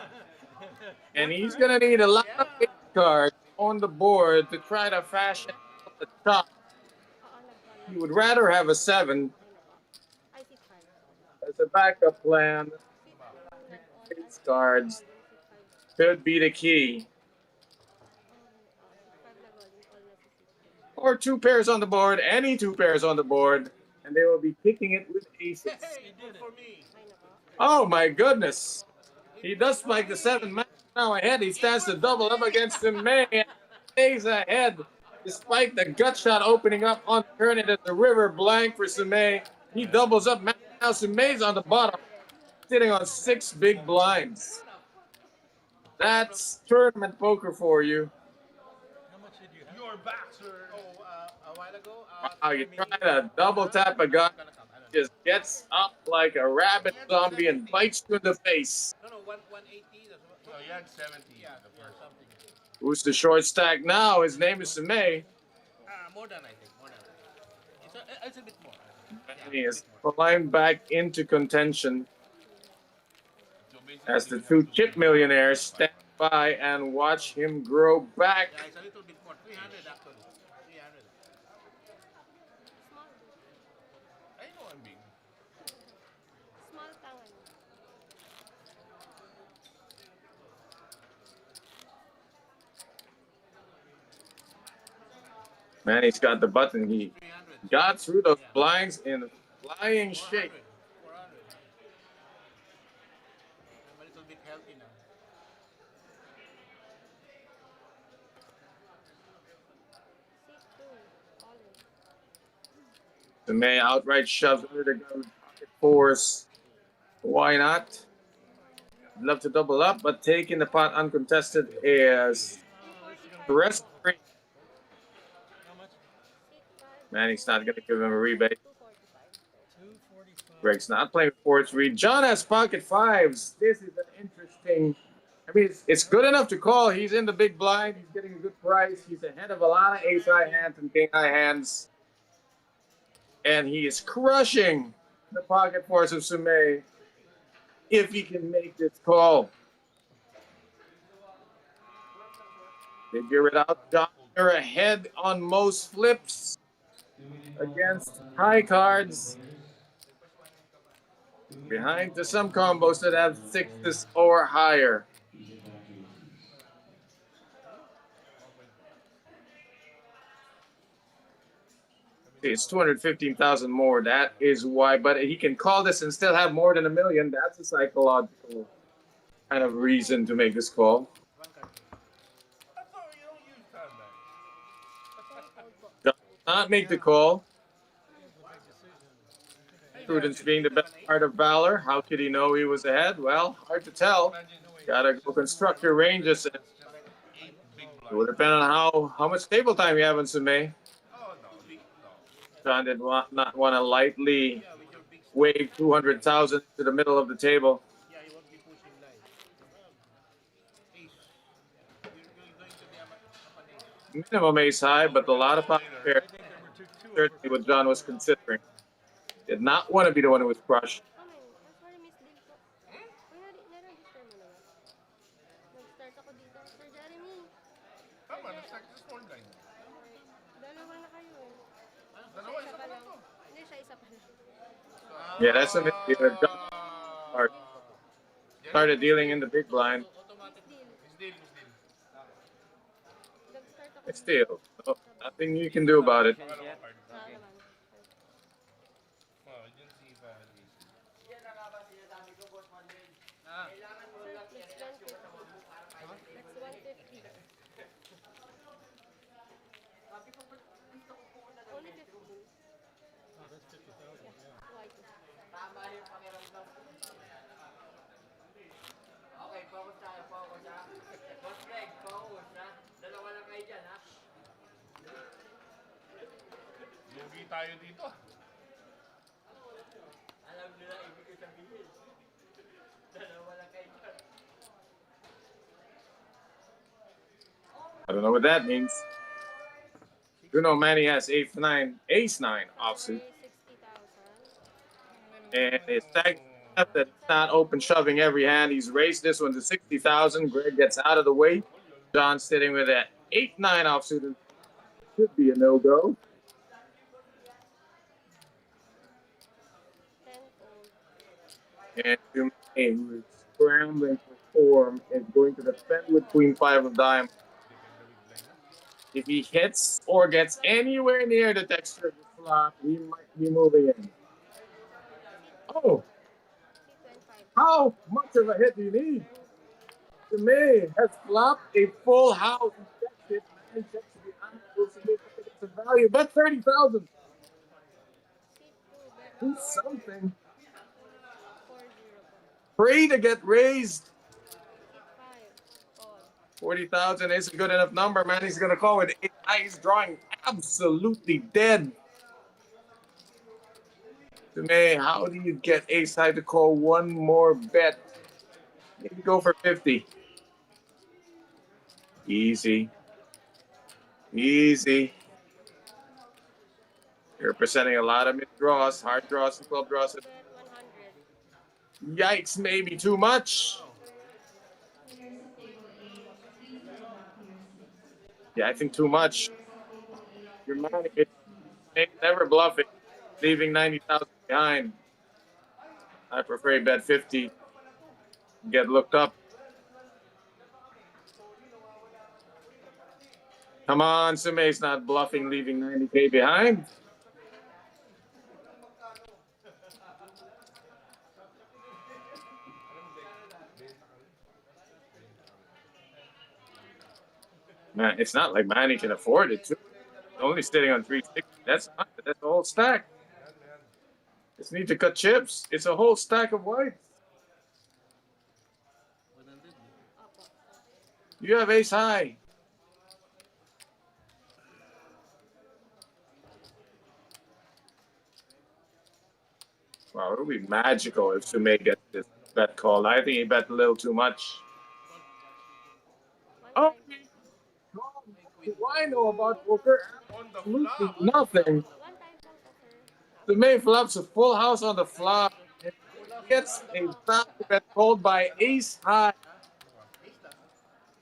and he's gonna need a lot of ace cards on the board to try to fashion out the top. Oo, He would rather have a 7 Ay, C5. as a backup plan. C2, Ace cards C5. could be the key. C5 na golden call na si C2. Or 2 pairs on the board, any 2 pairs on the board, and they will be kicking it with aces. Hey, good for me. Ay, nako. Oh my goodness. He does spike the 7 man now ahead. He stands to double up against the man. Stays ahead despite the gut shot opening up on turn. It is a river blank for Sumay. He doubles up. Now Sumay's on the bottom, sitting on 6 big blinds. That's tournament poker for you. How much did you have? You're back, sir. Oh, a while ago. Wow, you try to double tap a gun, just gets up like a rabid zombie and bites you in the face. No, 180. That's what. No, you had 70. Yeah, The yeah, first. something. Who's the short stack now? His name is Sumay. More than I think. More than I think. It's a bit more. He is climbed back into contention So basically, as the 2 chip millionaires stand by and watch him grow back. Yeah, it's a little bit more. 300 actually. 300. Small. I know I'm big. Small tangan. Man, he's got the button. He 300. got through those blinds in flying shape. 400. I'm a little bit healthy now. C2, all in. Sumay outright shoves under the gun, pocket fours. Why not? I'd love to double up, but taking the pot uncontested is the rest. How much? C5, Man, he's not going to give him a rebate. 245. 245. Greg's not playing fourth read. John has pocket fives. This is an interesting. I mean, it's good enough to call. He's in the big blind. He's getting a good price. He's ahead of a lot of ace high hands and king high hands. And he is crushing the pocket fours of Sumay if he can make this call. Figure it out, John. You're ahead on most flips against high cards. Behind to some combos that have 6s or higher. It's 215,000 more. That is why. But he can call this and still have more than $1 million. That's a psychological kind of reason to make this call. One card. I thought you don't use time man. Does not make the call. Prudence being the best part of valor. How could he know he was ahead? Well, hard to tell. Gotta go construct your ranges. It will depend on how much table time you have in Sumay. Oh no, no. John did not want to lightly Yeah, with your big wave 200,000 to the middle of the table. yeah, you won't be pushing live. Ace. You're going to be up an ace. Minimum ace high, but a lot of power pair. I think there were two Certainly what John was considering. Did not want to be the one who was crushed. Sorry, Miss Lil po. Na-register mo naman. Nag-start ako dito. Sir Jeremy, Tama, nag-start sa small blind. dalawa na kayo eh. Dalawa, isa pa lang to. Hindi siya, isa pa lang. Yeah, that's a misdealer. John started dealing in the big blind. Automatic. Deal. Still, still. Nag-start ako It's still nothing you can do about it. Pangalawang card. sa naman. Oh, yun si Fahadi. Ah, Sir, it's 150. That's 150. Only 15. Oh, that's 50,000. Yeah. White. Lugi tayo dito. I don't know what that means. You know, Manny has ace nine offsuit, 60,000. and it's that it's not open shoving every hand. He's raised this one to 60,000. Greg gets out of the way. John's sitting with that 8-9 offsuit. Should be a no go. 10 fold. And Dumaine, who is scrambling for form, is going to defend with Queen 5 of diamonds. If he hits or gets anywhere near the texture of the flop, he might be moving in. Oh, 325. how much of a hit do you need? Dumaine has flopped a full house. He checks it. Man checks it behind. We'll see if it gets a value. Bet 30,000. Seat 2, bet Do something. 40. Pray to get raised. Seat 5, fold. 40,000 is a good enough number, man. He's going to call with 8. He's drawing absolutely dead. Dumaine, how do you get ace high to call one more bet? Maybe go for 50. Easy. Easy. You're presenting a lot of mid draws, hard draws, and 12 draws. Bet 100. Yikes, maybe too much. Yeah, I think too much. Your money is never bluffing, leaving 90,000 behind. I prefer bet 50. Get looked up. Come on, Sumay's not bluffing, leaving 90K behind. Man, it's not like Manny can afford it. Too. Only sitting on 360. That's the whole stack. Just need to cut chips. It's a whole stack of whites. You have ace high. Wow, it would be magical if Sumay gets this bet called. I think he bet a little too much. Oh, what do I know about poker? On the Absolutely flop. nothing. One time po, sir. Sumay flops a full house on the flop. And gets a flop bet called by ace high.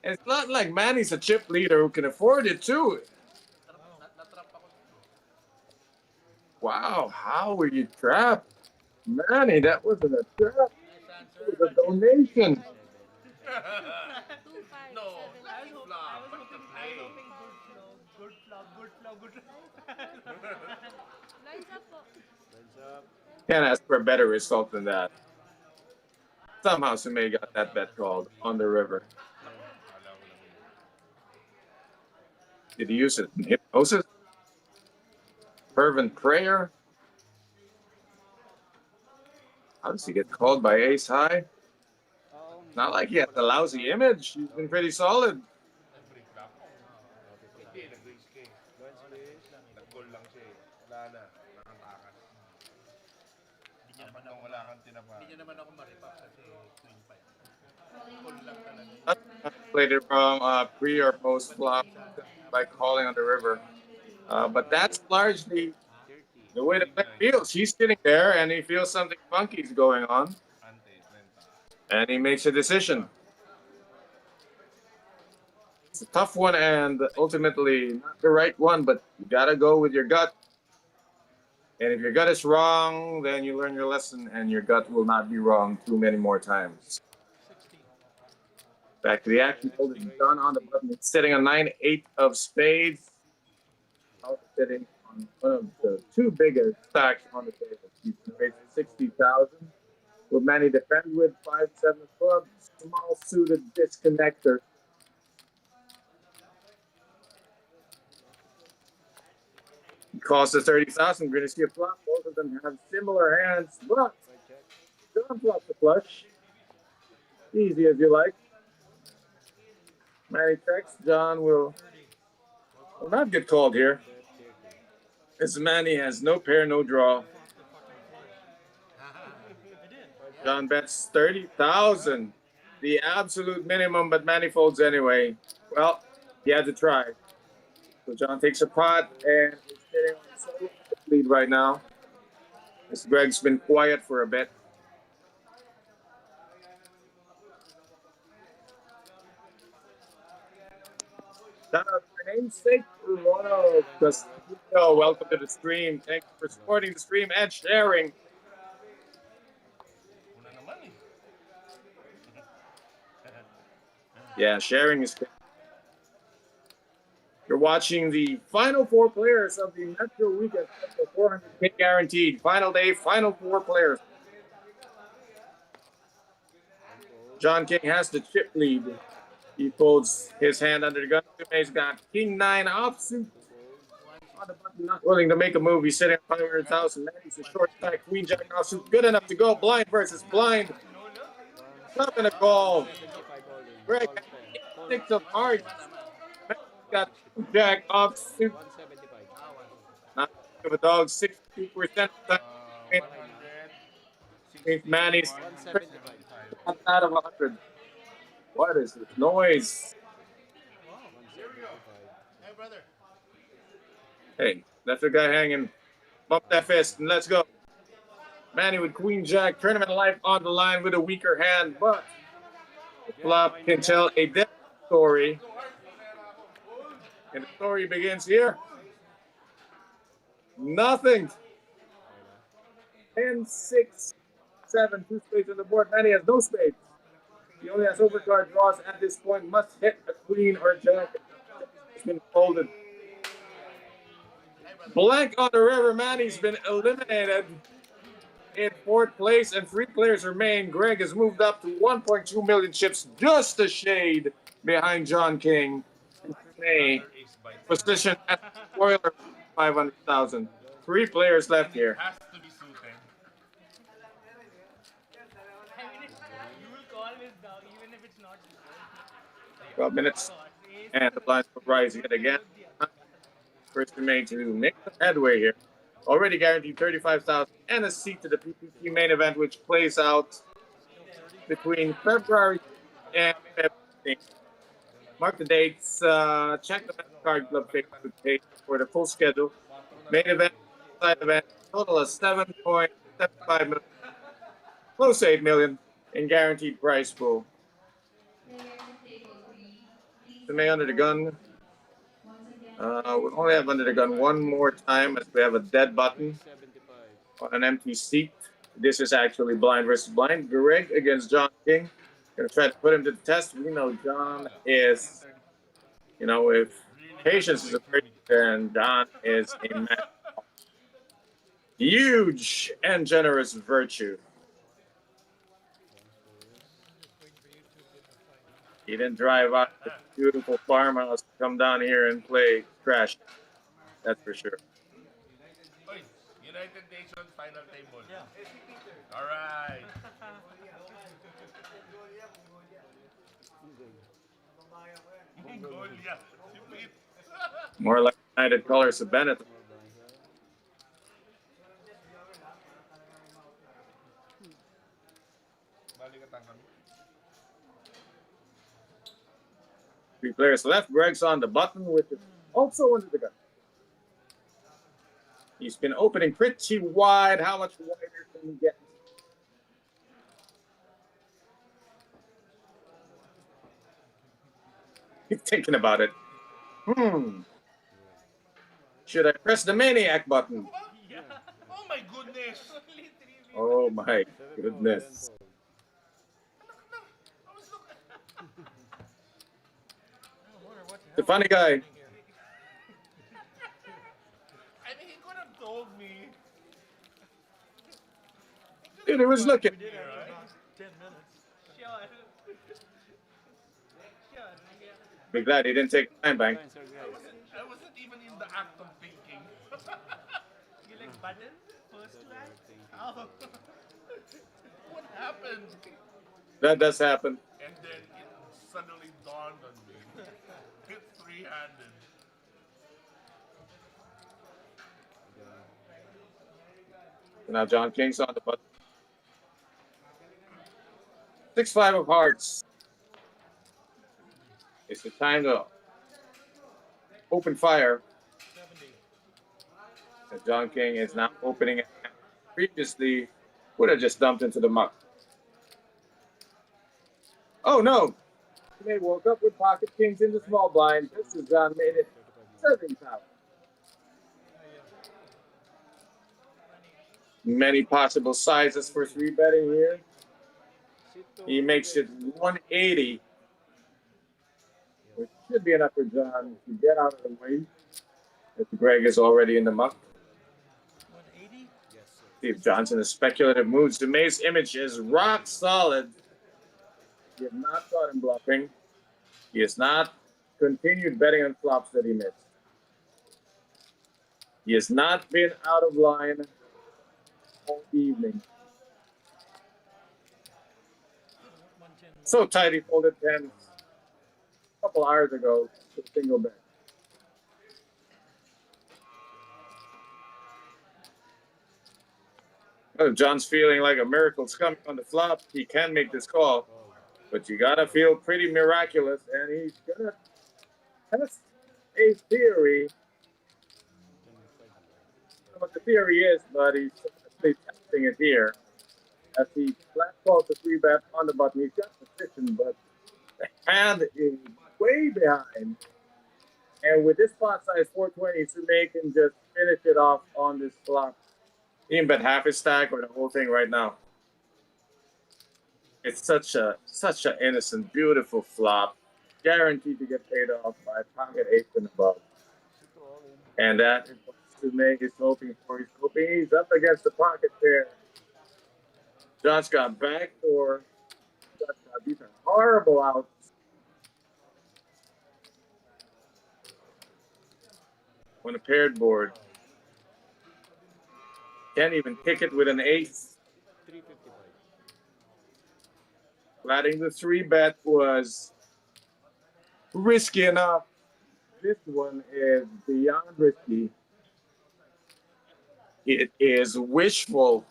It's not like Manny's a chip leader who can afford it too. Natrap ako. Wow, how were you trapped? Manny, that wasn't a trap. It was a donation. 2, 5, No, 7, that's flop. What's the play? Good flop, good flop, good flop. Can't ask for a better result than that. Somehow Sumay got that bet called on the river. Kala ko lang yun. Did he use it in hypnosis? Fervent prayer? How does he get called by ace high? Not like he has a lousy image. He's been pretty solid. Free flop. Hindi, nag-raise ka eh. Nag-goal lang siya eh. Wala na. Nakatakas. Habang wala kang tinapa. Hindi niya naman ako maripak kasi queen 5. Full lang talaga. Played it from pre or post flop by calling on the river. But that's largely the way the player feels. He's sitting there and he feels something funky is going on. Ante, 30. And he makes a decision. It's a tough one and ultimately not the right one, but you gotta go with your gut. And if your gut is wrong, then you learn your lesson and your gut will not be wrong too many more times. Back to the action. John on the button. It's sitting on 9-8 of spades. Also sitting on one of the two biggest stacks on the table. He's raised 60,000. With Manny defend with 5-7 club, small suited disconnector. He calls the 30,000. We're going to see a flop. Both of them have similar hands, but John flops the flush. Easy as you like. Manny checks. John will not get called here. As Manny has no pair, no draw. John bets 30,000, the absolute minimum, but Manny folds anyway. Well, he had to try. So John takes a pot and is sitting on a solo lead right now. As Greg's been quiet for a bit. Shout out to my namesake, Rono Castillo. Welcome to the stream. Thank you for supporting the stream and sharing. Una naman eh. Yeah, sharing is good. You're watching the final four players of the Metro Weekend, 400K guaranteed. Final day, final four players. John King has the chip lead. He folds his hand under the gun. He's got King 9 offsuit. On the button, not willing to make a move. He's sitting at 500,000. He's a short stack. Queen Jack offsuit. Good enough to go. Blind versus blind. Not gonna call. Greg, 6 of hearts. Got Jack offsuit. Not of a dog. 62% of the time. Manny's out of 100. What is this noise? Hey, brother. Hey, left the guy hanging. Bump that fist and let's go. Manny with Queen Jack, tournament life on the line with a weaker hand, but the flop can tell a different story. And the story begins here. Nothing. 10, 6, 7, 2 spades on the board. Manny has no spades. He only has overcard draws at this point. Must hit a queen or jack. It's been folded. Blank on the river. Manny's been eliminated in 4th place, and 3 players remain. Greg has moved up to 1.2 million chips, just a shade behind John King. May position at spoiler 500,000. 3 players left here. Has to be suited. 12 minutes. And the blinds will rise yet again. First to make the headway here. Already guaranteed 35,000 and a seat to the PPT main event, which plays out between February and February. Mark the dates. Check the Card Club Facebook page for the full schedule. Main event, side event, total of 7.75 million. Close to 8 million in guaranteed prize pool. May under the gun. We only have under the gun one more time as we have a dead button on an empty seat. This is actually blind versus blind. Greg against John King. Gonna try to put him to the test. We know John is, if patience is a virtue, then John is a man. Huge and generous virtue. He didn't drive out this beautiful farmhouse to come down here and play trash. That's for sure. Oy, United Nations final table. All right. Mongolia. Si Pete. More like United Colors of Bennett. Balikatan kami. Three players left. Greg's on the button, which is also under the gun. He's been opening pretty wide. How much wider can he get? He's thinking about it. Should I press the maniac button? Oh my goodness. Oh my goodness. I was looking. The funny guy. I mean, he could have told me. Dude, he was looking. We did have about 10 minutes. Be glad he didn't take time bank. I wasn't even in the act of thinking. You like button? First line? Oh. What happened? That does happen. And then it suddenly dawned on me. It's three-handed. Now John King's on the button. 6-5 of hearts. It's the time to open fire. 70. And John King is now opening it. Previously would have just dumped into the muck. Oh no! They woke up with pocket kings in the small blind. This is John made it 7,000. Many possible sizes for 3 betting here. He makes it 180. Which should be enough for John to get out of the way. If Greg is already in the muck. 180? Steve Johnson is speculative moves. The Maze image is rock solid. He has not caught him bluffing. He has not continued betting on flops that he missed. He has not been out of line all evening. So tight he folded tens a couple hours ago to a single bet. Oh, John's feeling like a miracle's coming on the flop. He can make this call, but you gotta feel pretty miraculous, and he's gonna test a theory. I don't know what the theory is, but he's actually testing it here. As he flat calls the 3-bet on the button, he's got position, but the hand is way behind. And with this pot size 420, Sume can just finish it off on this flop. He can bet half his stack or the whole thing right now. It's such a innocent, beautiful flop, guaranteed to get paid off by pocket eights and above. And that is what Sume is hoping for. He's hoping he's up against the pocket pair. John's got backdoor. These are horrible outs. On a paired board. Can't even pick it with an ace. 355. Flatting the 3-bet was risky enough. This one is beyond risky. It is wishful.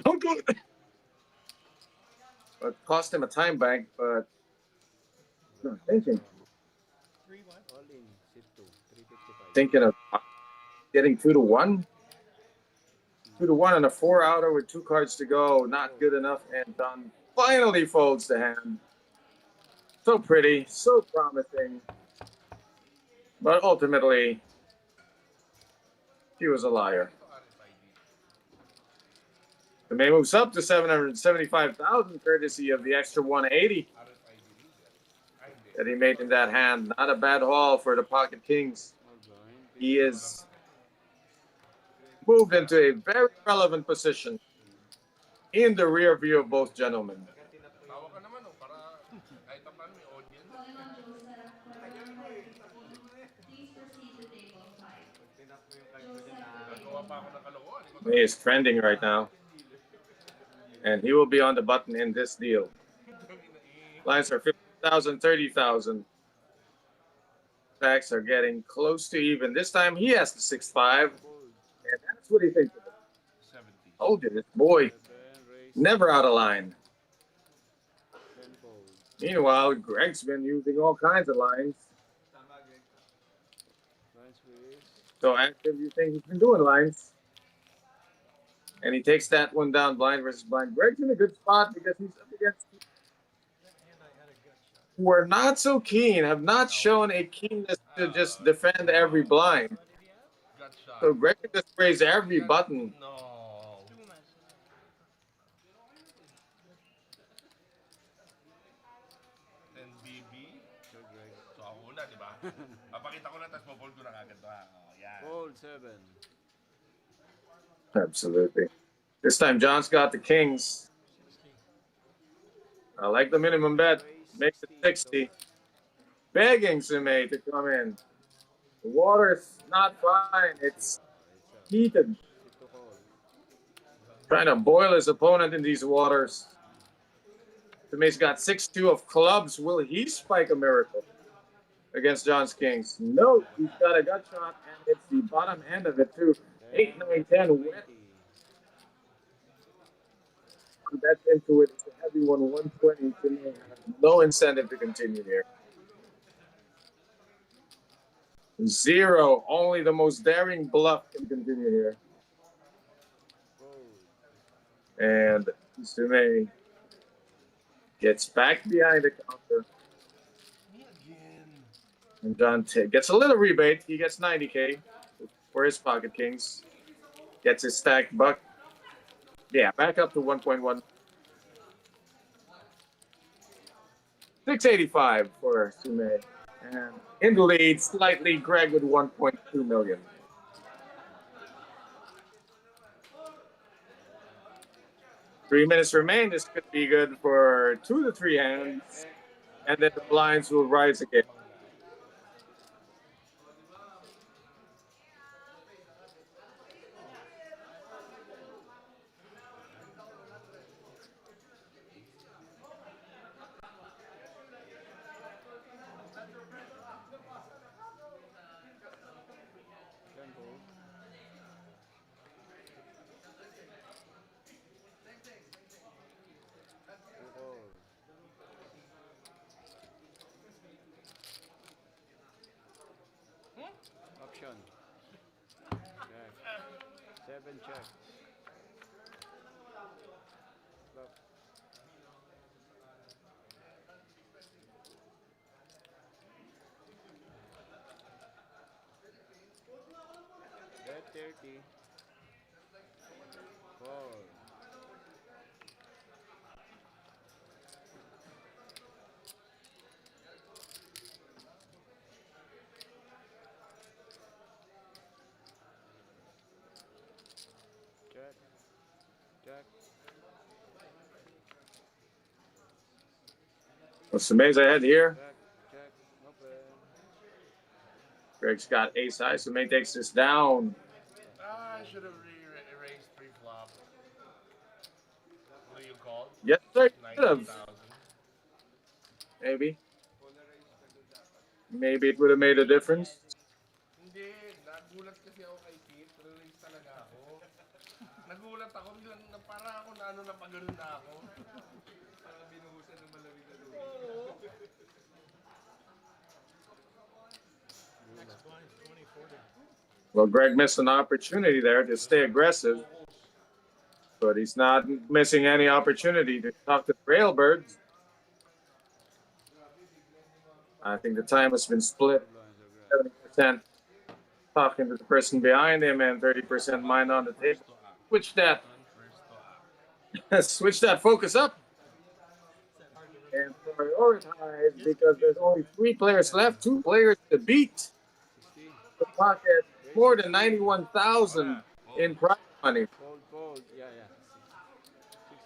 Don't go. It cost him a time bank, but no, thinking All in, sit 2, 355. thinking of getting 2-1. 2-1 on a 4-outer with 2 cards to go. Not good enough, and Don finally folds the hand. So pretty, so promising. But ultimately, he was a liar. The May moves up to 775,000, courtesy of the extra 180. RFID reader. Ay, hindi. that he made in that hand. Not a bad haul for the Pocket Kings. He is moved into a very relevant position in the rear view of both gentlemen. Tawa ka naman, oh, para kahit pa paano may audience. Calling on Joseph Please proceed to table 5. Gagawa pa ako ng kalokohan. He is trending right now. And he will be on the button in this deal. Lines are 50,000, 30,000. Stacks are getting close to even. This time he has the 6-5. And that's what he thinks of it. 70. Told you, this boy, never out of line. Meanwhile, Greg's been using all kinds of lines. So active, you think he's been doing lines. And he takes that one down, blind versus blind. Greg's in a good spot because he's up against people who are not so keen, have not shown a keenness to just defend every blind. Got shot. So Greg can just raise every button. No. And BB. So ako una, di ba? Papakita ko na, tapos po-fold ko na kagad to, ha? Oh, yan. Fold 7. Absolutely. This time John's got the kings. I like the minimum bet. Makes it 60. Begging Sumay to come in. The water's not fine. It's heated. Trying to boil his opponent in these waters. Sumay's got 6-2 of clubs. Will he spike a miracle against John's kings? No, he's got a gut shot, and it's the bottom end of it too. 8, 9, 10 wet. That's into it. It's a heavy one, 120. Sumay has no incentive to continue here. 0. Only the most daring bluff can continue here. And Sumay gets back behind the counter. And John gets a little rebate. He gets 90K for his Pocket Kings. Gets his stacked buck. Yeah, back up to 1.1. 685 for Sumay. And in the lead, slightly, Greg with 1.2 million. Three minutes remain. This could be good for 2 to 3 hands. And then the blinds will rise again. Option. Check. 7 check. Flop. Bet 30. Fold. Check. Check. Well, Sumay's ahead here. Check. Check. Open. Greg's got ace high. Sumay takes this down. I should have erased pre-flop. What do you call? Yes, sir. Could have. 90,000. Maybe. Maybe it would have made a difference. Hindi, nagulat kasi ako kay Pete. Release talaga ako. Nagulat ako, biglang para ako na ano na pagano'n na ako. Parang binuhusan ng malamig na doon. Oo. Well, Greg missed an opportunity there to stay aggressive. But he's not missing any opportunity to talk to the Railbirds. I think the time has been split. 70% talking to the person behind him and 30% mind on the table. Switch that. Switch that focus up. And prioritize because there's only 3 players left, 2 players to beat. 60. The pocket more than 91,000 in prize money. Fold, fold. Yeah, yeah.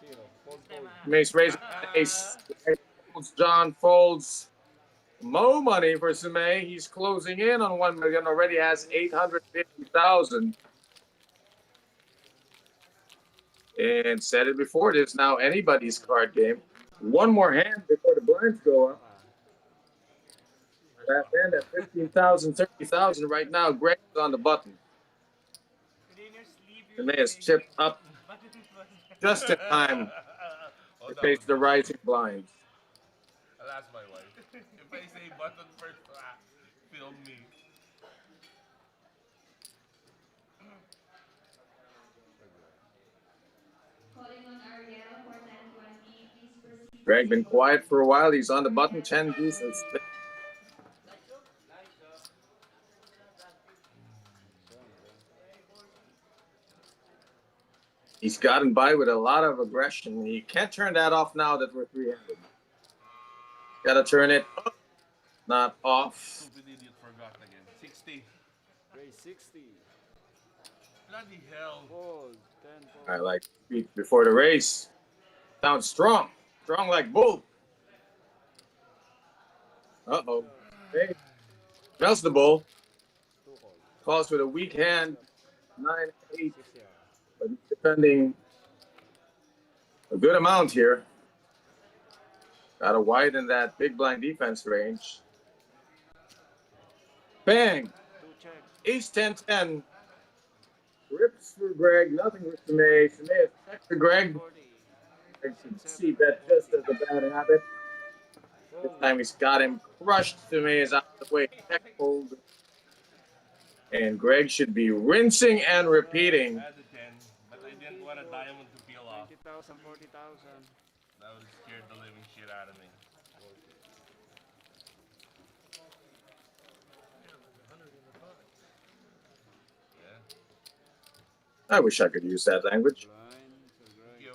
60. Fold, fold. Mace raises the ace. Folds, John folds. Mo money for Sume. He's closing in on 1 million. Already has 850,000. And said it before. It is now anybody's card game. One more hand before the blinds go up. Last hand at 15,000, 30,000 right now. Greg is on the button. Sume has chipped up just in time to face the rising blinds. I'll ask my wife. If I say button first, film me. Calling on Ariel for 1020. Please proceed. Greg been quiet for a while. He's on the button. 10 deuces. He's gotten by with a lot of aggression. He can't turn that off now that we're 300. Got to turn it up, not off. Stupid idiot forgot again. 60. Raise 60. Bloody hell. Fold. 10, fold. I like speech before the race. Sounds strong. Strong like bull. Uh-oh. Hey. Smells the bull. 2 hold. Calls with a weak hand. 9-8. 60. But he's defending a good amount here. Got to widen that big blind defense range. Bang! 2 check. Ace 10-10. Rips for Greg. Nothing with Sume. Sume has checked for Greg. 40. I can see that just as a bad habit. This time he's got him crushed. Sume is out of the way. Check fold. And Greg should be rinsing and repeating. I had the 10, but I didn't want a diamond to peel off. 20,000, 40,000. That would have scared the living shit out of me. Yeah. I wish I could use that language. Blind. So Thank Greg. you.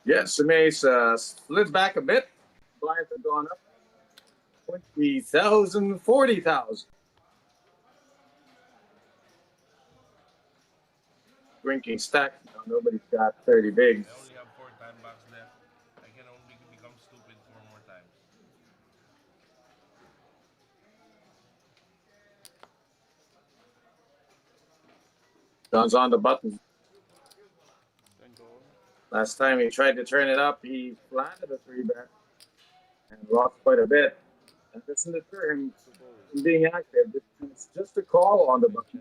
Yes, Sume's slid back a bit. Blinds have gone up. 20,000, 40,000. Drinking stack. Now nobody's got 30 bigs. I only have 4 time box left. I can only become stupid 4 more times. John's on the button. 10 gold. Last time he tried to turn it up, he flattened a 3-bet and lost quite a bit. That doesn't deter him 2 gold. from being active. It's just a call on the button.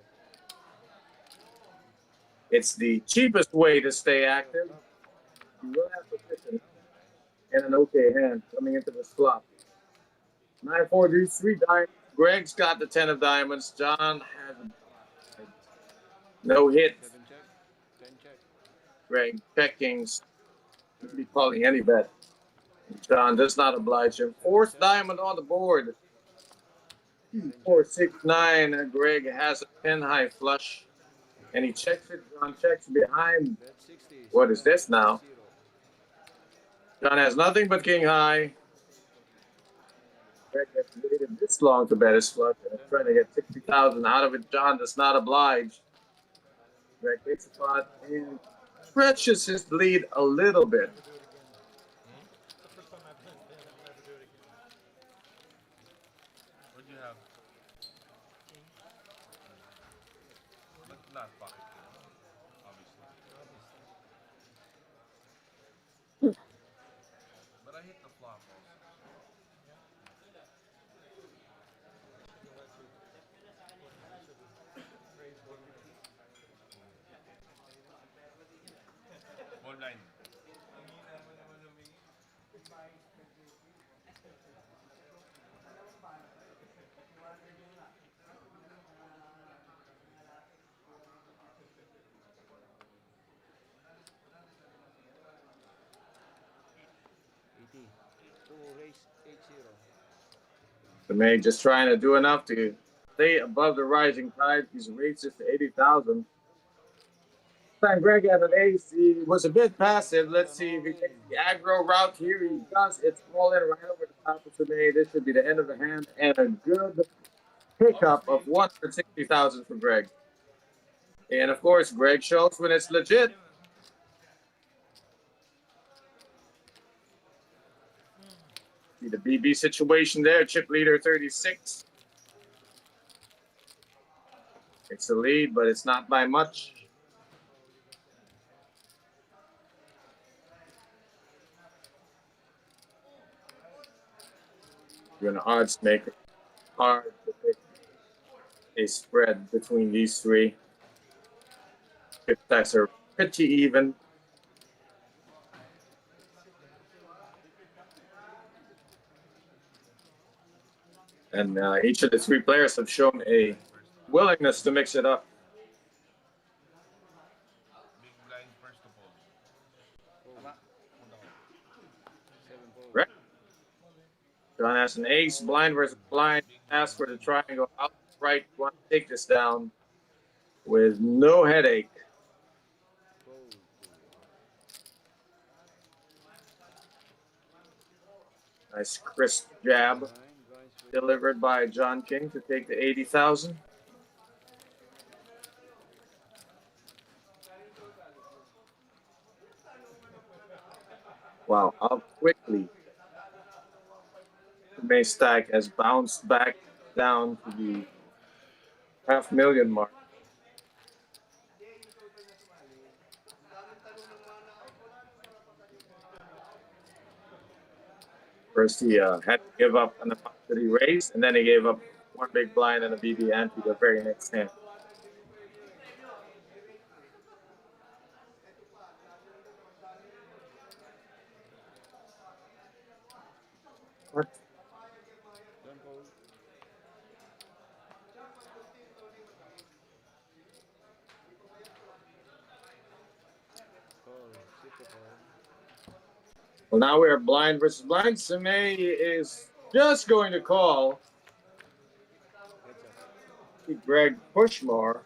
It's the cheapest way to stay active. You will have position and an okay hand coming into this flop. 9-4 deuce, 3 diamonds. Greg's got the 10 of diamonds. John has no hit. 7 check. 10 check. Greg checking. Could be calling any bet. John does not oblige him. 4th diamond on the board. 4, 6, 9. Greg has a 10 high flush. And he checks it. John checks behind. Bet 60. What is this now? 0. John has nothing but king high. Greg has waited this long to bet his flush. And is trying to get 60,000 out of it. John does not oblige. Greg takes a pot and stretches his lead a little bit. What'd you have? But not pocket, obviously. But I hit the flop also. Ball line. Two raise 80. The maid just trying to do enough to stay above the rising tide. He's raised it to 80,000. Time Greg had an ace. He was a bit passive. Let's see if he takes the aggro route here. He does. It's all in right over the top of Sine. This should be the end of the hand and a good pickup of 160,000 for Greg. And of course, Greg shows when it's legit. See the BB situation there. Chip leader 36. It's a lead, but it's not by much. You're an odds maker. Hard to pick a spread between these three. Chip stacks are pretty even. And each of the three players have shown a willingness to mix it up. Big blind first of all. Right. John has an ace, blind versus blind. Ask for the triangle outright. Want to take this down with no headache. Nice crisp jab delivered by John King to take the 80,000. Wow, how quickly the May stack has bounced back down to the $500,000 mark. First, he had to give up on the amount that he raised, and then he gave up one big blind and a BB ante the very next hand. What? Well, now we are blind versus blind. Sime is just going to call. Greg push more.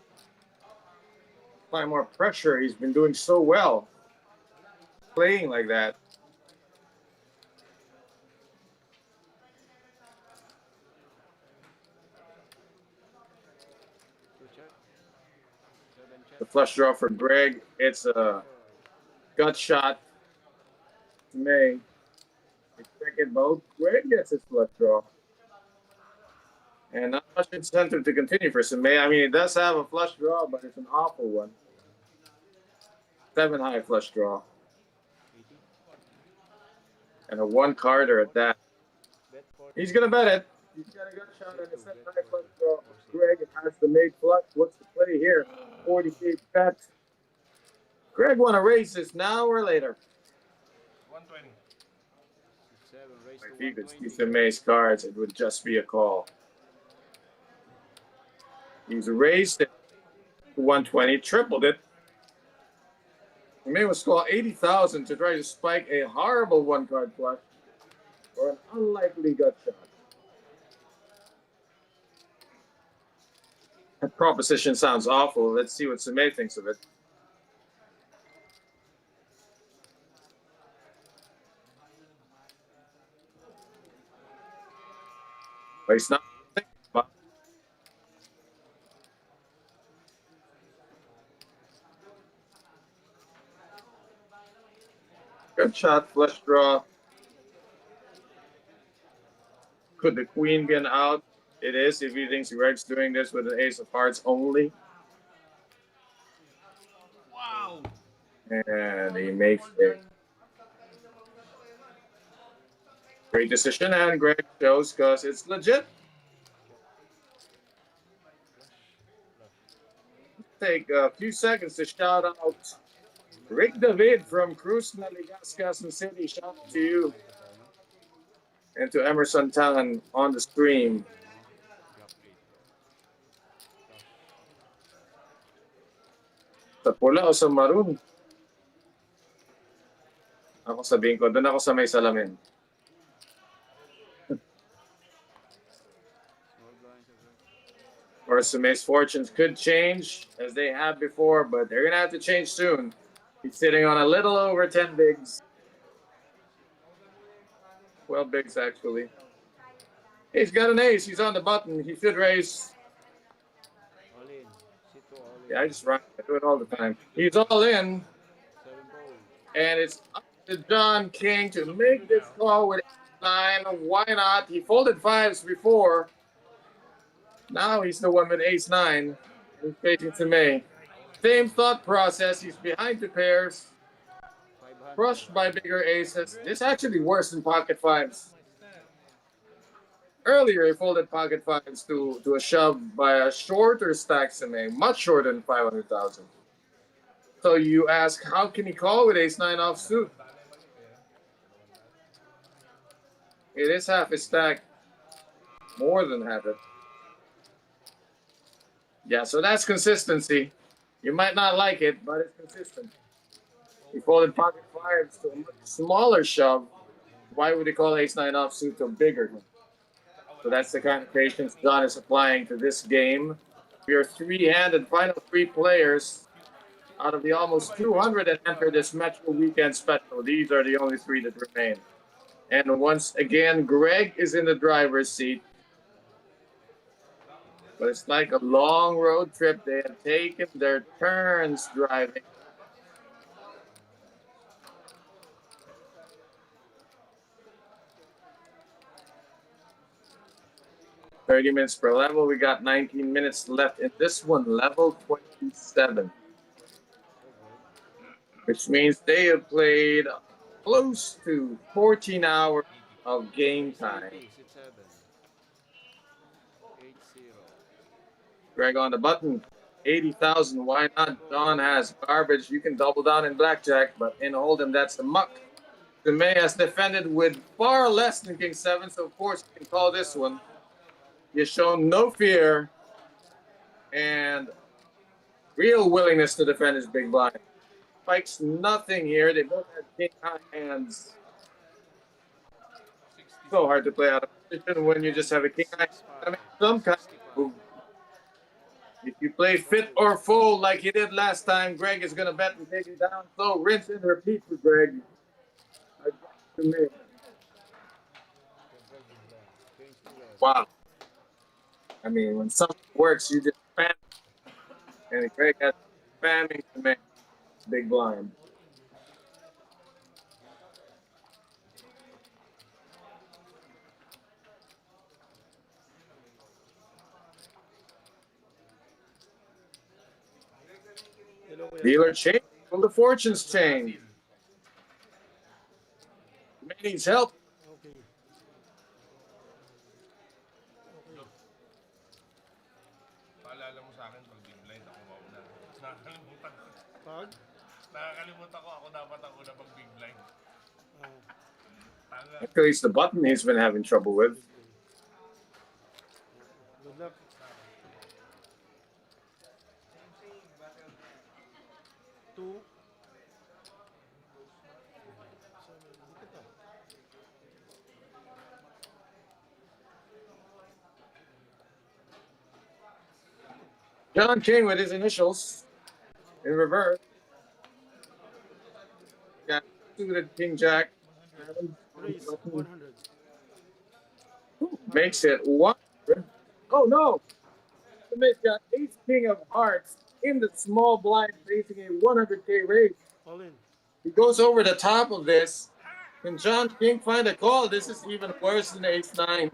Apply more pressure. He's been doing so well playing like that. The flush draw for Greg. It's a gut shot. May second vote. Greg gets his flush draw. And not much incentive to continue for Sime. I mean, it does have a flush draw, but it's an awful one. 7 high flush draw. And a 1-carder at that. He's going to bet it. He's got a good shot at a 7 high flush draw. Greg has the made flush. What's the play here? 40K bet. Greg want to raise this now or later? 120. If he could see Sime's cards, it would just be a call. He's raised it to 120, tripled it. Sime was call 80,000 to try to spike a horrible 1-card flush or an unlikely gut shot. That proposition sounds awful. Let's see what Sime thinks of it. But he's not thinking about it. Good shot, flush draw. Could the queen be an out? It is if he thinks Greg's doing this with an ace of hearts only. Wow! And he makes a great decision, and Greg shows because it's legit. Take a few seconds to shout out Rick David from Cruz Naligascasan City. Shout out to you. And to Emerson Tan on the stream. Sa pula o sa maroon? Ako sabihin ko, doon ako sa may salamin. Or Sume's fortunes could change as they have before, but they're gonna have to change soon. He's sitting on a little over 10 bigs. 12 bigs actually. He's got an ace. He's on the button. He should raise. All in. C2 all in. Yeah, I just run. I do it all the time. He's all in, 7 ball. and it's up to John King to make this call with 9. Why not? He folded 5s before. Now he's the one with ace 9. He's facing Sume. Same thought process. He's behind 2 pairs. 500. Crushed by bigger aces. This actually worse than pocket 5s. Earlier, he folded pocket 5s to a shove by a shorter stack Sume, much shorter than 500,000. So you ask, how can he call with ace 9 offsuit? It is half his stack. More than half it. Yeah, so that's consistency. You might not like it, but it's consistent. He folded pocket 5s to a much smaller shove. Why would he call ace 9 offsuit to a bigger one? So that's the kind of patience John is applying to this game. We are 3-handed, final 3 players out of the almost 200 that enter this Metro Weekend Special. These are the only 3 that remain. And once again, Greg is in the driver's seat. But it's like a long road trip. They have taken their turns driving. $30 minutes per level. We got 19 minutes left in this one, level 27. Which means they have played close to 14 hours of game time. 6-7. 8-0. Greg on the button. 80,000. Why not? John has garbage. You can double down in blackjack, but in hold'em, that's the muck. Sume has defended with far less than King 7, so of course you can call this one. He has shown no fear and real willingness to defend his big blind. Spikes nothing here. They both have king high hands. So hard to play out of position when you just have a king high. I mean, some kind of move. If you play fit or fold like he did last time, Greg is going to bet and take it down. So rinse and repeat for Greg. Wow. I mean, when something works, you just spam. And Greg has spamming to make big blind. Dealer change. Will the fortunes change? He needs help. Okay. Paalala mo sa akin pag big blind ako mauna. Nakakalimutan ko. Pag? Nakakalimutan ko ako dapat ang una pag big blind. Tanga. Actually, it's the button he's been having trouble with. Good luck. Two. John King with his initials in reverse. Got suited King Jack. Raise 100. Makes it 100. Oh no! Smith got ace king of hearts in the small blind facing a 100K raise. All in. He goes over the top of this. Can John King find a call? This is even worse than ace 9.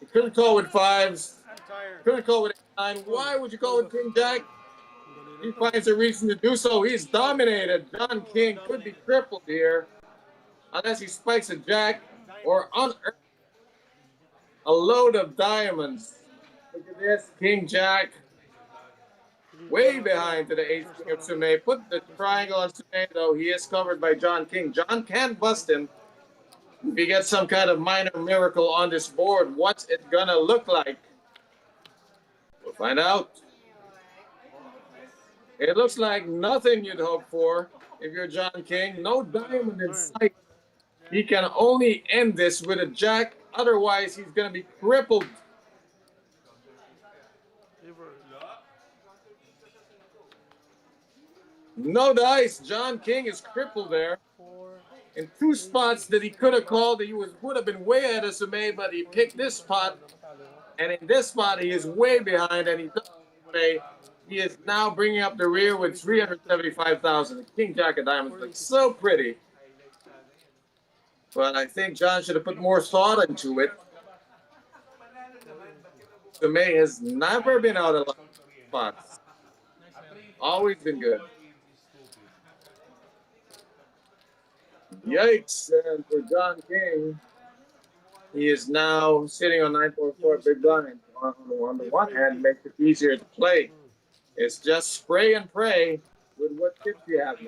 He couldn't call with 5s. Tired. Couldn't call with ace 9. Why would you call with King Jack? He finds a reason to do so. He's dominated. John King could be crippled here unless he spikes a jack or unearths a load of diamonds. Look at this, King Jack. Way behind to the ace king of Sume. Put the triangle on Sume, though. He is covered by John King. John can't bust him. If he gets some kind of minor miracle on this board, what's it gonna look like? We'll find out. It looks like nothing you'd hope for if you're John King. No diamond in sight. He can only end this with a jack. Otherwise, he's going to be crippled. No dice. John King is crippled there. 4, In two spots that he could have called, he would have been way ahead of Sumay, but he picked this spot. And in this spot, he is way behind, and he doesn't play. He is now bringing up the rear with 375,000. The King Jack of Diamonds looks so pretty. But I think John should have put more thought into it. Sumay has never been out of spots. Always been good. Yikes. And for John King, he is now sitting on 9.4 big blind. On the one hand, makes it easier to play. It's just spray and pray with what chips you have.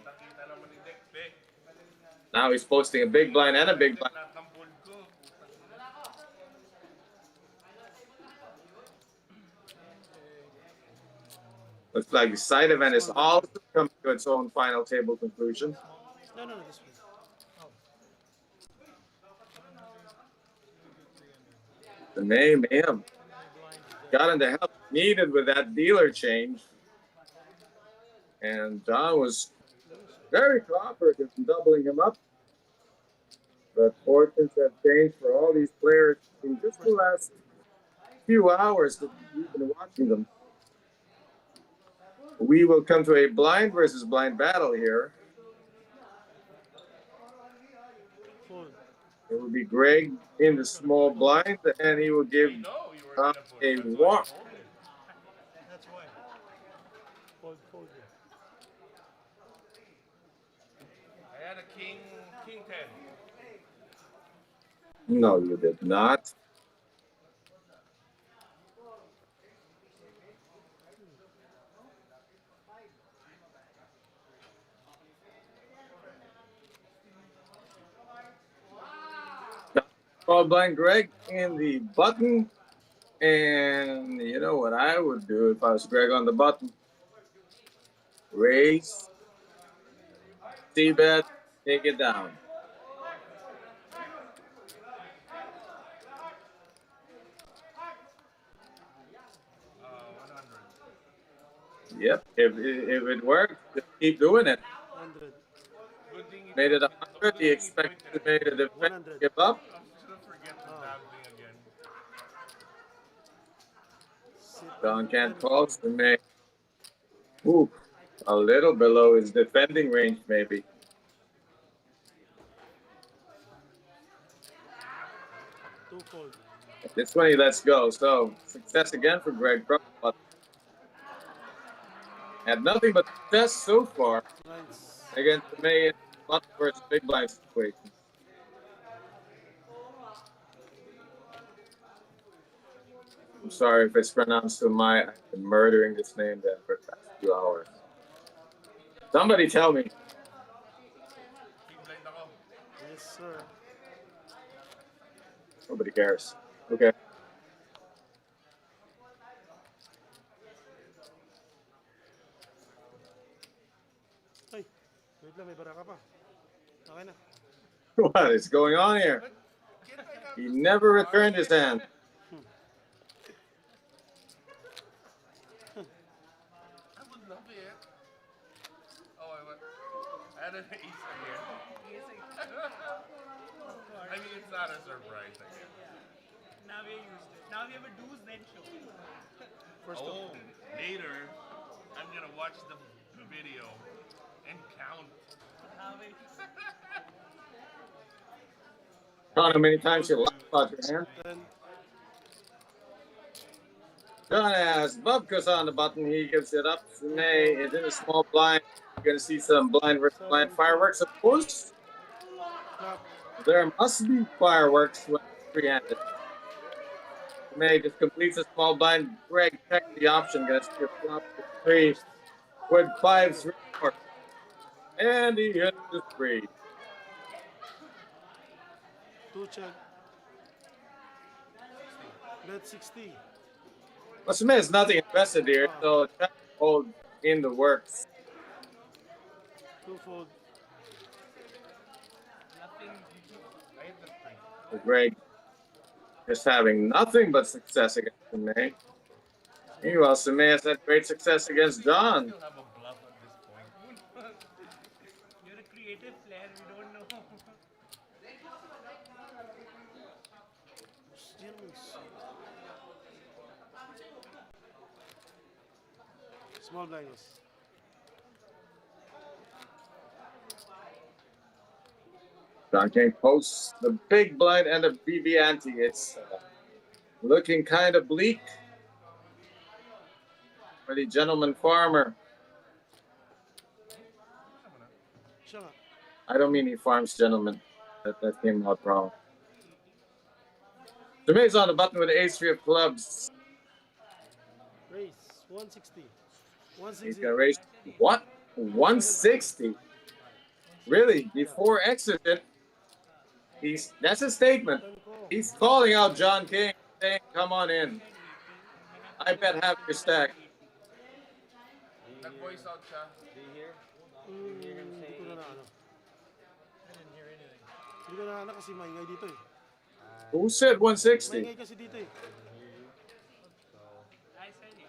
Now he's posting a big blind and a big blind. Looks like the side event is also coming to its own final table conclusion. No, this one. The name him got into help needed with that dealer change, and John was very cooperative in doubling him up. But fortunes have changed for all these players in just the last few hours that we've been watching them. We will come to a blind versus blind battle here. It will be Greg in the small blind, and he will give a walk. That's why. Fold. I had a king 10. No, you did not. Small blind Greg in the button. And you know what I would do if I was Greg on the button? Raise, C-bet, take it down. Yep, if it works, just keep doing it. 100. Made it 100. He expected to make the defense give up. Don can't call to make. Ooh, a little below his defending range, maybe. Two-fold. This one he lets go. So success again for Greg. But had nothing but success so far Nice. against the May versus big blind situation. I'm sorry if it's pronounced Sumay. I've been murdering this name then for the past 2 hours. Somebody tell me. Yes, sir. Nobody cares. Okay. Ay, wait lang, may bara ka pa. Okay na. What is going on here? He never returned his hand. I would love it. Oh, I had an ace again. I mean, it's not a surprise again. Now we used it. Now we have a do's then show. Oh, later, I'm gonna watch the video and count. Count how many times you laugh about your hand. John has Bubkus on the button. He gives it up. Sumay is in a small blind. You're going to see some blind versus blind fireworks, of course. There must be fireworks when three-handed. Sumay just completes a small blind. Greg checks the option. Gets to flop to 3 with 5-3-4. And he hits the 3. Two check. Bet 60. Well, Sumay has nothing invested here, so check hold in the works. Two-fold. Greg just having nothing but success against Sumay. Meanwhile, Sumay has had great success against John. creative flair, we don't know. Gentlemen. Small blind was. John King posts the big blind and the BB ante. It's looking kind of bleak for the gentleman farmer. Siya nga. I don't mean he farms gentlemen. That came out wrong. Jermaine's on the button with the ace-3 of clubs. Race 160. He's 160. gonna raise what? 160. Really? Before exit, that's a statement. He's calling out John King, saying, "Come on in. I bet half your stack." Nag-voice out siya. Hindi ko na ano. Hindi ko na ano kasi maingay dito eh. Who said 160? Maingay kasi dito eh. I said it.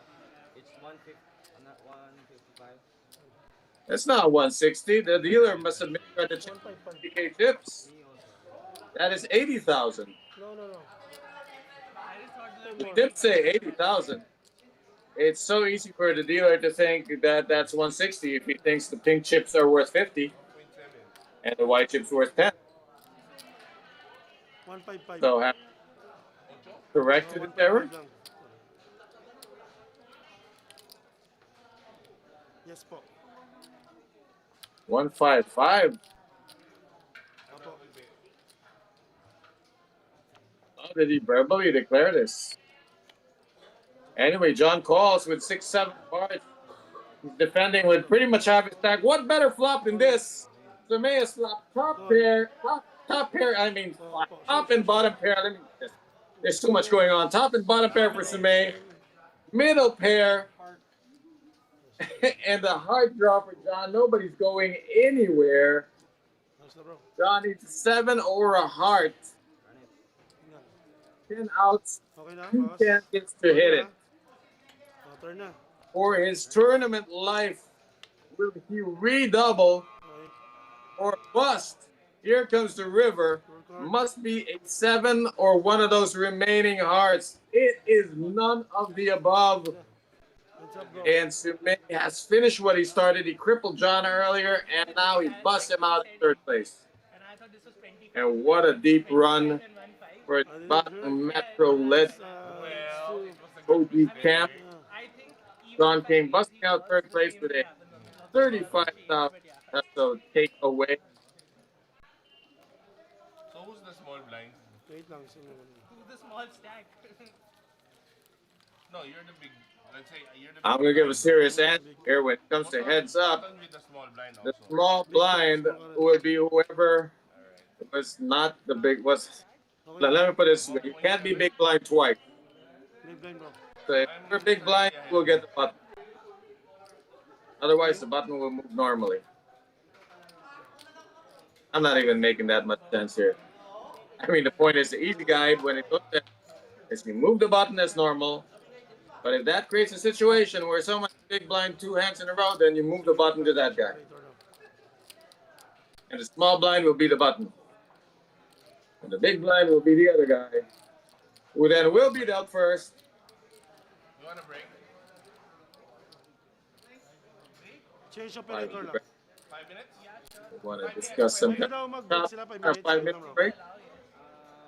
It's 150, not 155. That's not 160. The dealer must have made the 50K tips. That is 80,000. No. I just thought We did say 80,000. It's so easy for the dealer to think that that's 160 if he thinks the pink chips are worth 50 and the white chips worth 10. 155. So have corrected the error. lang. Yes po. 155. Apo. How did he verbally declare this? Anyway, John calls with 6-7 cards. He's defending with pretty much half his stack. What better flop than this? Zermeus flop top pair, top pair. I mean, top and bottom pair. There's too much going on. Top and bottom pair for Zermeus. Middle pair. And the hard draw for John. Nobody's going anywhere. John needs a 7 or a heart. 10 outs. Okay na, 2 boss. can't gets to hit it. Turn na. For his tournament life, will he redouble or bust? Here comes the river. Must be a 7 or one of those remaining hearts. It is none of the above. What's up, bro? And Sume has finished what he started. He crippled John earlier, and now he busts him out in third place. And I thought this was 20. And what a deep run for Boston Metro led OG camp. I think even John if I King leave, busting he out was third the place same with way a happened on the last 35,000 peso takeaway. So who's the small blind? Wait lang. Sino Who's the small stack? No, you're the big. Let's say you're the. I'm going to give a serious answer here when it comes to heads up. With the small blind The also. small blind would be whoever was not the big was. Let me put it this way: you can't be big blind twice. Big blind, bro. So if you're big blind, we'll get the button. Otherwise, the button will move normally. I'm not even making that much sense here. I mean, the point is the easy guide when it goes there is you move the button as normal. But if that creates a situation where someone's big blind 2 hands in a row, then you move the button to that guy. And the small blind will be the button. And the big blind will be the other guy, who then will be dealt first. You want a break? Change operator lang. 5 minutes? We want to discuss some Pwede daw mag-break sila 5 minutes. 5 minute break.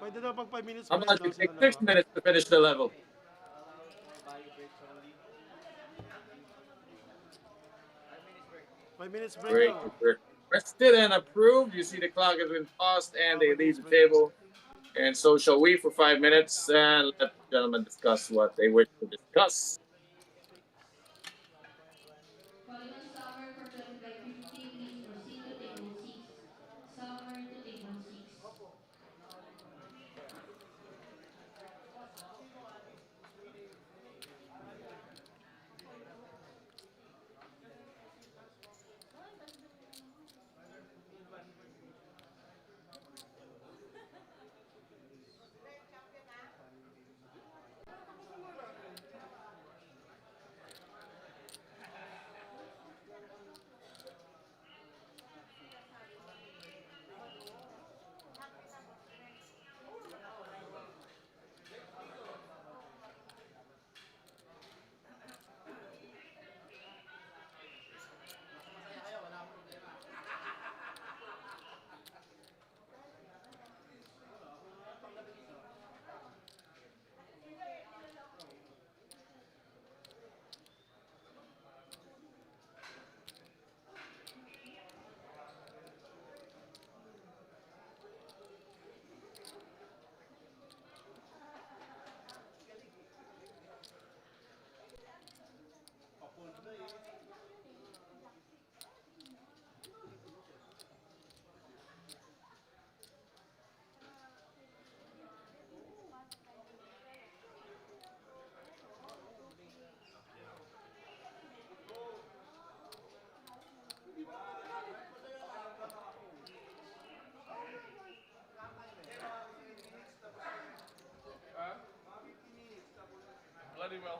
Pwede daw pag 5 minutes. How break about daw you sila take na 6 minutes to finish the level? 5 minutes break Great. daw. Rested and approved. You see the clock has been paused and they leave the table. And so shall we for 5 minutes and let the gentlemen discuss what they wish to discuss. Calling on Summer for 25-50, please proceed to table 6. Summer to table 6.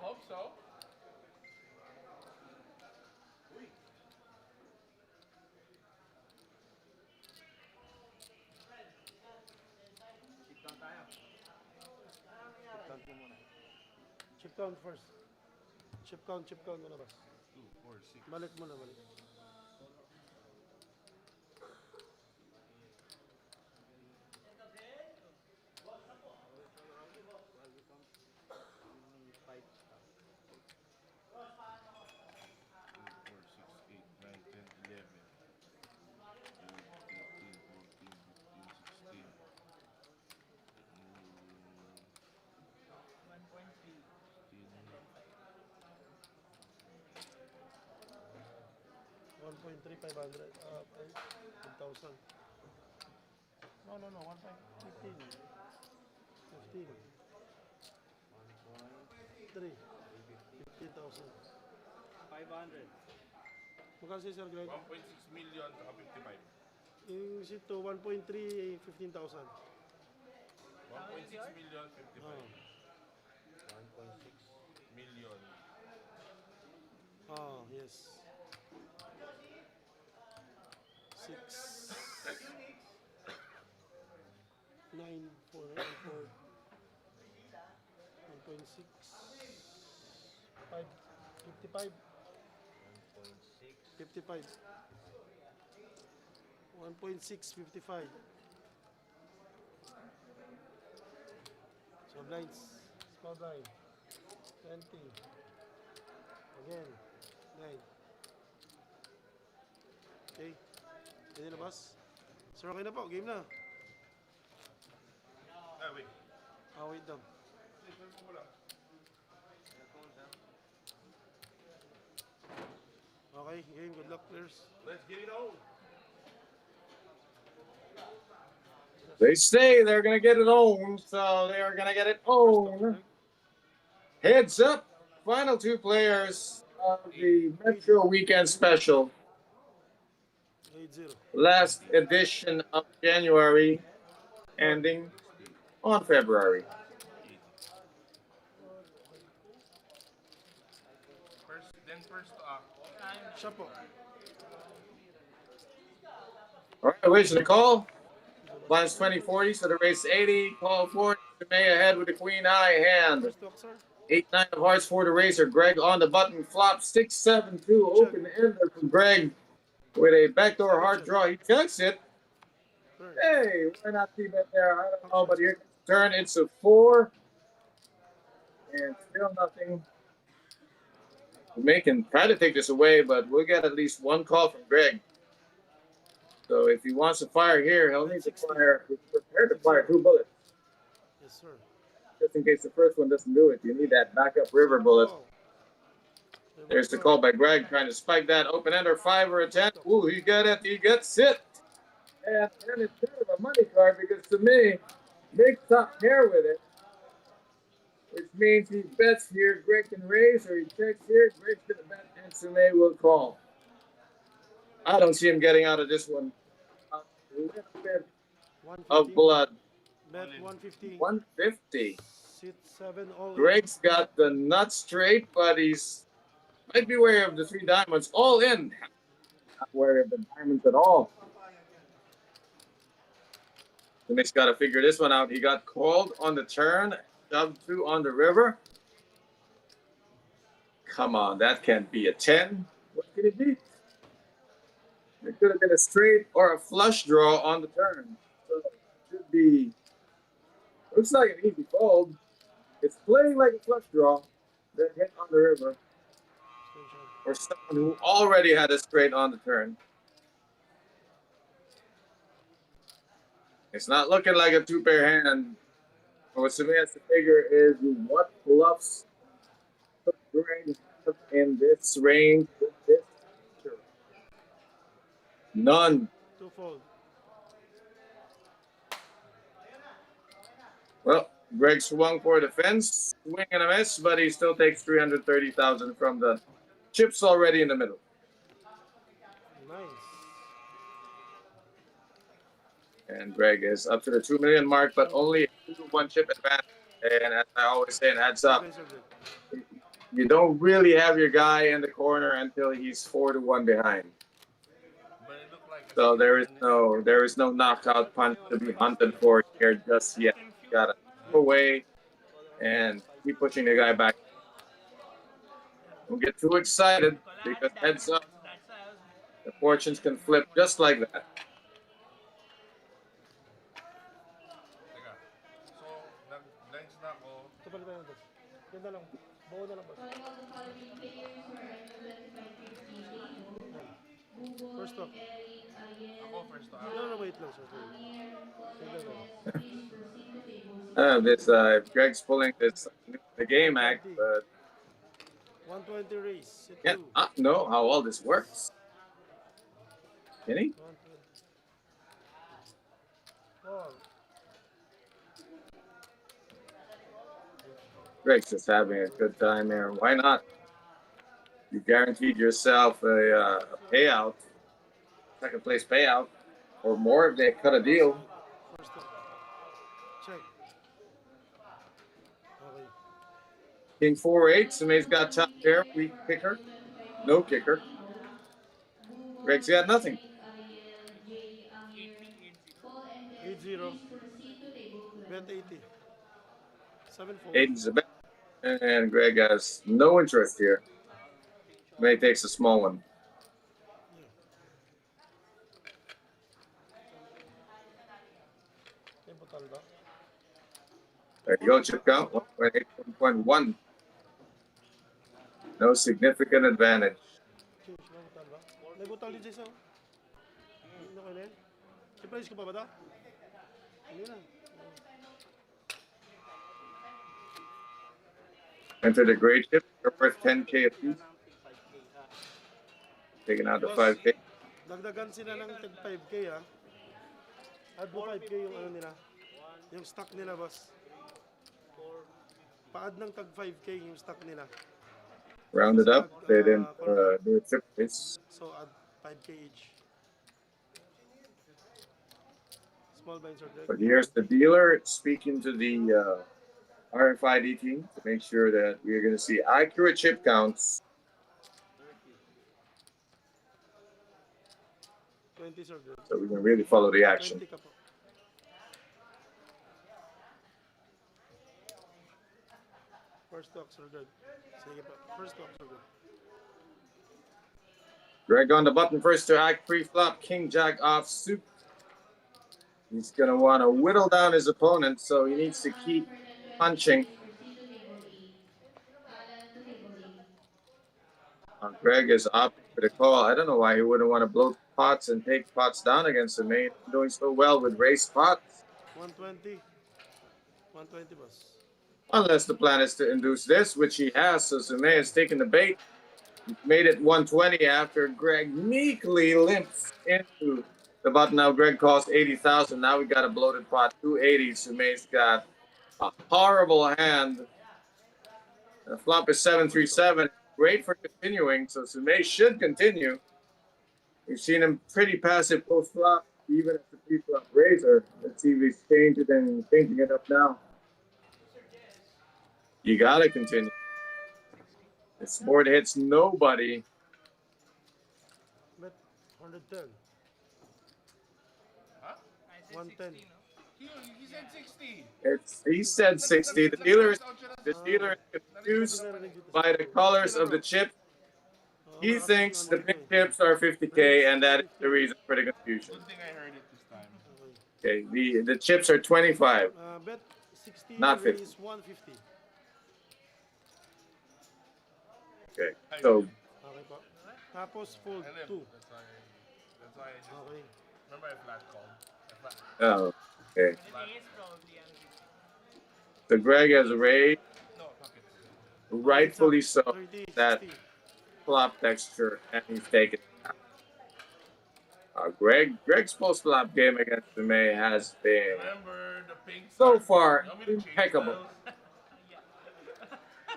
hope so. Chip count first. Chip count muna ba? 2, 4, 6. Balik muna, balik. $1.3500. 1,000. No, 1.15. 15. 3. 15,000. 500. Magkano si Sir Greg? 1.6 million saka 55. Yung sito, 1.3, 15,000. 1.6 million, 55. Oh. 1.6 million. Oh, yes. 6 9 4 1.6 5 55 55 1.6 55. So blinds, small blind 20 again 9. Okay. Pwede na, boss? Sir, okay na po. Game na. Wait. Wait daw. Okay, game. Good luck, players. Let's get it on. They say they're going to get it on, so they are going to get it on. Heads up. Final two players of the Metro Weekend Special. 8-0. Last edition of January, ending on February. First Siya po. All right, waiting to call. Blinds 20-40, so the race 80. Call 4. May ahead with the queen high hand. First walk, sir. 8-9 of hearts for the racer. Greg on the button. Flop 6-7-2. Open ender for Greg with a backdoor heart draw. He checks it. Hey, why not see that there? I don't know, but here turn. It's a 4. And still nothing. We can try to take this away, but we'll get at least one call from Greg. So if he wants to fire here, he'll need to fire. Prepare to fire 2 bullets. Yes, sir. Just in case the first one doesn't do it. You need that backup river bullet. There's the call by Greg trying to spike that open ender 5 or a 10. Ooh, he got it. He gets it. And it's kind of a money card because to me, Big top pair with it. Which means he bets here, Greg can raise, or he checks here, Greg's going to bet, and Sume will call. I don't see him getting out of this one. A little bit of blood. Bet 150. 150. Sit 7 all. Greg's got the nuts straight, but he's might be wary of the 3 diamonds. All in. Not wary of the diamonds at all. Sume's got to figure this one out. He got called on the turn. Shoved 2 on the river. Come on, that can't be a 10. What can it be? It could have been a straight or a flush draw on the turn. So it should be. Looks like an easy fold. It's playing like a flush draw that hit on the river. Or someone who already had a straight on the turn. It's not looking like a 2-pair hand. What Sume has to figure is what bluffs Greg in this range with this feature. None. 2 fold. Well, Greg swung for the fence, swing and a miss, but he still takes 330,000 from the chips already in the middle. Nice. And Greg is up to the 2 million mark, but only 2-1 chip advance. And as I always say, and heads up, you don't really have your guy in the corner until he's 4-1 behind. But it looked like So there is no knockout punch to be hunted for here just yet. You gotta go away and keep pushing the guy back. Don't get too excited because heads up, That's why I was. the fortunes can flip just like that. Teka. So, nag-lens na ako. Ito pala tayo, boss. Yan na lang. Buo na lang, boss. Calling all the following players for under 25 table. Google, First off. Eric, Ariel, Ako first to No, no, wait lang, sir. Amir, Tignan lang. please proceed to table. This Greg's pulling the game act, but 120 race. Hit yeah, two. I know how all this works. Can he? 120. Four. Greg's just having a good time here. Why not? You guaranteed yourself a payout, second place payout, or more if they cut a deal. First off. Check. Okay. King 4-8. Sumay's got top pair, weak kicker, no kicker. Greg's got nothing. 8-0. Bet 80. 7-4. Aiden's a bet, and Greg has no interest here. Sumay takes a small one. May butal ba? There you go, chip count 1.8, 1.1. No significant advantage. Change, may butal ba? May butal din siya. Ano kayo na yun? I-price ko pa ba ito? Hindi na. Enter the grade chip. You're worth 10K apiece. Taking out the 5K. Dagdagan sila ng tag 5K ha. Add mo 5K yung ano nila. Yung stock nila, boss. Pa-add ng tag 5K yung stock nila. Round it up. They didn't do a trip race. So add 5K each. Small binds are But good. here's the dealer speaking to the RFID team to make sure that we're going to see accurate chip counts. 20s are good. So we can really follow the action. 20 ka po. First stocks are good. Sige po. First stocks are good. Greg on the button first to act pre-flop. King Jack off suit. He's going to want to whittle down his opponent, so he needs to keep punching. Greg is opting for the call. I don't know why he wouldn't want to blow pots and take pots down against him. He's doing so well with race pots. 120. 120 boss. Unless the plan is to induce this, which he has. So Sume has taken the bait. He's made it 120 after Greg meekly limps into the button. Now Greg costs 80,000. Now we got a bloated pot, 280. Sume's got a horrible hand. The flop is 737. Great for continuing. So Sume should continue. We've seen him pretty passive post flop, even at the pre-flop razor. Let's see if he's changing it up now. You gotta continue. This board hits nobody. Bet 110. Huh? 110. He said 60. He said 60. The dealer is confused by the colors of the chip. He thinks the big chips are 50K, and that is the reason for the confusion. Good thing I heard it this time. Okay, the chips are 25. Bet 60 Not 50. is 150. Okay, so Okay po. Tapos fold And then, 2. that's why I just, Okay. remember I flat called. oh, okay. The ace probably. So Greg has raised, No, fuck it. rightfully so, 30, that 60. flop texture, and he's taken it out. Greg's post flop game against Sume has been Remember the pink so star? far You want me to change impeccable. those?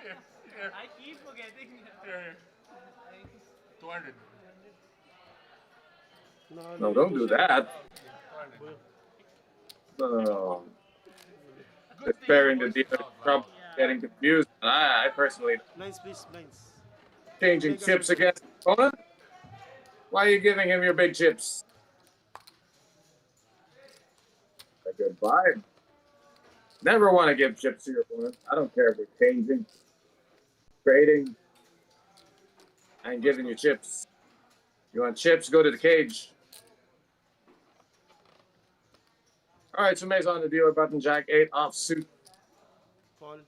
Here, here, I keep forgetting. here. 200. No, don't do that. 200. No. Good thing Sparing the voice dealer is out loud. trouble. Yeah. getting confused. I personally Blinds, please, blinds. changing Mega chips blinds. against the opponent. Why are you giving him your big chips? A good vibe. Never want to give chips to your opponent. I don't care if we're changing, trading, and giving you chips. You want chips? Go to the cage. All right, so May's on the dealer button. Jack 8 offsuit. Call. I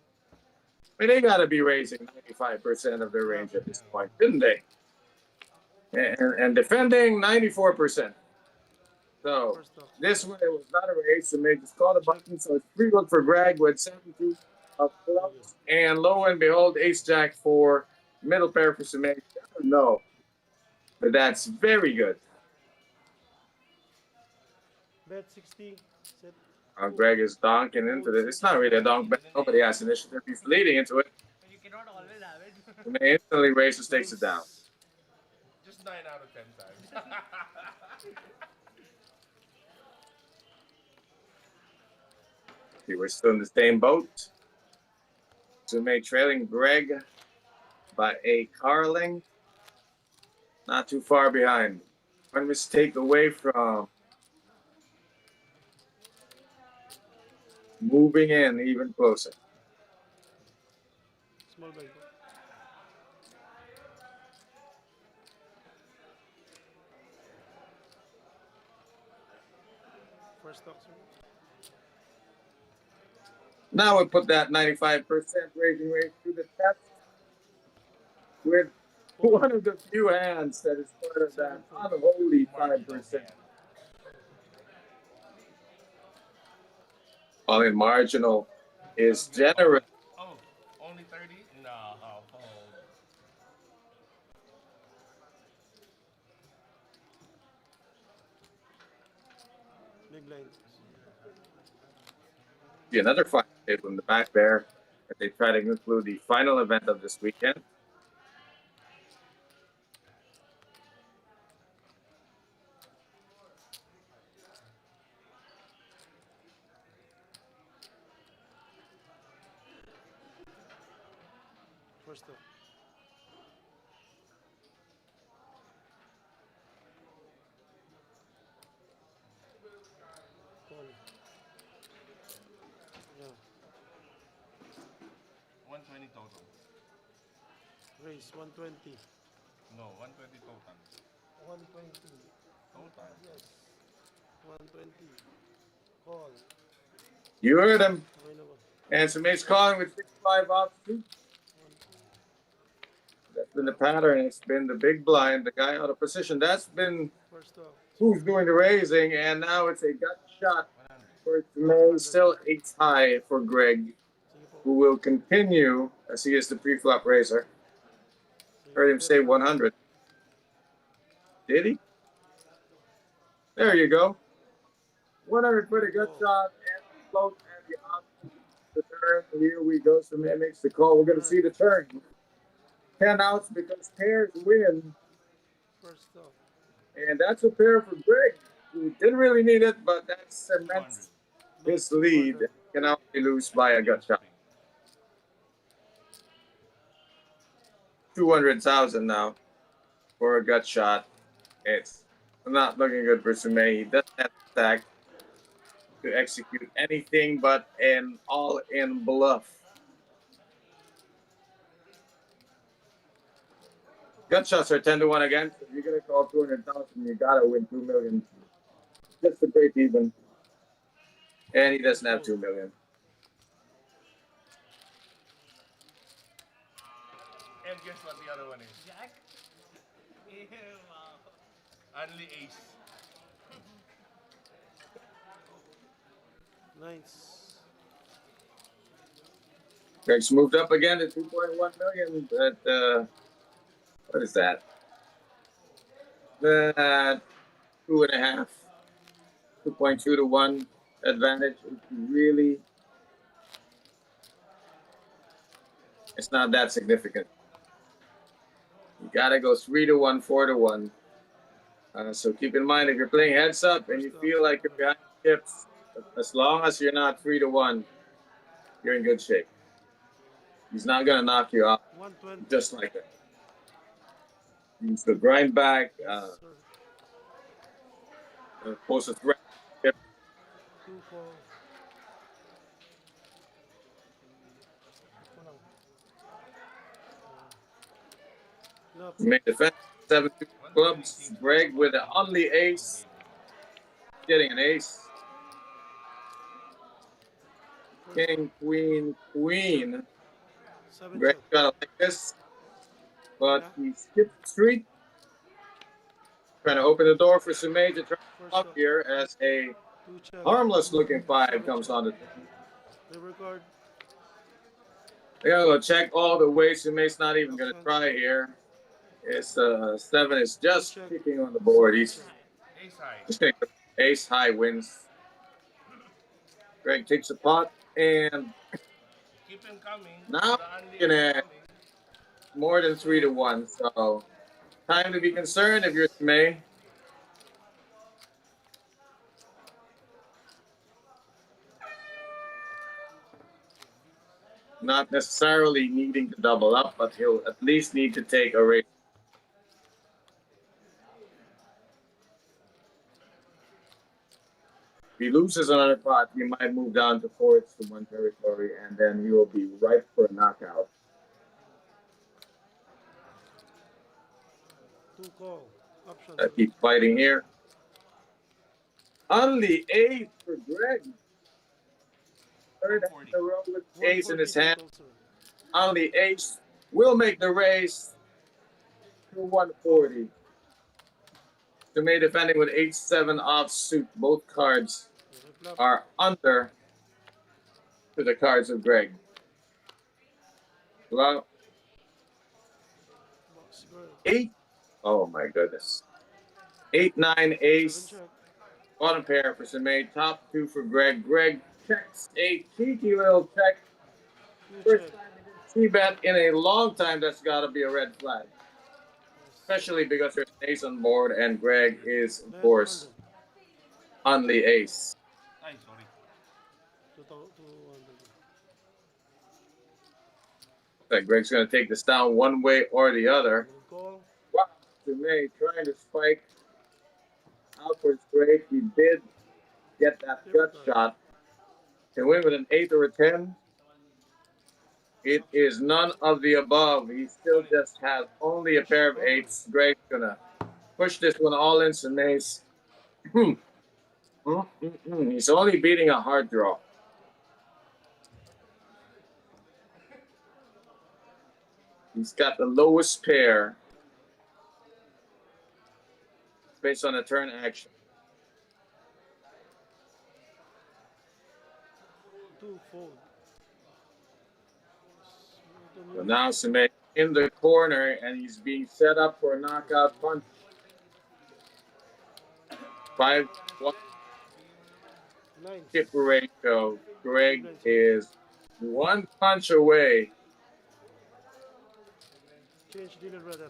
mean, they got to be raising 95% of their range at this point, didn't they? And defending 94%. So First off. this one, it was not a raise, so May just call the button. So it's free look for Greg with 7-2 of clubs. And lo and behold, ace jack for middle pair for Sumay. No. But that's very good. Bet 60. Set. Greg is donking into this. It's not really a donk, but nobody has initiative. He's leading into it. But you cannot always have it. Sumay instantly raises, takes it down. Just 9 out of 10 times. See, we're still in the same boat. Sumay trailing Greg by a Carling. Not too far behind. One mistake away from moving in even closer. Small blind. First off, sir. Now we put that 95% raising rate to the test with one of the few hands that is part of that unholy 5%. All in marginal is generous. Oh, only 30? No. Oh. Big blind. See another fun table in the back there as they try to conclude the final event of this weekend. First off. Call. Yeah. 120 total. Raise 120. No, 120 total. 120. Total. Yes. 120. Call. You heard him. Okay na ba? And Sumay's calling with 6-5 offsuit. That's been the pattern. It's been the big blind, the guy out of position. That's been First off. who's doing the raising, and now it's a gut shot for Sumay. Still 8 high for Greg, Sige po. who will continue as he is the pre-flop raiser. Heard him say 100. Did he? There you go. 100 for the gut shot and the float and the option. The turn. Here we go. Sumay makes the call. We're going to see the turn. 10 outs because pairs win. First off. And that's a pair for Greg, who didn't really need it, but that cements his lead. Can now be lose by a gut shot. 200,000 now for a gut shot. It's not looking good for Sumay. He doesn't have the stack to execute anything but an all-in bluff. Gut shots are 10-1 again. So if you're gonna call 200,000, you gotta win 2 million just to break even. And he doesn't have 2 million. And guess what the other one is? Jack? Ew, wow. Only ace. Nice. Greg's moved up again to 2.1 million. But what is that? 2.5, 2.2 to 1 advantage. It's not that significant. You gotta go 3 to 1, 4 to 1. So keep in mind, if you're playing heads up and you feel like you're behind chips, as long as you're not 3 to 1, you're in good shape. He's not gonna knock you out 120. just like that. Use the grind back, Yes, sir. pose a threat. 2-4. Ito lang. Left. Main defense, 7 clubs. Greg with an only ace. Getting an ace. King, queen, queen. 7 Greg check. gotta like this. But Yeah. he skipped the street. Trying to open the door for Sumay to try First up up. here as a 2 check. harmless looking 5 7 comes check. on the. River card. I gotta go check all the ways Sumay's not even gonna try here. It's 7 is just Check. kicking on the board. He's Ace high. just gonna ace high wins. Greg takes a pot and Keep him coming. now The only you're gonna coming. more than 3-1. So time to be concerned if you're Sumay. Not necessarily needing to double up, but he'll at least need to take a raise. If he loses another pot, he might move down to 4-1 territory, and then he will be ripe for a knockout. 2 call. Options. I keep fighting here. Only 8 for Greg. Third in a row with ace in his hand. Only ace will make the race to 140. Sumay defending with 8-7 offsuit. Both cards are under to the cards of Greg. Well, 8. Oh my goodness. 8-9 ace. Bottom pair for Sumay. Top 2 for Greg. Greg checks a cheeky little check. First time C-bet in a long time. That's got to be a red flag. Especially because there's an ace on board and Greg is, of course, on the ace. Ay, sorry. 200. Like Greg's going to take this down one way or the other. Call. Wow, Sumay trying to spike outward straight. He did get that gut shot. Can win with an 8 or a 10. It is none of the above. He still just has only a pair of 8s. Greg's gonna push this one all in Sumay's. He's only beating a hard draw. He's got the lowest pair based on a turn action. 2 fold. So now Sumay in the corner and he's being set up for a knockout punch. 5-1 chip ratio. Greg is 1 punch away Change dealer, brother.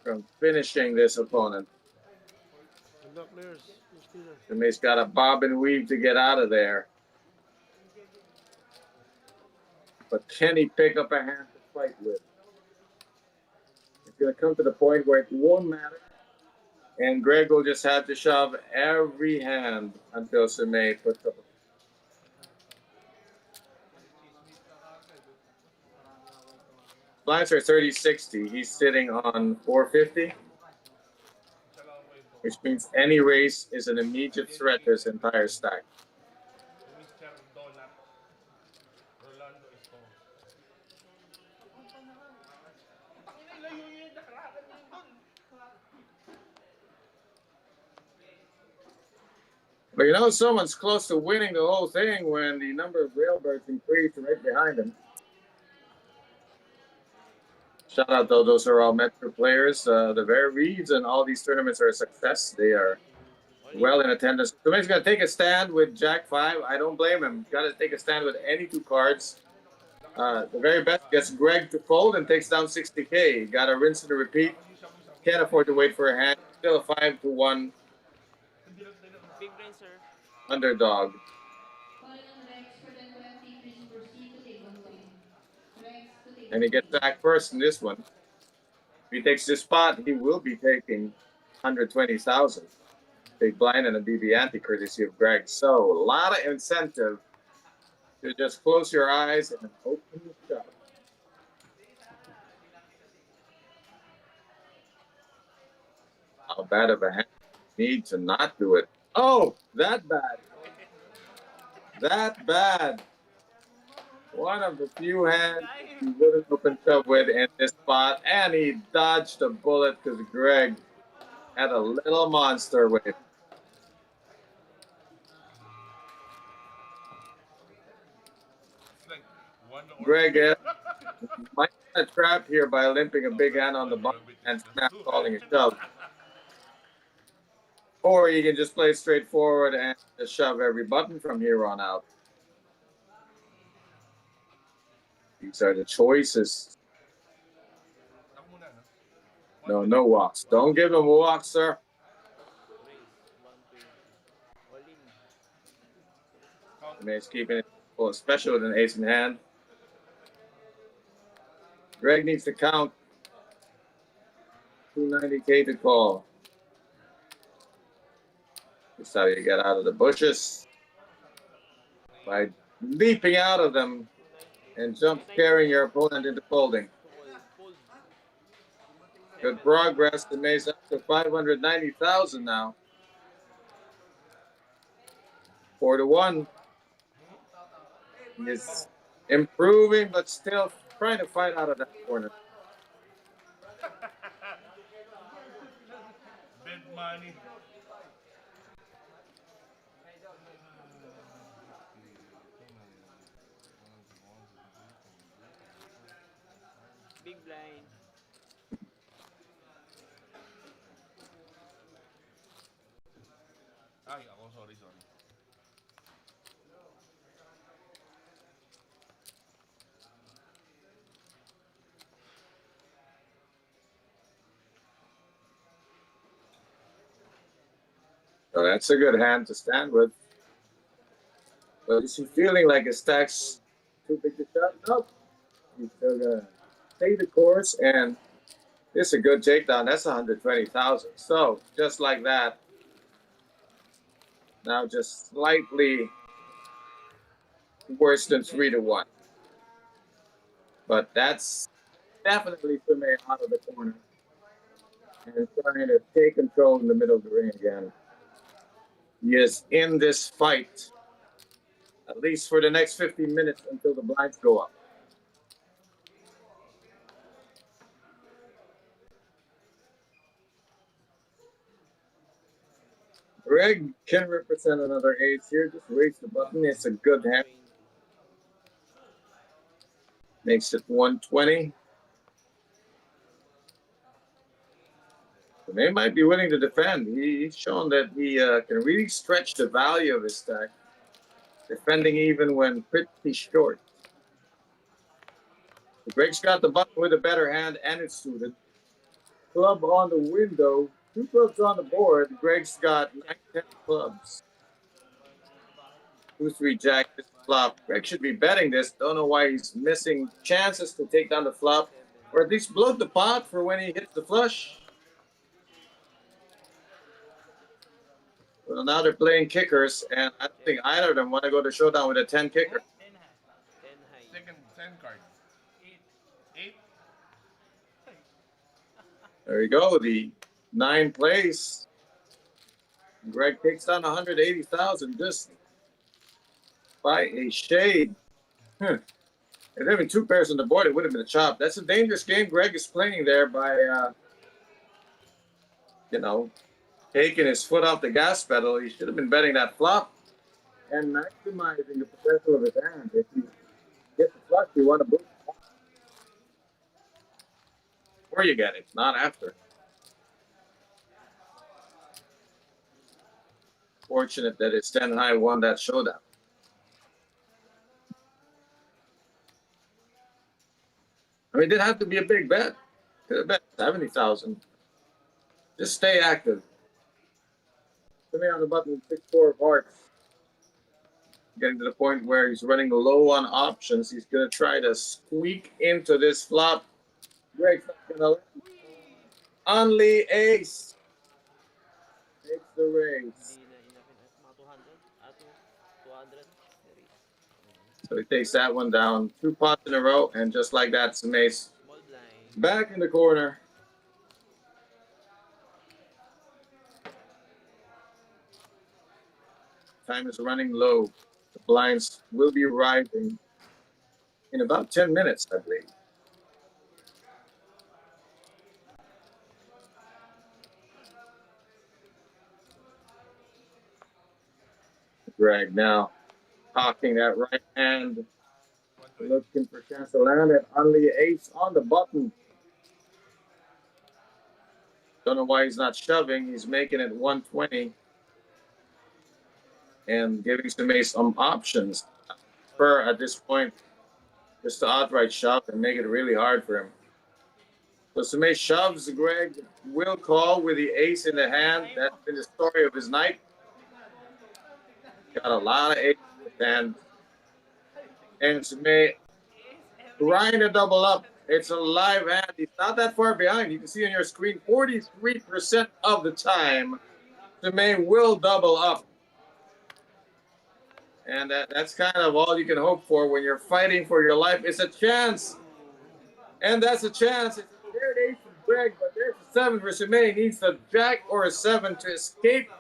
from finishing this opponent. Unlock players. Change dealer. Sumay's got a bob and weave to get out of there. But can he pick up a hand to fight with? It's going to come to the point where it won't matter. And Greg will just have to shove every hand until Sumay puts up a. Blinds are 30-60. He's sitting on 450, which means any race is an immediate threat to his entire stack. Mr. Donut. Rolando is home. Layo yun, nakarakan yun dun. But you know, someone's close to winning the whole thing when the number of railbirds increased right behind him. Shout out though, those are all Metro players. The Very Reeds and all these tournaments are a success. They are well in attendance. Somebody's got to take a stand with Jack 5. I don't blame him. Got to take a stand with any 2 cards. The very best gets Greg to fold and takes down 60K. Got to rinse and repeat. Can't afford to wait for a hand. Still a 5-1 Big brain, sir. underdog. Calling on Rex for the 20, please proceed to table 3. Rex And he gets back first in this one. If he takes this spot, he will be taking 120,000. Big blind and a BB ante courtesy of Greg. So a lot of incentive to just close your eyes and open the shop. How bad of a hand need to not do it? Oh, that bad. That bad. One of the few hands he wouldn't open up with in this spot, and he dodged a bullet because Greg had a little monster with it. It's like one or Greg might get trapped here by limping a big hand on the button and snap calling a shove. Or you can just play straightforward and just shove every button from here on out. These are the choices. No, no walks. Don't give him a walk, sir. He's keeping it full, especially with an ace in hand. Greg needs to count 290K to call. That's how you get out of the bushes. By leaping out of them and jump scaring your opponent into folding. Good progress. The Mace up to 590,000 now. 4-1. He is improving, but still trying to fight out of that corner. Bid money. Big blind. Ay, ako, sorry. So that's a good hand to stand with. But is he feeling like his stack's too big to shut? No. He's still gonna take the course, and this is a good takedown. That's 120,000. So just like that. Now just slightly worse than 3-1. But that's definitely Sume out of the corner and trying to take control in the middle of the ring again. He is in this fight, at least for the next 15 minutes until the blinds go up. Greg can represent another ace here. Just raise the button. It's a good hand. Makes it 120. They might be willing to defend. He's shown that he can really stretch the value of his stack, defending even when pretty short. Greg's got the button with a better hand, and it's suited. Club on the window. 2 clubs on the board. Greg's got 9-10 clubs. 2-3 jack this flop. Greg should be betting this. Don't know why he's missing chances to take down the flop, or at least bloat the pot for when he hits the flush. Well, now they're playing kickers, and I don't think either of them want to go to showdown with a 10 kicker. Second 10 card. 8. There you go. The 9 plays. Greg takes down 180,000 just by a shade. If there been 2 pairs on the board, it would have been a chop. That's a dangerous game Greg is playing there by, taking his foot off the gas pedal. He should have been betting that flop and maximizing the potential of his hand. If you get the flush, you want to boost the flop. Before you get it, not after. Fortunate that it's 10 high won that showdown. I mean, it didn't have to be a big bet. Could have bet 70,000. Just stay active. Put me on the button with 6-4 of hearts. getting to the point where he's running low on options. He's going to try to squeak into this flop. Greg's not going to let him. Only ace takes the race. Hindi na inapin at mga 200. 200. So he takes that one down. 2 pots in a row, and just like that, it's an ace. Small blind. Back in the corner. Time is running low. The blinds will be rising in about 10 minutes, I believe. Greg now cocking that right hand, looking for chance to land it. Only ace on the button. Don't know why he's not shoving. He's making it 120 and giving some ace some options. For at this point, just to outright shove and make it really hard for him. So Sumay shoves. Greg will call with the ace in the hand. That's been the story of his night. Got a lot of ace in his hand. And Sumay trying to double up. It's a live hand. He's not that far behind. You can see on your screen, 43% of the time, Sumay will double up. And that's kind of all you can hope for when you're fighting for your life. It's a chance. And that's a chance. It's a third ace from Greg, but there's a 7 for Sumay. He needs a jack or a 7 to escape.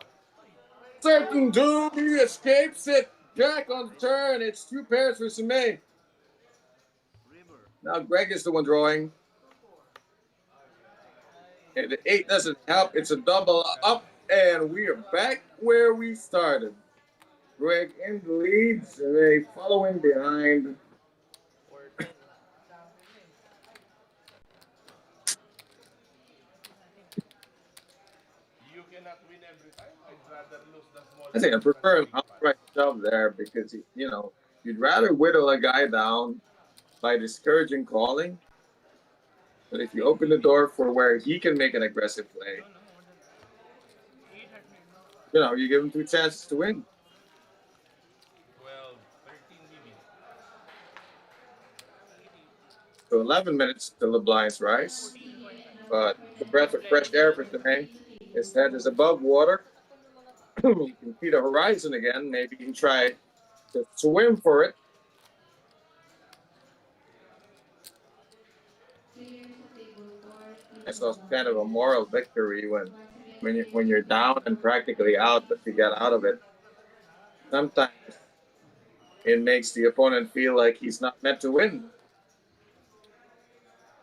Certain doom. He escapes it. Jack on the turn. It's 2 pairs for Sumay. Now Greg is the one drawing. And the 8 doesn't help. It's a double up. And we are back where we started. Greg in the lead, Sumay following behind. You cannot win every time. I'd rather lose the small. I think I prefer an outright shove there because, you know, you'd rather whittle a guy down by discouraging calling. But if you open the door for where he can make an aggressive play, you know, you give him 2 chances to win. 12, 13 maybe. So 11 minutes till the blinds rise. But the breath of fresh air for Sumay. His head is above water. You can see the horizon again. Maybe you can try to swim for it. It's also kind of a moral victory when you're down and practically out, but you get out of it. Sometimes it makes the opponent feel like he's not meant to win.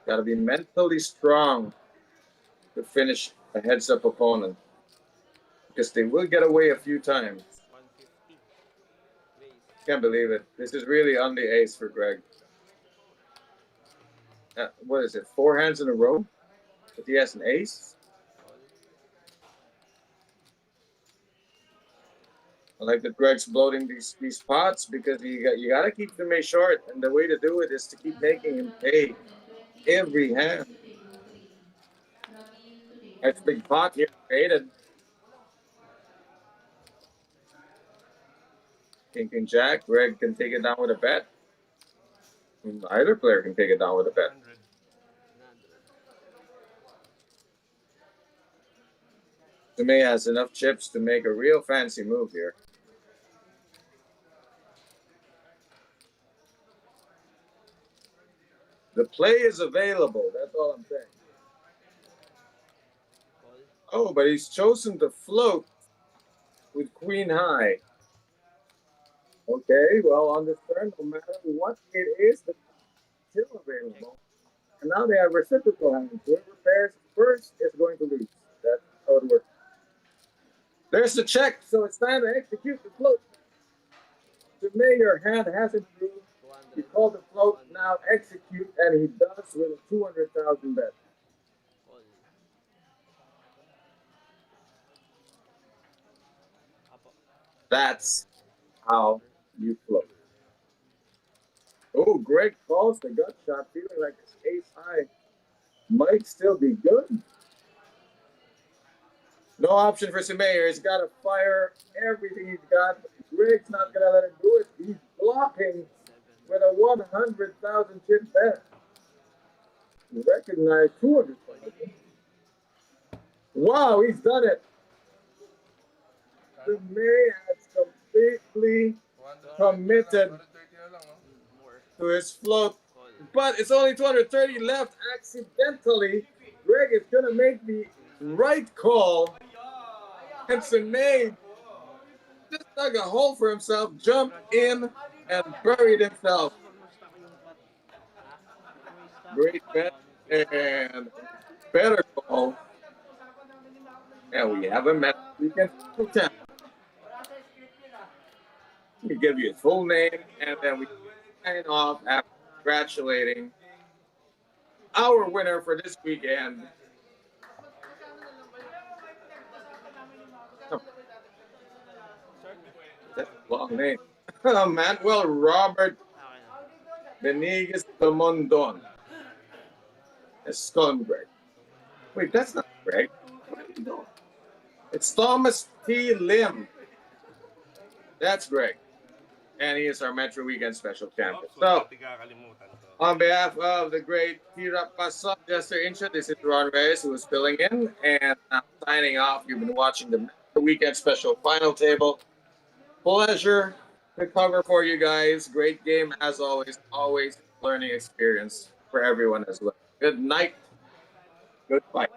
Got to be mentally strong to finish a heads-up opponent, because they will get away a few times. 150. Can't believe it. This is really on the ace for Greg. What is it? 4 hands in a row? But he has an ace. I like that Greg's bloating these pots because you got to keep the Sumay short, and the way to do it is to keep making him pay every hand. That's a big pot here created. King Jack. Greg can take it down with a bet. Either player can take it down with a bet. 100. Sumay has enough chips to make a real fancy move here. The play is available. That's all I'm saying. Oh, but he's chosen to float with Queen High. Okay, well, on this turn, no matter what it is, the still available. And now they have reciprocal hands. Whoever pairs first is going to lose. That's how it works. There's the check, so it's time to execute the float. Sumay, your hand hasn't moved. He called the float, now execute, and he does with a 200,000 bet. That's how you float. Oh, Greg calls the gut shot, feeling like his ace high might still be good. No option for Sumay. He's got to fire everything he's got. He's Greg's not gonna let him do it. He's blocking with a 100,000 chip bet. Recognize 200,000. Wow, he's done it. The May has completely 230 committed na lang, oh. More. to his float, Call. but it's only 230 left. Accidentally, Greg is gonna make the right call, and May just dug a hole for himself, jumped in, and buried himself. Great bet and better call. And we have a match weekend. We give you his full name, and then we sign off after congratulating our winner for this weekend. That's a long name. Manuel Robert Okay na. Beniguez Tomondon. Let's call him Greg. Wait, that's not Greg. What are you doing? It's Thomas T. Lim. That's Greg. And he is our Metro Weekend Special Champion. Oops, So, wag natin kakalimutan to. on behalf of the great Tira Pasok, Jester Incha, this is Ron Reyes who is filling in. And I'm signing off. You've been watching the Metro Weekend Special Final Table. Pleasure to cover for you guys. Great game as always. Always learning experience for everyone as well. Good night. Good fight.